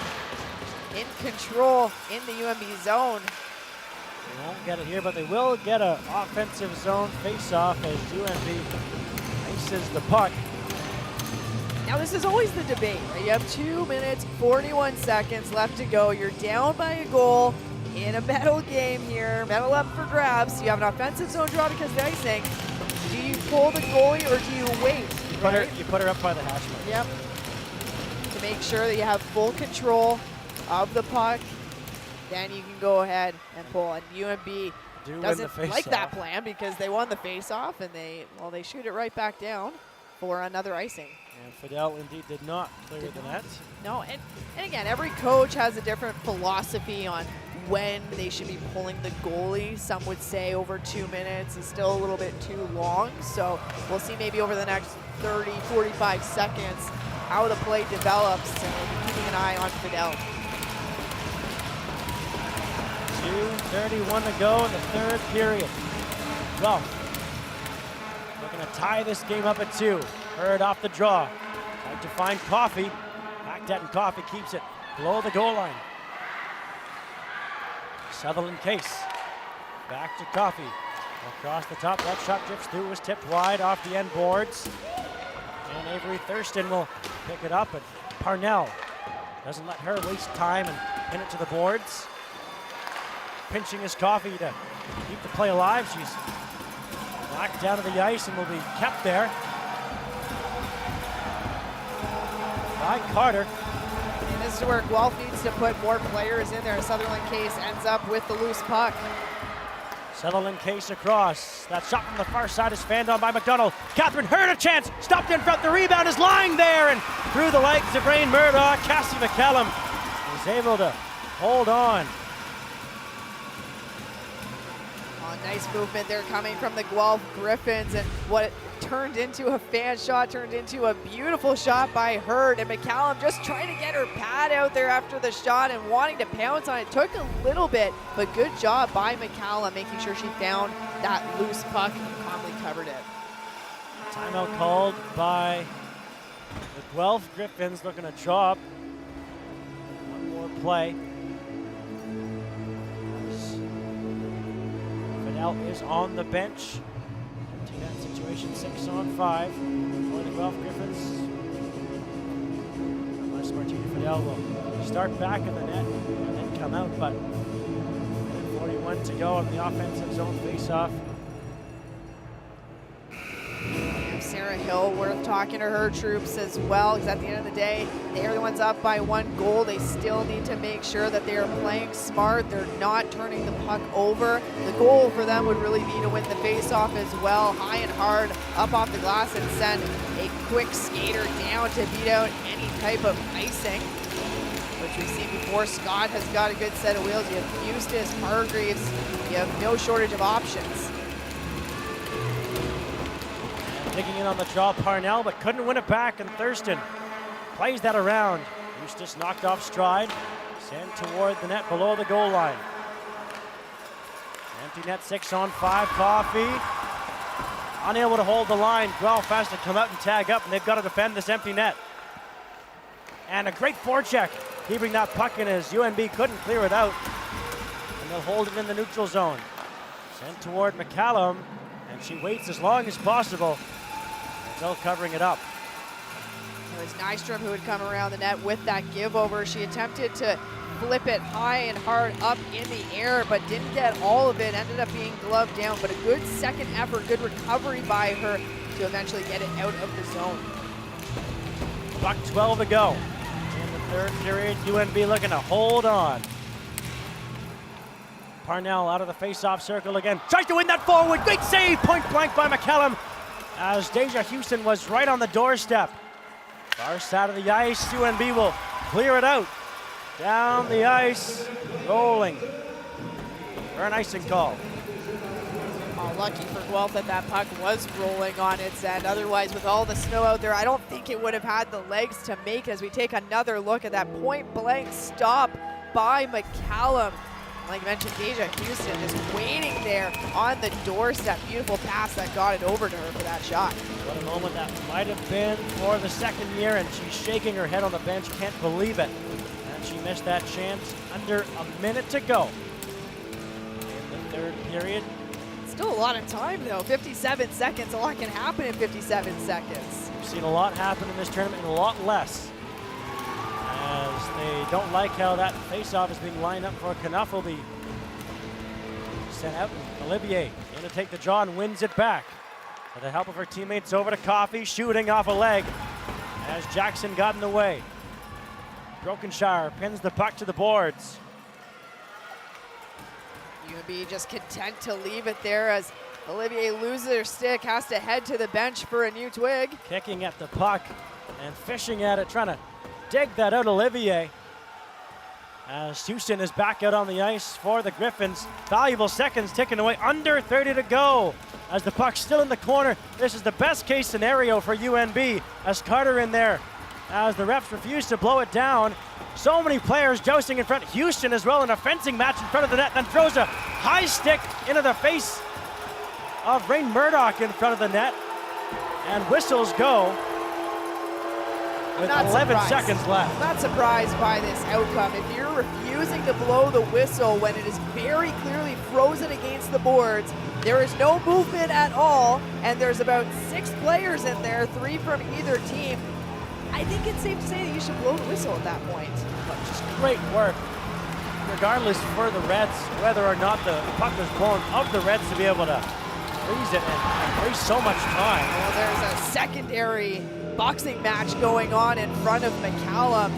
in control in the UNB zone. They won't get it here, but they will get an offensive zone face-off as UNB ices the puck. Now this is always the debate, right? You have 2 minutes, 41 seconds left to go. You're down by a goal in a medal game here. Medal up for grabs. You have an offensive zone draw because of the icing. Do you pull the goalie or do you wait? You put her up by the hash mark. Yep. To make sure that you have full control of the puck, then you can go ahead and pull. And UNB doesn't like that plan because they won the face-off, and they shoot it right back down for another icing. And Fidel indeed did not clear the net. No, and again, every coach has a different philosophy on when they should be pulling the goalie. Some would say over 2 minutes is still a little bit too long. So we'll see maybe over the next 30, 45 seconds how the play develops, and we'll be keeping an eye on Fidel. 2:31 to go in the third period. Well, looking to tie this game up at 2. Hurd off the draw. Tried to find Coffey. Backed at, and Coffey keeps it below the goal line. Sutherland Case. Back to Coffey. Across the top, that shot drifts through, was tipped wide off the end boards. And Avery Thurston will pick it up, and Parnell doesn't let her waste time and pin it to the boards. Pinching his Coffey to keep the play alive. She's knocked down to the ice and will be kept there by Carter. And this is where Guelph needs to put more players in there. Sutherland Case ends up with the loose puck. Sutherland Case across. That shot from the far side is fanned on by McDonald. Catherine Hurd a chance. Stopped in front. The rebound is lying there and through the legs of Rain Murdoch. Cassie McCallum is able to hold on. Oh, nice movement there coming from the Guelph Gryphons, and what turned into a fan shot turned into a beautiful shot by Hurd, and McCallum just trying to get her pad out there after the shot and wanting to pounce on it. Took a little bit, but good job by McCallum making sure she found that loose puck and calmly covered it. Timeout called by the Guelph Gryphons, looking to draw up one more play. Fidel is on the bench. To that situation, 6-on-5 for the Guelph Gryphons. Unless Martina Fidel will start back in the net and then come out, but 41 to go on the offensive zone face-off. Sarah Hill worth talking to her troops as well, because at the end of the day, they're the ones up by 1 goal. They still need to make sure that they are playing smart. They're not turning the puck over. The goal for them would really be to win the faceoff as well, high and hard, up off the glass, and send a quick skater down to beat out any type of icing, which we've seen before. Scott has got a good set of wheels. You have Eustace, Hargreaves. You have no shortage of options. Digging in on the draw, Parnell, but couldn't win it back, and Thurston plays that around. Eustace knocked off stride, sent toward the net below the goal line. Empty net, 6-on-5, Coffey. Unable to hold the line. Guelph has to come out and tag up, and they've got to defend this empty net. And a great forecheck, keeping that puck in as UNB couldn't clear it out. And they'll hold it in the neutral zone. Sent toward McCallum, and she waits as long as possible until covering it up. It was Nystrom who would come around the net with that give over. She attempted to flip it high and hard up in the air, but didn't get all of it. Ended up being gloved down, but a good second effort, good recovery by her to eventually get it out of the zone. Buck 12 to go in the third period. UNB looking to hold on. Parnell out of the face-off circle again. Tries to win that forward. Great save, point blank by McCallum, as Deja Houston was right on the doorstep. Far side of the ice, UNB will clear it out. Down the ice, rolling for an icing call. Oh, lucky for Guelph that that puck was rolling on its end. Otherwise, with all the snow out there, I don't think it would have had the legs to make it, as we take another look at that point-blank stop by McCallum. Like I mentioned, Deja Houston just waiting there on the doorstep. Beautiful pass that got it over to her for that shot. What a moment that might have been for the second year, and she's shaking her head on the bench, can't believe it. And she missed that chance under a minute to go in the third period. Still a lot of time though, 57 seconds. A lot can happen in 57 seconds. We've seen a lot happen in this tournament and a lot less, as they don't like how that faceoff is being lined up for Knuff. Will be sent out. Olivier in to take the draw and wins it back. With the help of her teammates, over to Coffey, shooting off a leg as Jackson got in the way. Brokenshire pins the puck to the boards. UNB just content to leave it there as Olivier loses her stick, has to head to the bench for a new twig. Kicking at the puck and fishing at it, trying to dig that out, Olivier. As Houston is back out on the ice for the Gryphons. Valuable seconds ticking away, under 30 to go. As the puck's still in the corner, this is the best case scenario for UNB. As Carter in there, as the refs refuse to blow it down. So many players jousting in front. Houston as well in a fencing match in front of the net, then throws a high stick into the face of Rain Murdoch in front of the net. And whistles go. with Not 11 surprised. seconds left. I'm not surprised by this outcome. If you're refusing to blow the whistle when it is very clearly frozen against the boards, there is no movement at all, and there's about 6 players in there, 3 from either team. I think it's safe to say that you should blow the whistle at that point. But just great work, regardless for the Reds, whether or not the puck was blown of the Reds to be able to freeze it and waste so much time. Well, there's a secondary boxing match going on in front of McCallum.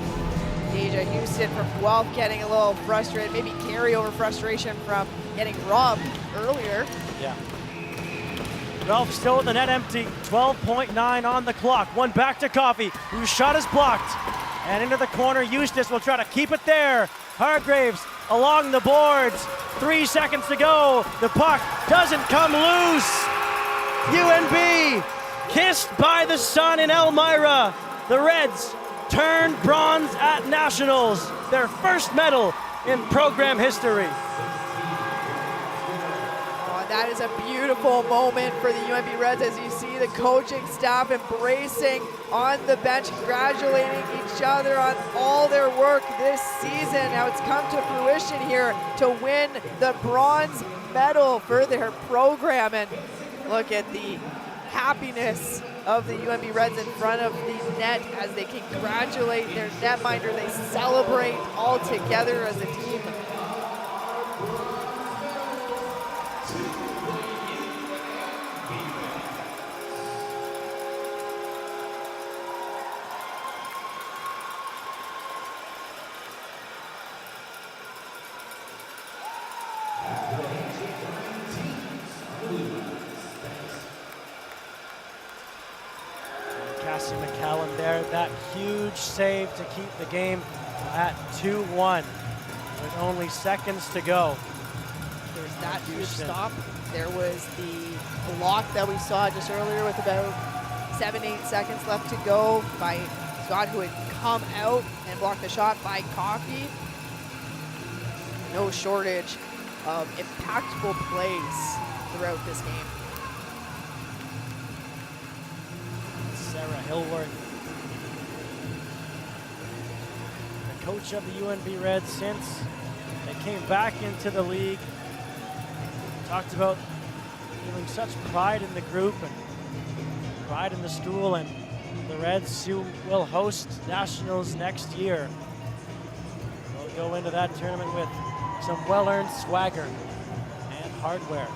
Deja Houston from Guelph getting a little frustrated, maybe carryover frustration from getting robbed earlier. Yeah. Guelph still with the net empty, 12.9 on the clock. One back to Coffey, whose shot is blocked. And into the corner, Eustace will try to keep it there. Hargraves along the boards, 3 seconds to go. The puck doesn't come loose. UNB kissed by the sun in Elmira. The Reds turned bronze at Nationals, their first medal in program history. That is a beautiful moment for the UNB Reds as you see the coaching staff embracing on the bench, congratulating each other on all their work this season. Now it's come to fruition here to win the bronze medal for their program. And look at the happiness of the UNB Reds in front of the net as they congratulate their netminder. They celebrate all together as a team. Cassie McCallum there, that huge save to keep the game at 2-1 with only seconds to go. There's that huge stop. There was the block that we saw just earlier with about 7-8 seconds left to go by Scott, who had come out and blocked the shot by Coffey. No shortage of impactful plays throughout this game. Sarah Hillworth, the coach of the UNB Reds since they came back into the league. Talked about feeling such pride in the group and pride in the school, and the Reds who will host Nationals next year. They'll go into that tournament with some well-earned swagger and hardware.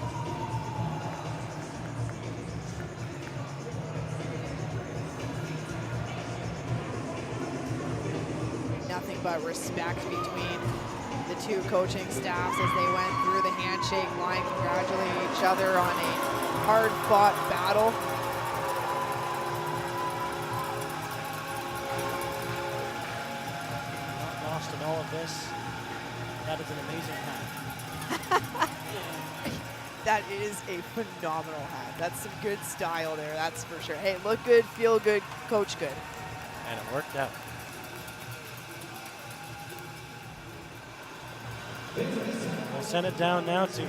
Nothing but respect between the two coaching staffs as they went through the handshake line, congratulating each other on a hard-fought battle. Not lost in all of this. That is an amazing hat. That is a phenomenal hat. That's some good style there, that's for sure. Hey, look good, feel good, coach good. And it worked out. We'll send it down now to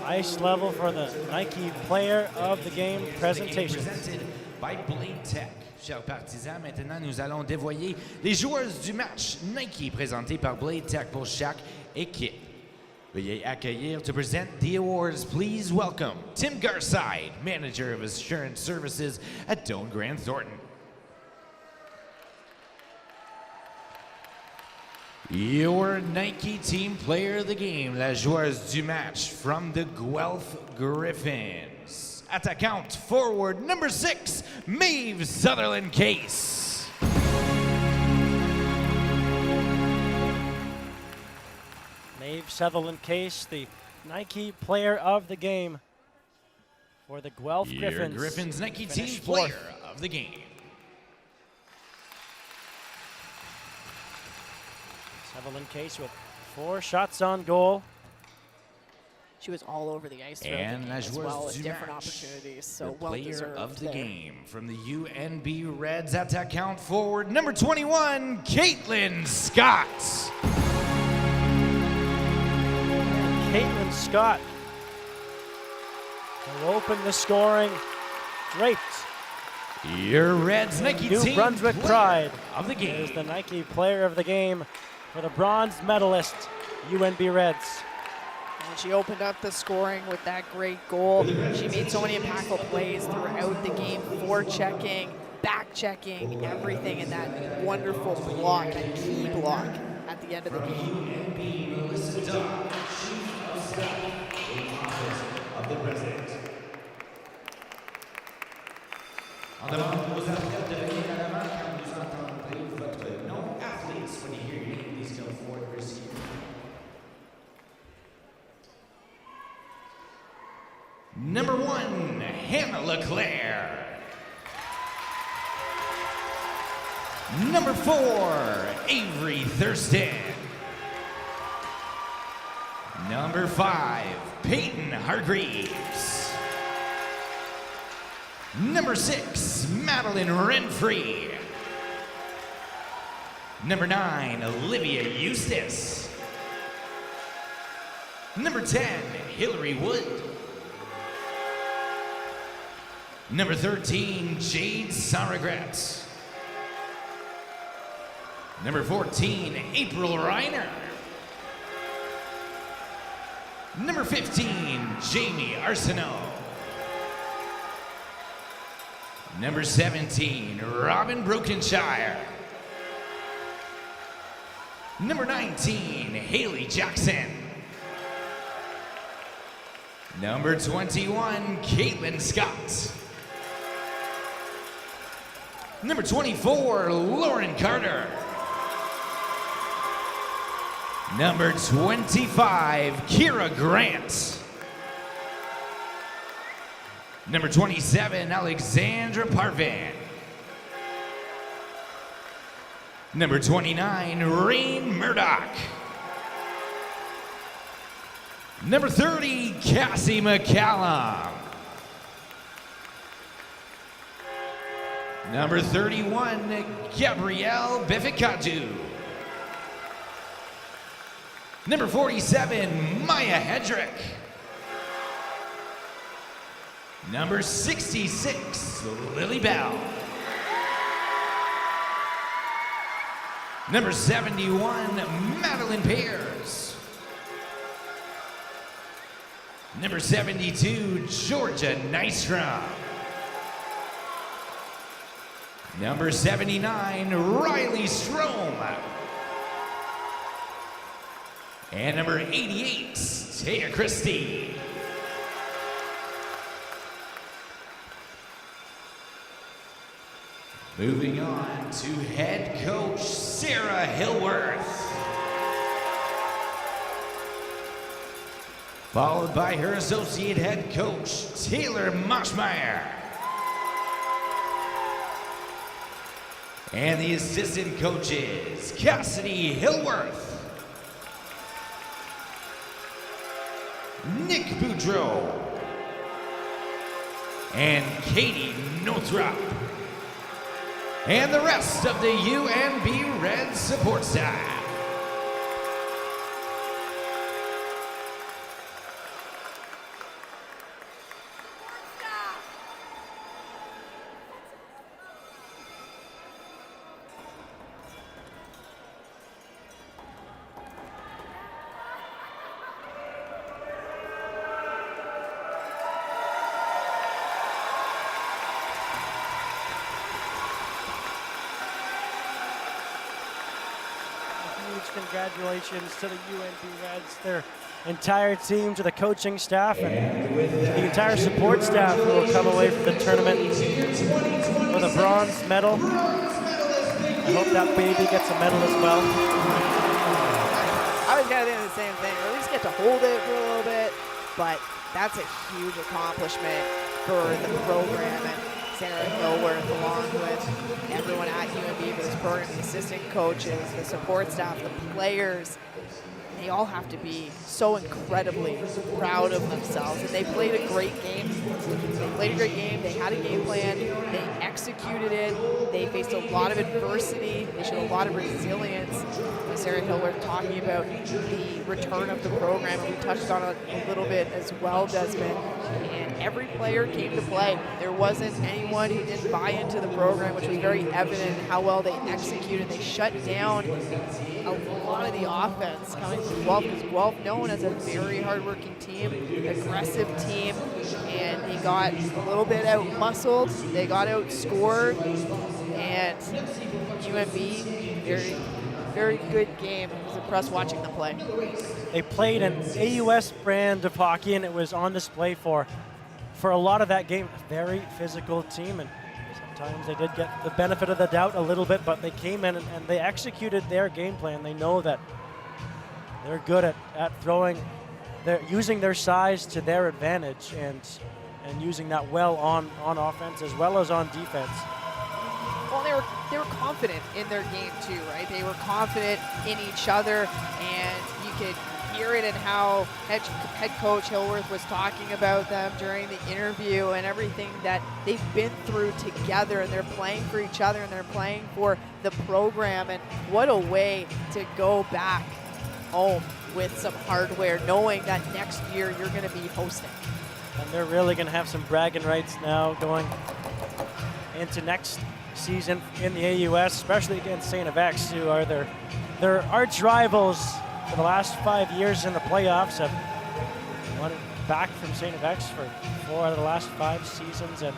ice level for the Nike Player of the Game presentation. Presented by Blade Tech. Chers partisans, maintenant nous allons dévoiler les joueuses du match Nike présentés par Blade Tech pour chaque équipe. Veuillez accueillir to present the awards. Please welcome Tim Garside, Manager of Assurance Services at Doane Grant Thornton. Your Nike Team Player of the Game, la joueuse du match from the Guelph Gryphons. Attaquante forward number 6, Maeve Sutherland Case. Maeve Sutherland Case, the Nike Player of the Game for the Guelph Gryphons. Your Gryphons Nike Team Finished Player fourth. of the Game. Sutherland Case with 4 shots on goal. She was all over the ice throughout And the game la as joueuse well as du different match, opportunities, so the well player deserved of the there. game from the UNB Reds, attaquant forward number 21, Caitlin Scott. Caitlin Scott will open the scoring, draped Your Reds Nike New team Brunswick player pride of the game. There's the Nike player of the game for the bronze medalist, UNB Reds. And she opened up the scoring with that great goal. She made so many impactful plays throughout the game, forechecking, back-checking, everything in that wonderful block, that key block at the end of the game. Of the president. En demande aux athlètes de venir à l'avant quand vous entendrez votre nom. Athletes, when you hear your name, please come forward and receive. Number 1, Hannah LeClaire. Number 4, Avery Thurston. Number 5, Peyton Hargreaves. Number 6, Madeline Renfree. Number 9, Olivia Eustace. Number 10, Hillary Wood. Number 13, Jade Saragret. Number 14, April Reiner. Number 15, Jamie Arsenault. Number 17, Robin Brokenshire. Number 19, Haley Jackson. Number 21, Caitlin Scott. Number 24, Lauren Carter. Number 25, Kira Grant. Number 27, Alexandra Parvin. Number 29, Rain Murdoch. Number 30, Cassie McCallum. Number 31, Gabrielle Befikadu. Number 47, Maya Hedrick. Number 66, Lily Bell. Number 71, Madeline Pears. Number 72, Georgia Nystrom. Number 79, Riley Strom. And number 88, Taya Christie. Moving on to head coach Sarah Hillworth. Followed by her associate head coach, Taylor Moschmeyer. And the assistant coaches, Cassidy Hillworth, Nick Boudreau, and Katie Northrop. And the rest of the UNB Red support staff. Congratulations to the UNB Reds, their entire team, to the coaching staff, and the entire support staff who will come away from the tournament with a bronze medal. I hope that baby gets a medal as well. I was kind of thinking the same thing, or at least get to hold it for a little bit, but that's a huge accomplishment for the program. And Sarah Hillworth, along with everyone at UNB for this program, the assistant coaches, the support staff, the players. they all have to be so incredibly proud of themselves. And they played a great game. They had a game plan. They executed it. They faced a lot of adversity. They showed a lot of resilience. Sarah Hillworth talking about the return of the program, and we touched on it a little bit as well, Desmond. And every player came to play. There wasn't anyone who didn't buy into the program, which was very evident in how well they executed. They shut down a lot of the offense coming from Guelph, because Guelph known as a very hardworking team, aggressive team, and they got a little bit out-muscled. They got outscored, and UNB, very good game. I was impressed watching them play. They played an AUS brand of hockey, and it was on display for a lot of that game. A very physical team, and sometimes they did get the benefit of the doubt a little bit, but they came in and they executed their game plan. They know that they're good at throwing, they're using their size to their advantage and using that well on offense as well as on defense. Well, they were confident in their game too, right? They were confident in each other, and you could hear it in how head coach Hillworth was talking about them during the interview and everything that they've been through together, and they're playing for each other and they're playing for the program. And what a way to go back home with some hardware, knowing that next year you're going to be hosting. And they're really going to have some bragging rights now going into next season in the AUS, especially against St. FX, who are their arch rivals for the last 5 years in the playoffs. Have won it back from St. FX for 4 out of the last 5 seasons, and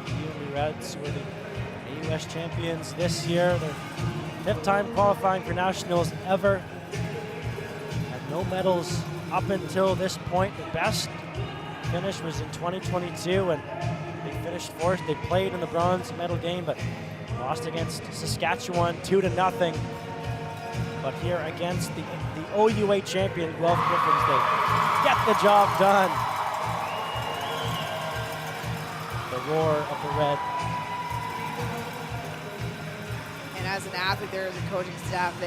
the UNB Reds were the AUS champions this year. Their 5th time qualifying for nationals ever. Had no medals up until this point. The best finish was in 2022, and they finished 4th. They played in the bronze medal game, but lost against Saskatchewan 2-0. But here against the OUA champion Guelph Gryphons, they get the job done. The roar of the red. And as an athlete there, as a coaching staff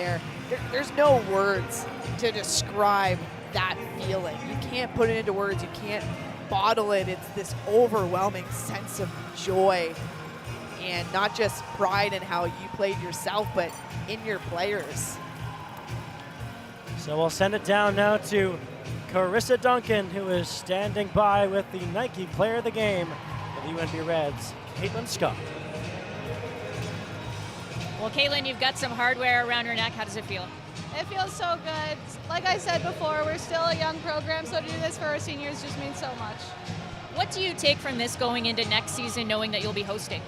there's no words to describe that feeling. You can't put it into words. You can't bottle it. It's this overwhelming sense of joy, and not just pride in how you played yourself, but in your players. So we'll send it down now to Carissa Duncan, who is standing by with the Nike Player of the Game for the UNB Reds, Caitlin Scott. Well, Caitlin, you've got some hardware around your neck. How does it feel? It feels so good. Like I said before, we're still a young program, so to do this for our seniors just means so much. What do you take from this going into next season, knowing that you'll be hosting?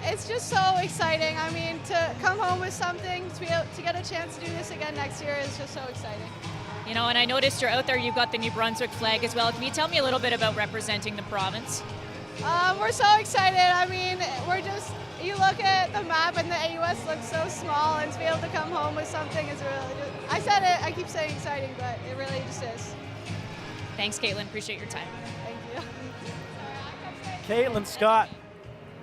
It's just so exciting. I mean, to come home with something, to be able to get a chance to do this again next year is just so exciting. You know, and I noticed you're out there, you've got the New Brunswick flag as well. Can you tell me a little bit about representing the province? We're so excited. I mean, you look at the map and the AUS looks so small, and to be able to come home with something is really just, I said it, I keep saying exciting, but it really just is. Thanks, Caitlin. Appreciate your time. Thank you. Caitlin Scott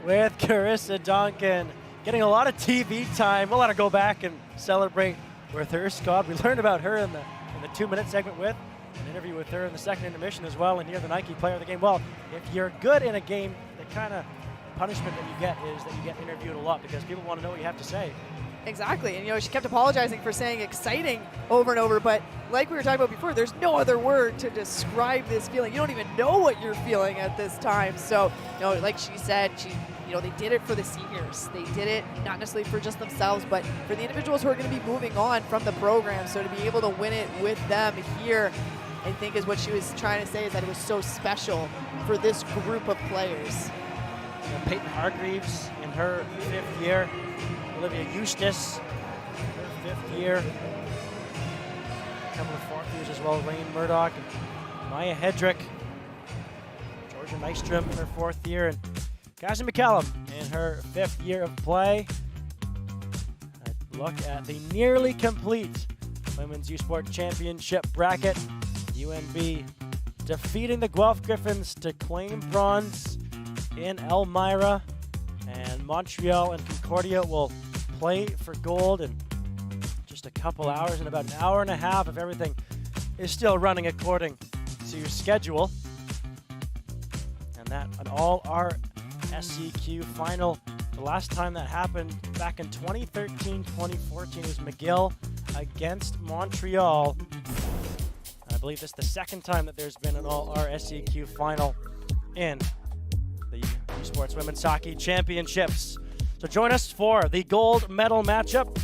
with Carissa Duncan, getting a lot of TV time. We'll let her go back and celebrate with her squad. We learned about her in the 2-minute segment with an interview with her in the second intermission as well, and here the Nike Player of the Game. Well, if you're good in a game, the kind of punishment that you get is that you get interviewed a lot because people want to know what you have to say. Exactly, and she kept apologizing for saying exciting over and over, but like we were talking about before, there's no other word to describe this feeling. You don't even know what you're feeling at this time. So, like she said, they did it for the seniors. They did it not necessarily for just themselves, but for the individuals who are going to be moving on from the program. So to be able to win it with them here, I think is what she was trying to say, is that it was so special for this group of players. Peyton Hargreaves in her 5th year. Olivia Eustace, her 5th year. A couple of 4th years as well. Rain Murdoch, and Maya Hedrick. Georgia Nystrom in her 4th year. And Cassie McCallum in her 5th year of play. A look at the nearly complete Women's U Sport Championship bracket. UNB defeating the Guelph Gryphons to claim bronze in Elmira. And Montreal and Concordia will play for gold, and just just a couple hours, in about an hour and a half, if everything is still running according to your schedule. And that an all-RSEQ final. The last time that happened back in 2013-2014 was McGill against Montreal. And I believe this is the second time that there's been an all-RSEQ final in the U Sports Women's Hockey Championships. So join us for the gold medal matchup,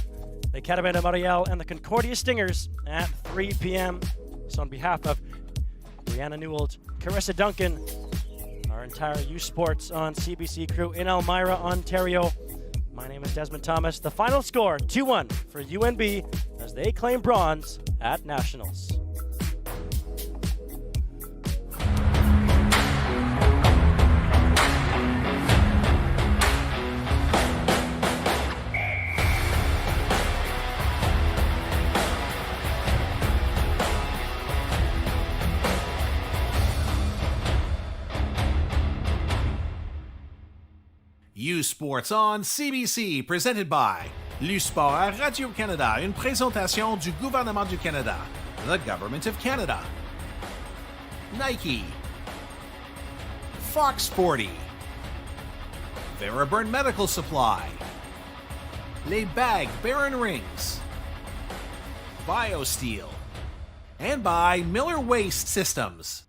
the Academie de Montréal and the Concordia Stingers at 3 p.m. So on behalf of Brianna Newell, Carissa Duncan, our entire U Sports on CBC crew in Elmira, Ontario, my name is Desmond Thomas. The final score, 2-1 for UNB as they claim bronze at Nationals. U Sports on CBC, presented by l'U Sport à Radio-Canada, une présentation du gouvernement du Canada, the Government of Canada. Nike, Fox Sporty, Veraburn Medical Supply, Les Bag Baron Rings, BioSteel, and by Miller Waste Systems.